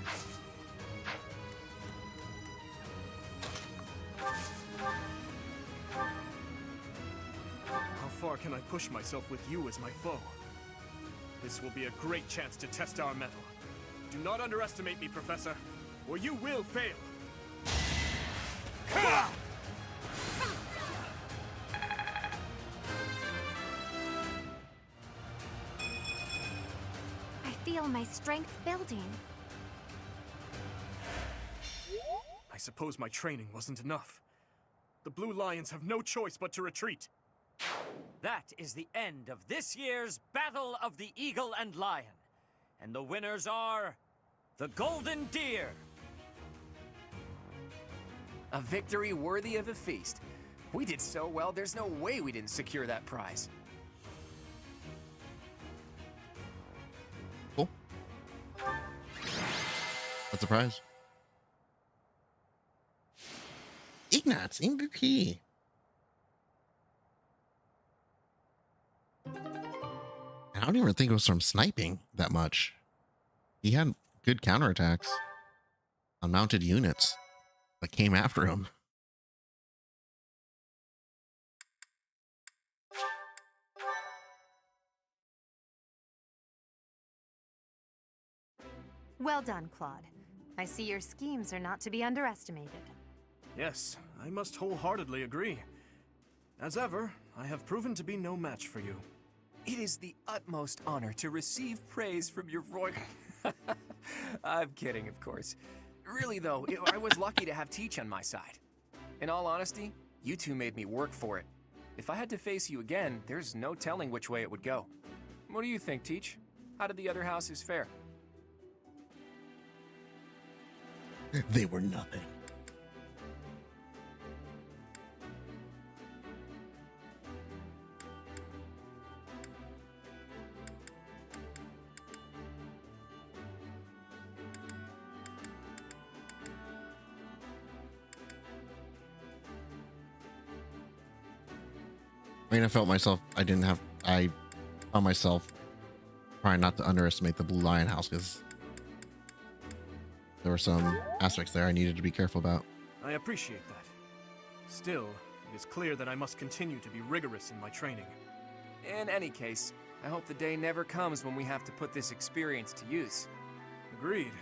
How far can I push myself with you as my foe? This will be a great chance to test our mettle. Do not underestimate me, Professor, or you will fail. I feel my strength building. I suppose my training wasn't enough. The Blue Lions have no choice but to retreat. That is the end of this year's Battle of the Eagle and Lion. And the winners are the Golden Deer. A victory worthy of a feast. We did so well, there's no way we didn't secure that prize. Cool. What's the prize? Ignatz MVP. I don't even think it was from sniping that much. He had good counterattacks on mounted units that came after him. Well done, Claude. I see your schemes are not to be underestimated. Yes, I must wholeheartedly agree. As ever, I have proven to be no match for you. It is the utmost honor to receive praise from your royal... I'm kidding, of course. Really, though, I was lucky to have Teach on my side. In all honesty, you two made me work for it. If I had to face you again, there's no telling which way it would go. What do you think, Teach? How did the other houses fare? They were nothing. I mean, I found myself trying not to underestimate the Blue Lion House because there were some aspects there I needed to be careful about. I appreciate that. Still, it is clear that I must continue to be rigorous in my training. In any case, I hope the day never comes when we have to put this experience to use. Agreed.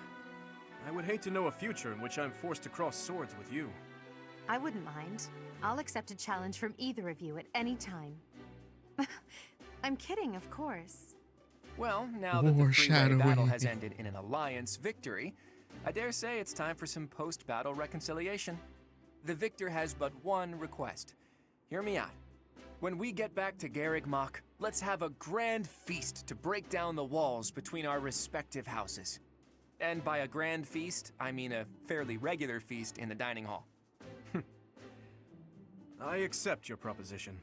I would hate to know a future in which I'm forced to cross swords with you. I wouldn't mind. I'll accept a challenge from either of you at any time. I'm kidding, of course. Well, now that the three-way battle has ended in an alliance victory, I dare say it's time for some post-battle reconciliation. The victor has but one request. Hear me out. When we get back to Garreg Mach, let's have a grand feast to break down the walls between our respective houses. And by a grand feast, I mean a fairly regular feast in the dining hall. I accept your proposition.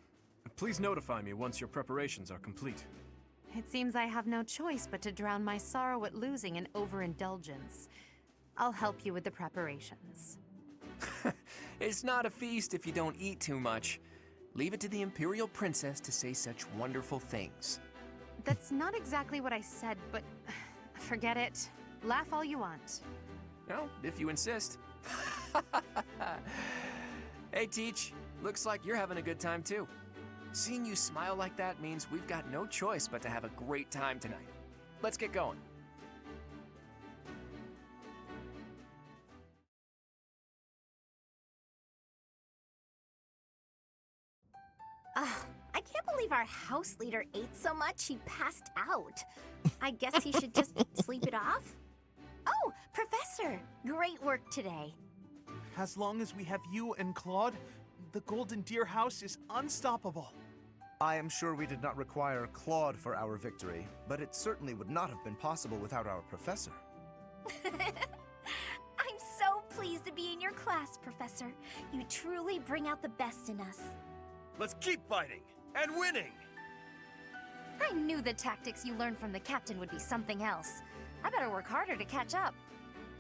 Please notify me once your preparations are complete. It seems I have no choice but to drown my sorrow at losing in overindulgence. I'll help you with the preparations. It's not a feast if you don't eat too much. Leave it to the Imperial Princess to say such wonderful things. That's not exactly what I said, but forget it. Laugh all you want. No, if you insist. Hey, Teach. Looks like you're having a good time, too. Seeing you smile like that means we've got no choice but to have a great time tonight. Let's get going. I can't believe our house leader ate so much he passed out. I guess he should just sleep it off? Oh, Professor! Great work today. As long as we have you and Claude, the Golden Deer House is unstoppable. I am sure we did not require Claude for our victory, but it certainly would not have been possible without our professor. I'm so pleased to be in your class, Professor. You truly bring out the best in us. Let's keep fighting and winning! I knew the tactics you learned from the captain would be something else. I better work harder to catch up.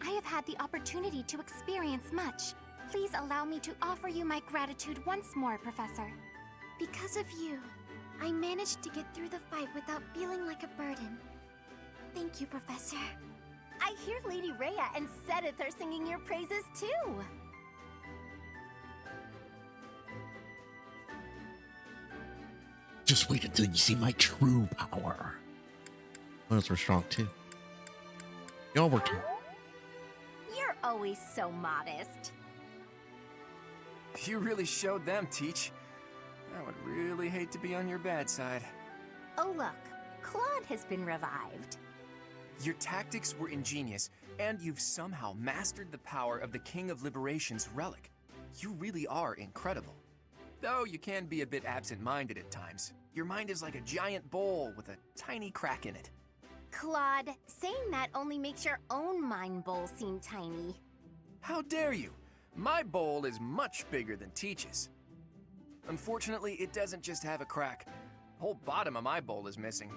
I have had the opportunity to experience much. Please allow me to offer you my gratitude once more, Professor. Because of you, I managed to get through the fight without feeling like a burden. Thank you, Professor. I hear Lady Rhea and Sedith are singing your praises too. Just wait until you see my true power. Those were strong too. Y'all were too. You're always so modest. You really showed them, Teach. I would really hate to be on your bad side. Oh look, Claude has been revived. Your tactics were ingenious, and you've somehow mastered the power of the King of Liberation's relic. You really are incredible. Though you can be a bit absent-minded at times. Your mind is like a giant bowl with a tiny crack in it. Claude, saying that only makes your own mind bowl seem tiny. How dare you? My bowl is much bigger than Teach's. Unfortunately, it doesn't just have a crack. The whole bottom of my bowl is missing.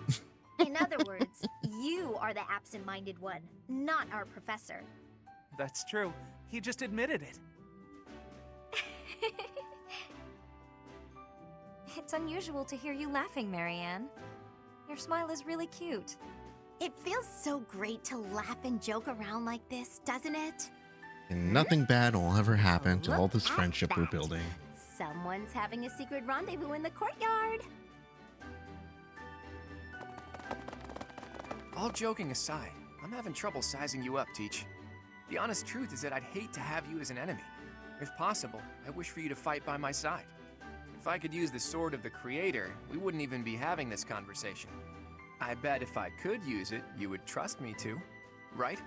In other words, you are the absent-minded one, not our professor. That's true. He just admitted it. It's unusual to hear you laughing, Marianne. Your smile is really cute. It feels so great to laugh and joke around like this, doesn't it? And nothing bad will ever happen to all Look this at friendship we're that. building. Someone's having a secret rendezvous in the courtyard. All joking aside, I'm having trouble sizing you up, Teach. The honest truth is that I'd hate to have you as an enemy. If possible, I wish for you to fight by my side. If I could use the sword of the Creator, we wouldn't even be having this conversation. I bet if I could use it, you would trust me to, right?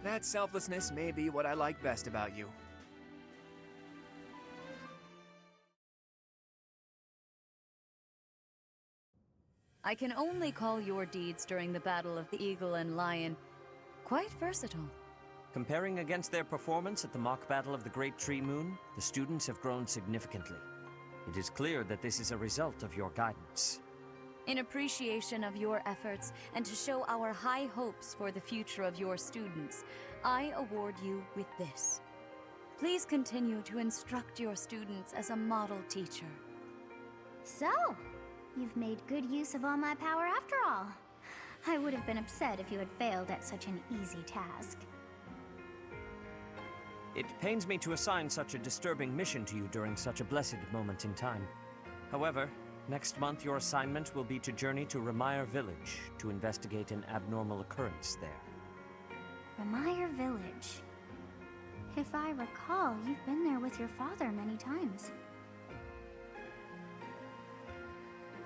That selflessness may be what I like best about you. I can only call your deeds during the Battle of the Eagle and Lion quite versatile. Comparing against their performance at the mock battle of the Great Tree Moon, the students have grown significantly. It is clear that this is a result of your guidance. In appreciation of your efforts and to show our high hopes for the future of your students, I award you with this. Please continue to instruct your students as a model teacher. So, you've made good use of all my power after all. I would have been upset if you had failed at such an easy task. It pains me to assign such a disturbing mission to you during such a blessed moment in time. However, next month your assignment will be to journey to Ramire Village to investigate an abnormal occurrence there. Ramire Village. If I recall, you've been there with your father many times.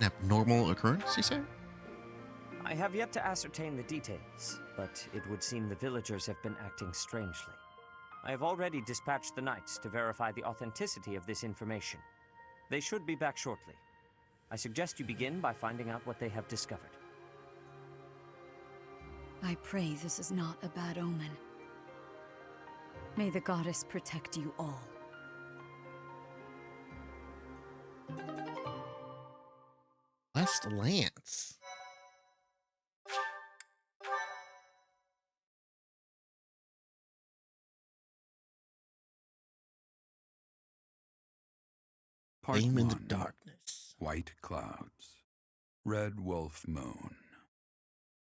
An abnormal occurrence, you say? I have yet to ascertain the details, but it would seem the villagers have been acting strangely. I have already dispatched the knights to verify the authenticity of this information. They should be back shortly. I suggest you begin by finding out what they have discovered. I pray this is not a bad omen. May the goddess protect you all. West Lance. Part Flame in the 1. darkness. White clouds. Red wolf moon.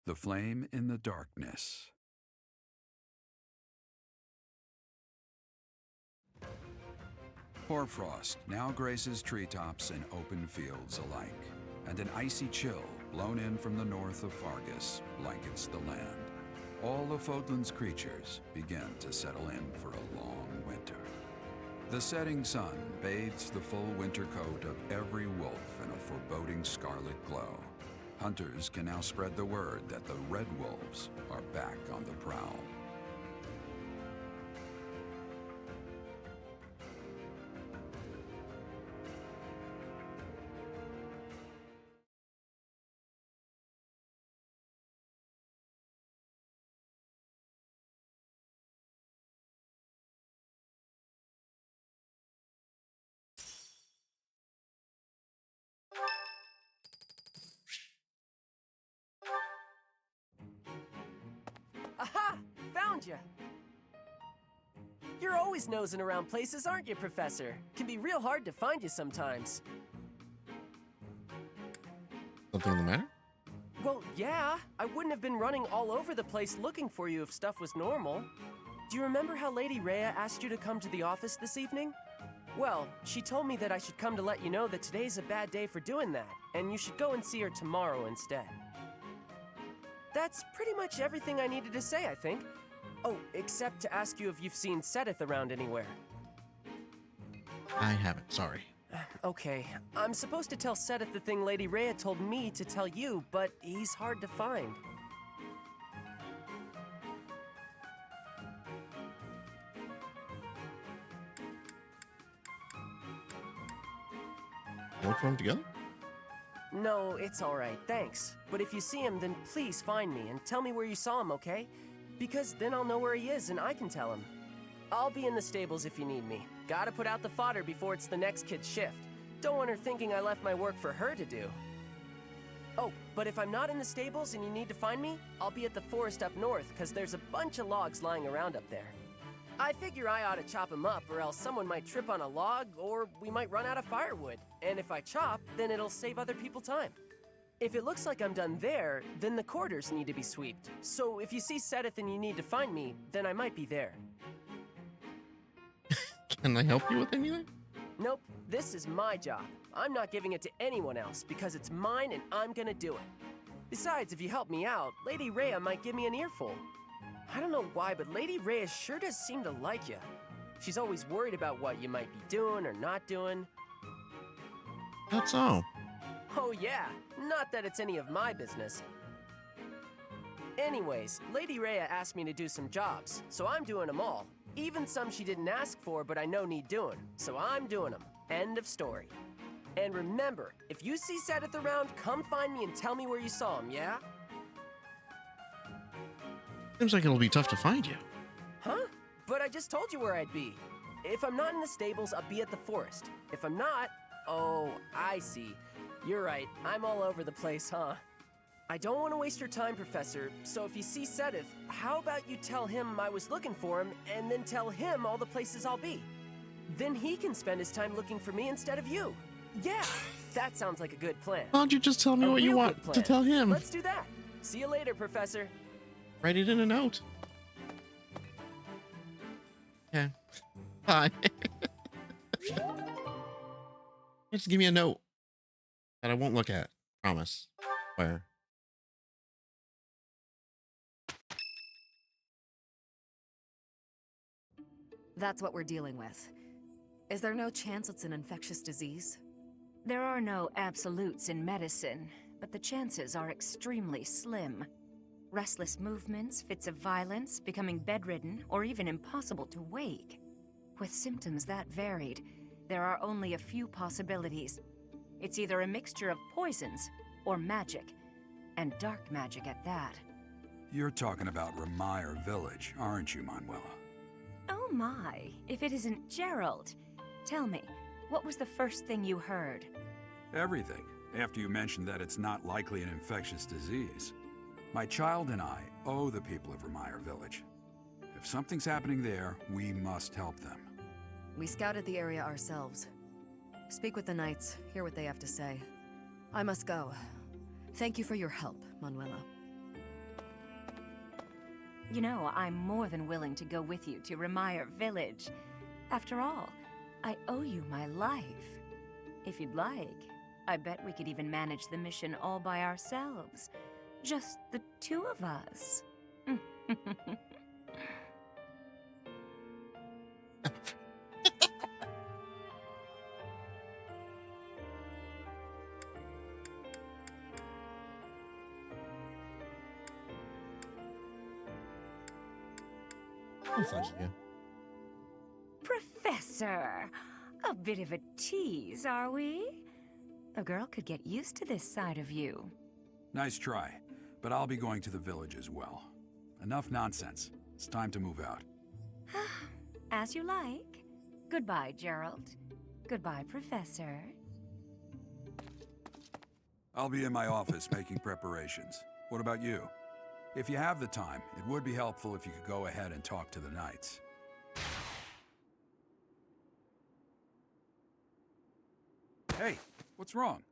The flame in the darkness. Hoarfrost now graces treetops and open fields alike, and an icy chill blown in from the north of Fargus blankets the land. All of Fodlan's creatures begin to settle in for a long winter. The setting sun bathes the full winter coat of every wolf in a foreboding scarlet glow. Hunters can now spread the word that the red wolves are back on the prowl. found you. You're always nosing around places, aren't you, Professor? Can be real hard to find you sometimes. Something the matter? Well, yeah. I wouldn't have been running all over the place looking for you if stuff was normal. Do you remember how Lady Rhea asked you to come to the office this evening? Well, she told me that I should come to let you know that today's a bad day for doing that, and you should go and see her tomorrow instead. That's pretty much everything I needed to say, I think. Oh, except to ask you if you've seen Sedith around anywhere. I haven't, sorry. Okay, I'm supposed to tell Sedith the thing Lady Rhea told me to tell you, but he's hard to find. Work for them together? No, it's alright, thanks. But if you see him, then please find me and tell me where you saw him, okay? Because then I'll know where he is and I can tell him. I'll be in the stables if you need me. Gotta put out the fodder before it's the next kid's shift. Don't want her thinking I left my work for her to do. Oh, but if I'm not in the stables and you need to find me, I'll be at the forest up north, because there's a bunch of logs lying around up there. I figure I ought to chop them up, or else someone might trip on a log, or we might run out of firewood. And if I chop, then it'll save other people time. If it looks like I'm done there, then the quarters need to be swept. So if you see Sedith and you need to find me, then I might be there. Can I help you with anything? Nope, this is my job. I'm not giving it to anyone else because it's mine and I'm gonna do it. Besides, if you help me out, Lady Rhea might give me an earful. I don't know why, but Lady Rhea sure does seem to like you. She's always worried about what you might be doing or not doing. That's all. Oh yeah, not that it's any of my business. Anyways, Lady Rhea asked me to do some jobs, so I'm doing them all. Even some she didn't ask for, but I know need doing, so I'm doing them. End of story. And remember, if you see Sedith around, come find me and tell me where you saw him, yeah? Seems like it'll be tough to find you. Huh? But I just told you where I'd be. If I'm not in the stables, I'll be at the forest. If I'm not, oh, I see. You're right, I'm all over the place, huh? I don't want to waste your time, Professor, so if you see Sedith, how about you tell him I was looking for him, and then tell him all the places I'll be? Then he can spend his time looking for me instead of you. Yeah, that sounds like a good plan. Why don't you just tell me what you want to tell him? Let's do that. See you later, Professor. Write it in a note. Okay. Bye. Just give me a note that I won't look at. Promise. Where? That's what we're dealing with. Is there no chance it's an infectious disease? There are no absolutes in medicine, but the chances are extremely slim. Restless movements, fits of violence, becoming bedridden, or even impossible to wake. With symptoms that varied, there are only a few possibilities. It's either a mixture of poisons or magic, and dark magic at that. You're talking about Remire Village, aren't you, Manuela? Oh my, if it isn't Gerald. Tell me, what was the first thing you heard? Everything, after you mentioned that it's not likely an infectious disease. My child and I owe the people of Remire Village. If something's happening there, we must help them. We scouted the area ourselves. Speak with the knights, hear what they have to say. I must go. Thank you for your help, Manuela. You know, I'm more than willing to go with you to Remire Village. After all, I owe you my life. If you'd like, I bet we could even manage the mission all by ourselves. Just the two of us. Professor, a bit of a tease, are we? A girl could get used to this side of you. Nice try, but I'll be going to the village as well. Enough nonsense. It's time to move out. As you like. Goodbye, Gerald. Goodbye, Professor. I'll be in my office making preparations. What about you? If you have the time, it would be helpful if you could go ahead and talk to the knights. Hey, what's wrong?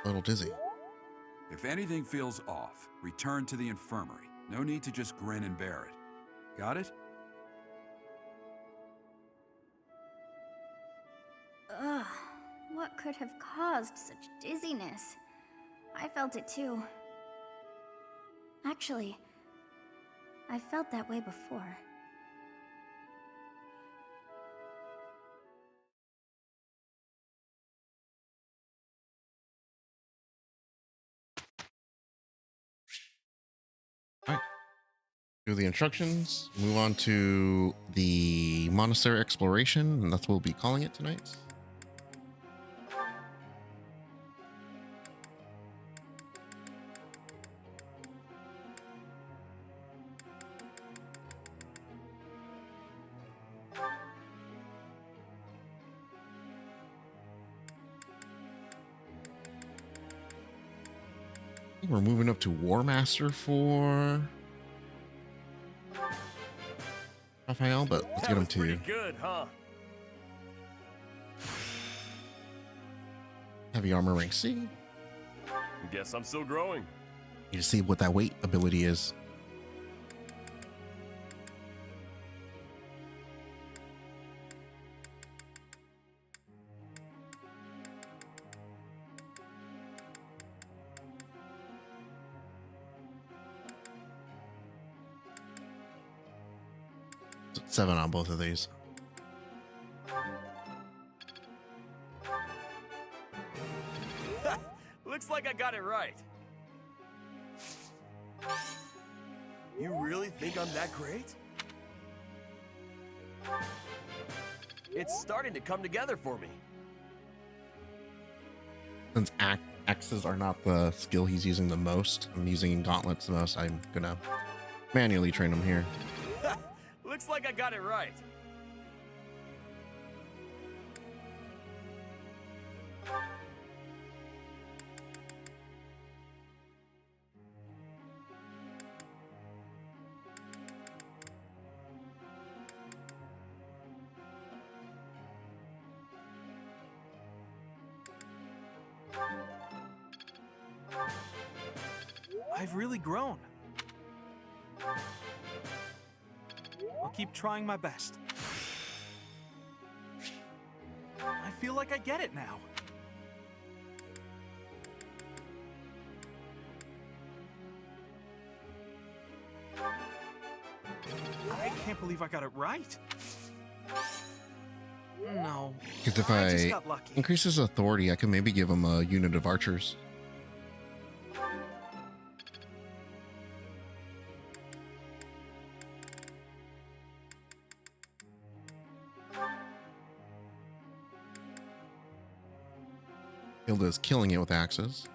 A little dizzy. If anything feels off, return to the infirmary. No need to just grin and bear it. Got it? Ugh, what could have caused such dizziness? I felt it too. Actually, I felt that way before. All right. Do the instructions. Move on to the monastery exploration, and that's what we'll be calling it tonight. We're moving up to War Master for Raphael, but let's get him to Pretty good, huh? heavy armor rank C. Guess I'm still growing. You just see what that weight ability is. So 7 on both of these. Looks like I got it right. You really think I'm that great? It's starting to come together for me. Since axes are not the skill he's using the most, I'm using gauntlets the most, I'm gonna manually train him here. Looks like I got it right. I've really grown. I'll keep trying my best. I feel like I get it now. I can't believe I got it right. No. Because if just I got lucky. increase his authority, I can maybe give him a unit of archers. Hilda's killing it with axes.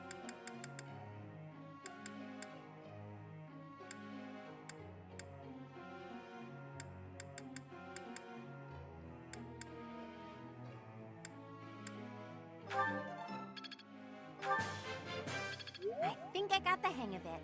I think I got the hang of it.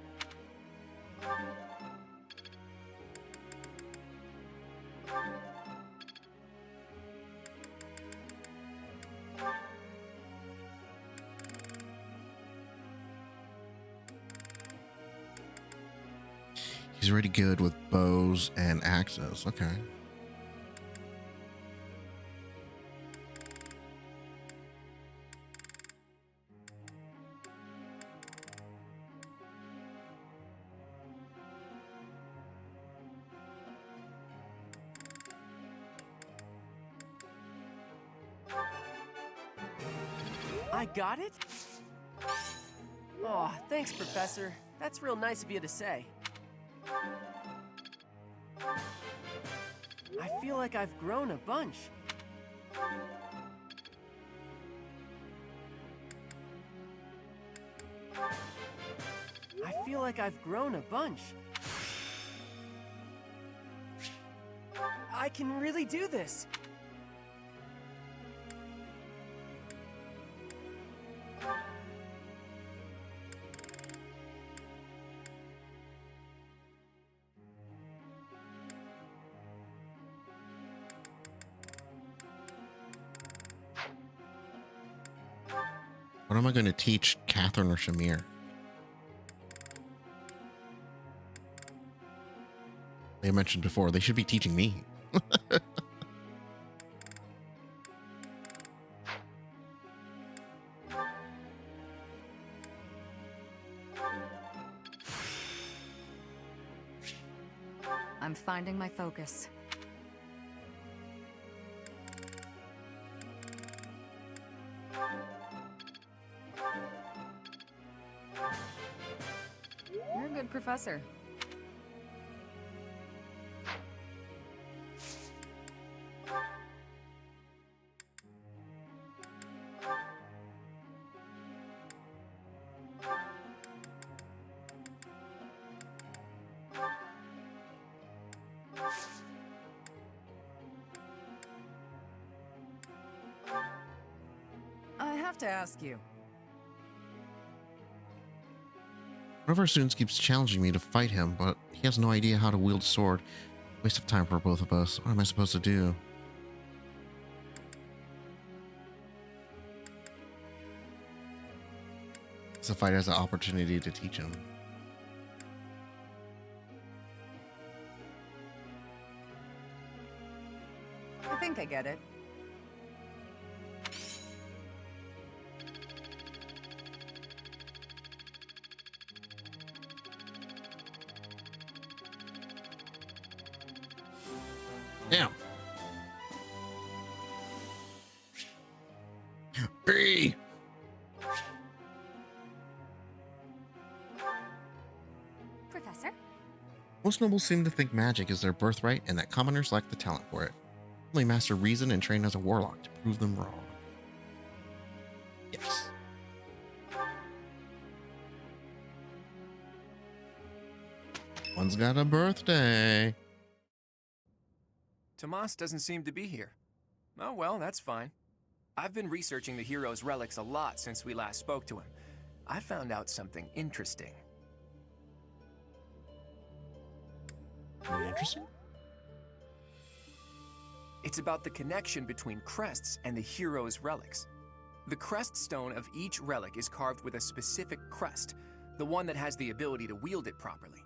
He's already good with bows and axes. Okay. I got it? Oh, thanks, Professor. That's real nice of you to say. I feel like I've grown a bunch. I feel like I've grown a bunch. I can really do this. What am I going to teach Catherine or Shamir? They mentioned before, they should be teaching me. I'm finding my focus. You're a good professor. I have to ask you. One of our students keeps challenging me to fight him, but he has no idea how to wield a sword. Waste of time for both of us. What am I supposed to do? It's a fight as an opportunity to teach him. I think I get it. Damn. B. Professor? Most nobles seem to think magic is their birthright and that commoners lack the talent for it. Only master reason and train as a warlock to prove them wrong. Yes. One's got a birthday. Tomas doesn't seem to be here. Oh well, that's fine. I've been researching the hero's relics a lot since we last spoke to him. I found out something interesting. Interesting? It's about the connection between crests and the hero's relics. The crest stone of each relic is carved with a specific crest, the one that has the ability to wield it properly.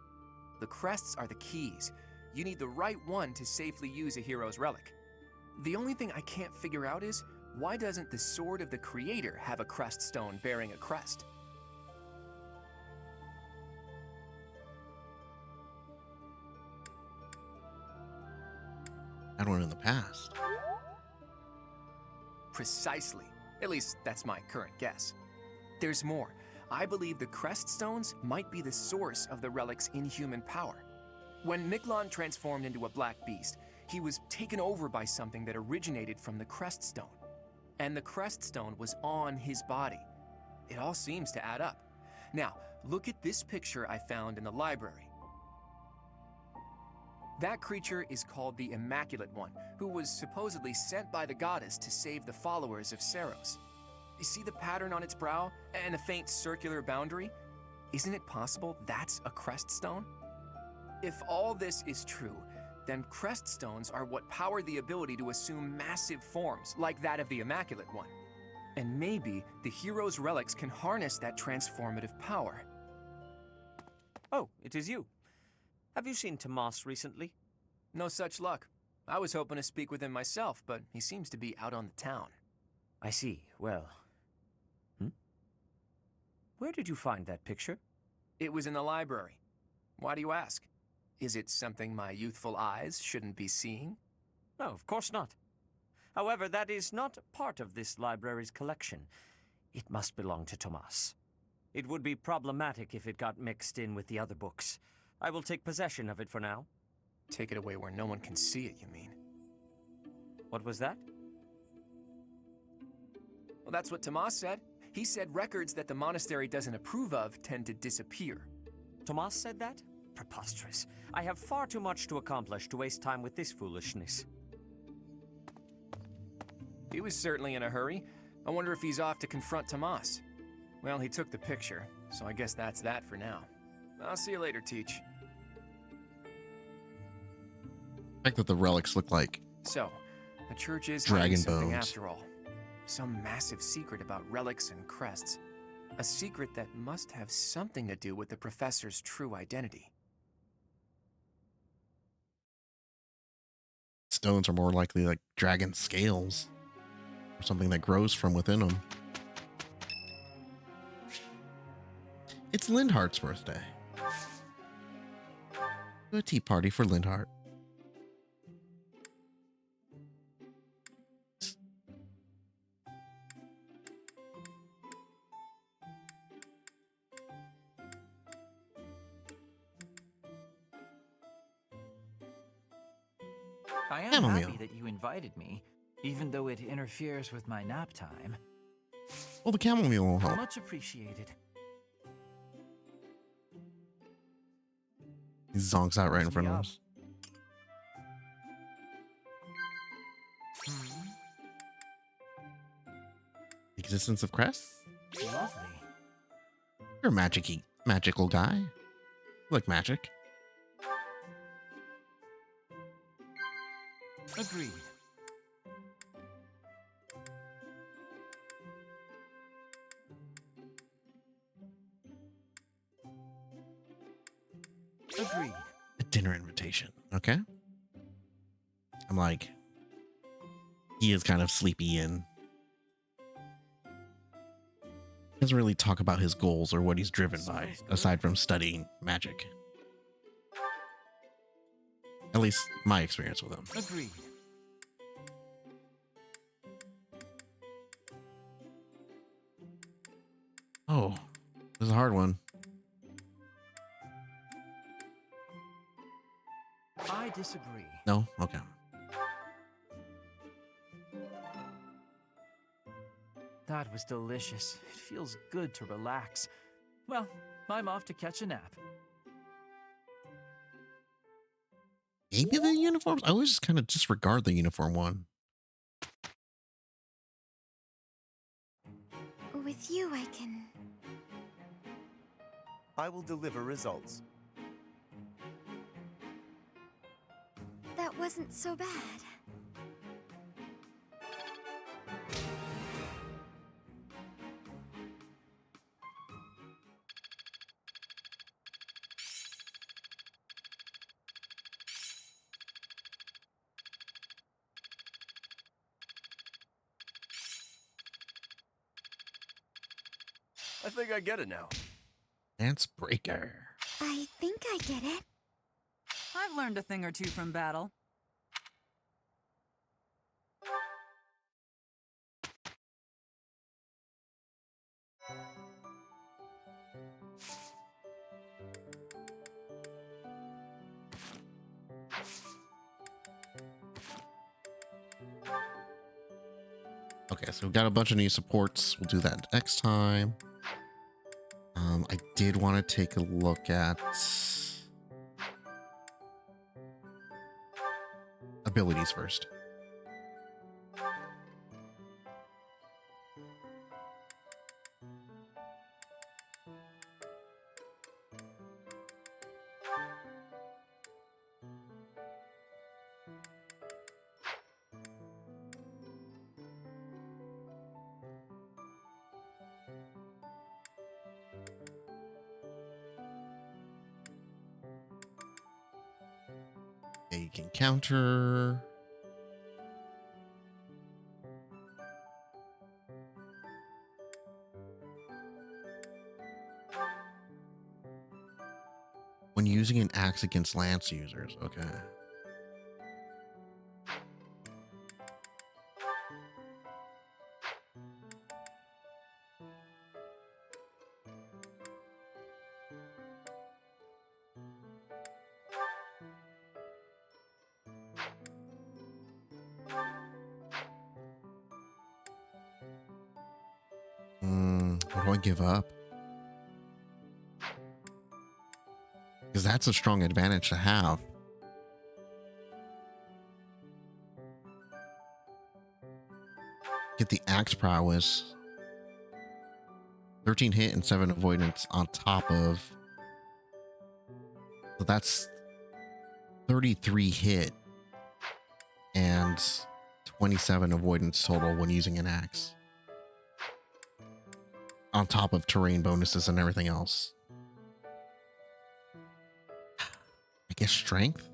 The crests are the keys. You need the right one to safely use a hero's relic. The only thing I can't figure out is, why doesn't the Sword of the Creator have a crest stone bearing a crest? Had one in the past. Precisely. At least, that's my current guess. There's more. I believe the crest stones might be the source of the relic's inhuman power. When Miklon transformed into a black beast, he was taken over by something that originated from the crest stone. And the crest stone was on his body. It all seems to add up. Now, look at this picture I found in the library. That creature is called the Immaculate One, who was supposedly sent by the goddess to save the followers of Saros. You see the pattern on its brow and the faint circular boundary? Isn't it possible that's a crest stone? If all this is true, then crest stones are what power the ability to assume massive forms, like that of the Immaculate One. And maybe the hero's relics can harness that transformative power. Oh, it is you. Have you seen Tomas recently? No such luck. I was hoping to speak with him myself, but he seems to be out on the town. I see. Well... Where did you find that picture? It was in the library. Why do you ask? Is it something my youthful eyes shouldn't be seeing? No, of course not. However, that is not part of this library's collection. It must belong to Tomas. It would be problematic if it got mixed in with the other books. I will take possession of it for now. Take it away where no one can see it, you mean? What was that? Well, that's what Tomas said. He said records that the monastery doesn't approve of tend to disappear. Tomas said that? preposterous. I have far too much to accomplish to waste time with this foolishness. He was certainly in a hurry. I wonder if he's off to confront Tomas. Well, he took the picture, so I guess that's that for now. I'll see you later, Teach. The fact that the relics look like So, the church is dragon hiding something bones. after all. Some massive secret about relics and crests. A secret that must have something to do with the professor's true identity. Stones are more likely like dragon scales or something that grows from within them. It's Lindhart's birthday. A tea party for Lindhart. I am happy that you invited me, even though it interferes with my nap time. Well, the chamomile will help. Much appreciated. He zonks out right in front of us. Existence of crests? Lovely. You're a magical guy. You like magic. Agreed. Agreed. A dinner invitation. Okay. I'm like, he is kind of sleepy and doesn't really talk about his goals or what he's driven by, aside from studying magic. At least my experience with him. Agreed. Oh, this is a hard one. I disagree. No? Okay. That was delicious. It feels good to relax. Well, I'm off to catch a nap. Maybe the uniforms? I always kind of disregard the uniform one. With you, I can... I will deliver results. That wasn't so bad. I think I get it now. Dance breaker. I think I get it. I've learned a thing or two from battle. Okay, so we've got a bunch of new supports. We'll do that next time. I did want to take a look at abilities first. You can counter. When using an axe against lance users, okay. What do I give up? Because that's a strong advantage to have. Get the axe prowess. 13 hit and 7 avoidance on top of. So that's 33 hit and 27 avoidance total when using an axe. On top of terrain bonuses and everything else. I guess strength?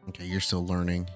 Okay, you're still learning.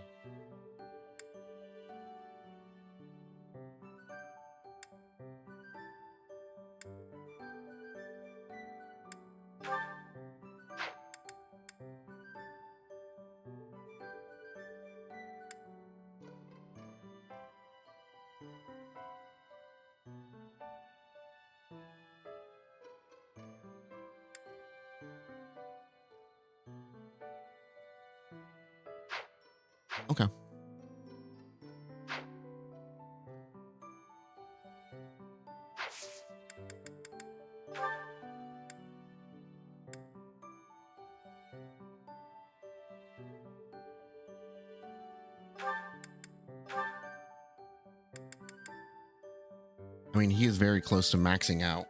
Okay. I mean, he is very close to maxing out.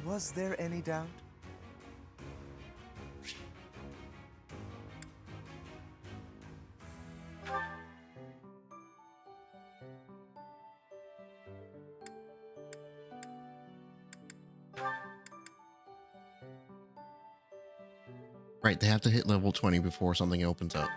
Was there any doubt? Right, they have to hit level 20 before something opens up.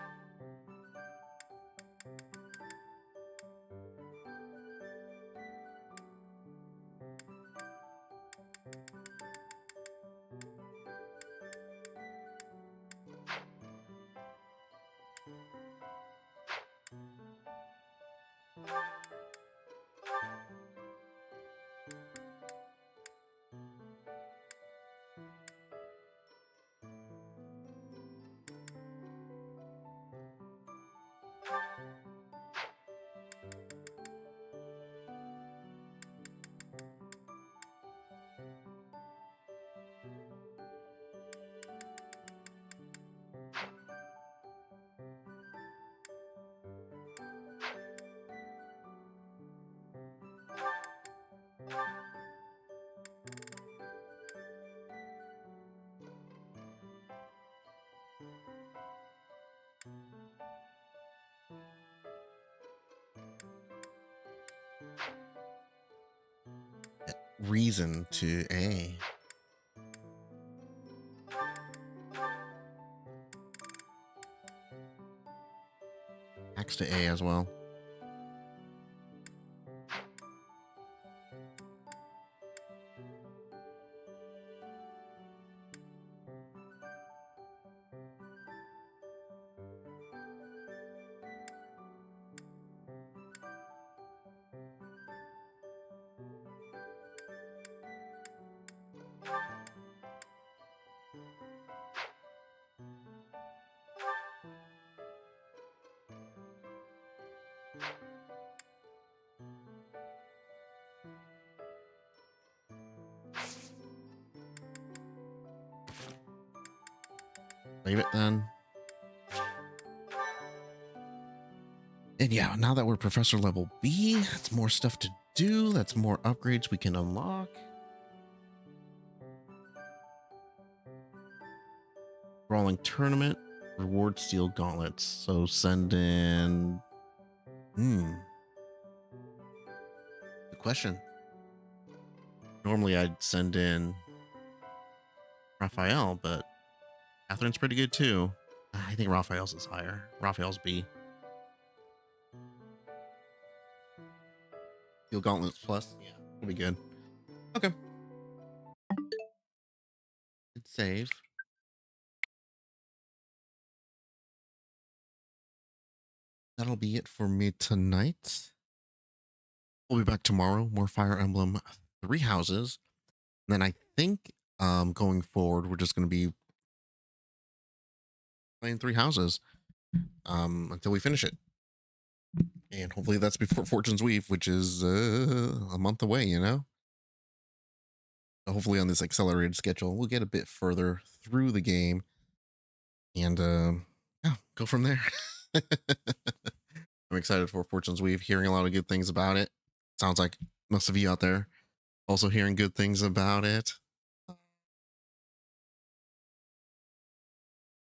Reason to A. Axe to A as well. Leave it then. And yeah, now that we're professor level B, that's more stuff to do. That's more upgrades we can unlock. Brawling tournament, reward steel gauntlets. So send in. Good question. Normally I'd send in Raphael, but Catherine's pretty good too. I think Raphael's is higher. Raphael's B. Steel gauntlets plus. Yeah, it'll be good. Okay. Hit save. That'll be it for me tonight. We'll be back tomorrow. More Fire Emblem 3 Houses. And then I think going forward, we're just going to be playing 3 Houses until we finish it. And hopefully that's before Fortune's Weave, which is a month away, you know? So hopefully on this accelerated schedule, we'll get a bit further through the game and yeah, go from there. I'm excited for Fortune's Weave, hearing a lot of good things about it. Sounds like most of you out there also hearing good things about it.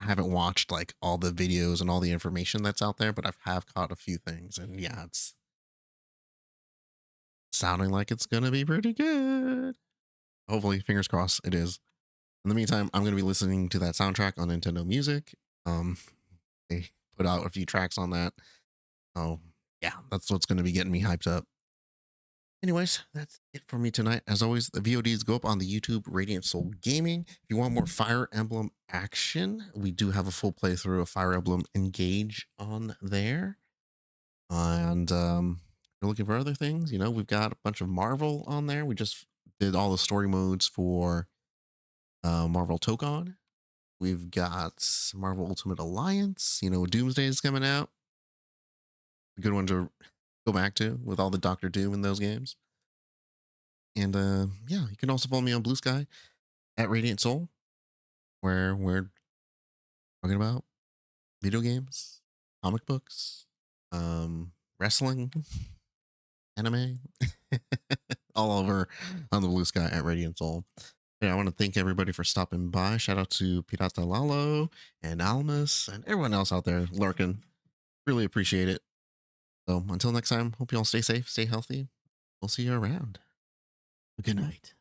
I haven't watched like all the videos and all the information that's out there, but I have caught a few things, and yeah, it's sounding like it's gonna be pretty good. Hopefully, fingers crossed, it is. In the meantime, I'm gonna be listening to that soundtrack on Nintendo Music. They put out a few tracks on that. Oh yeah, that's what's gonna be getting me hyped up. Anyways, that's it for me tonight. As always, the VODs go up on the YouTube Radiant Soul Gaming. If you want more Fire Emblem action, we do have a full playthrough of Fire Emblem Engage on there. And you're looking for other things, you know, we've got a bunch of Marvel on there. We just did all the story modes for Marvel Tokon. We've got Marvel Ultimate Alliance, you know, Doomsday is coming out. A good one to go back to with all the Doctor Doom in those games. And yeah, you can also follow me on Blue Sky at Radiant Soul, where we're talking about video games, comic books, wrestling, anime, all over on the Blue Sky at Radiant Soul. Yeah, I want to thank everybody for stopping by. Shout out to Pirata Lalo and Almas and everyone else out there lurking. Really appreciate it. So until next time, hope you all stay safe, stay healthy. We'll see you around. Good night.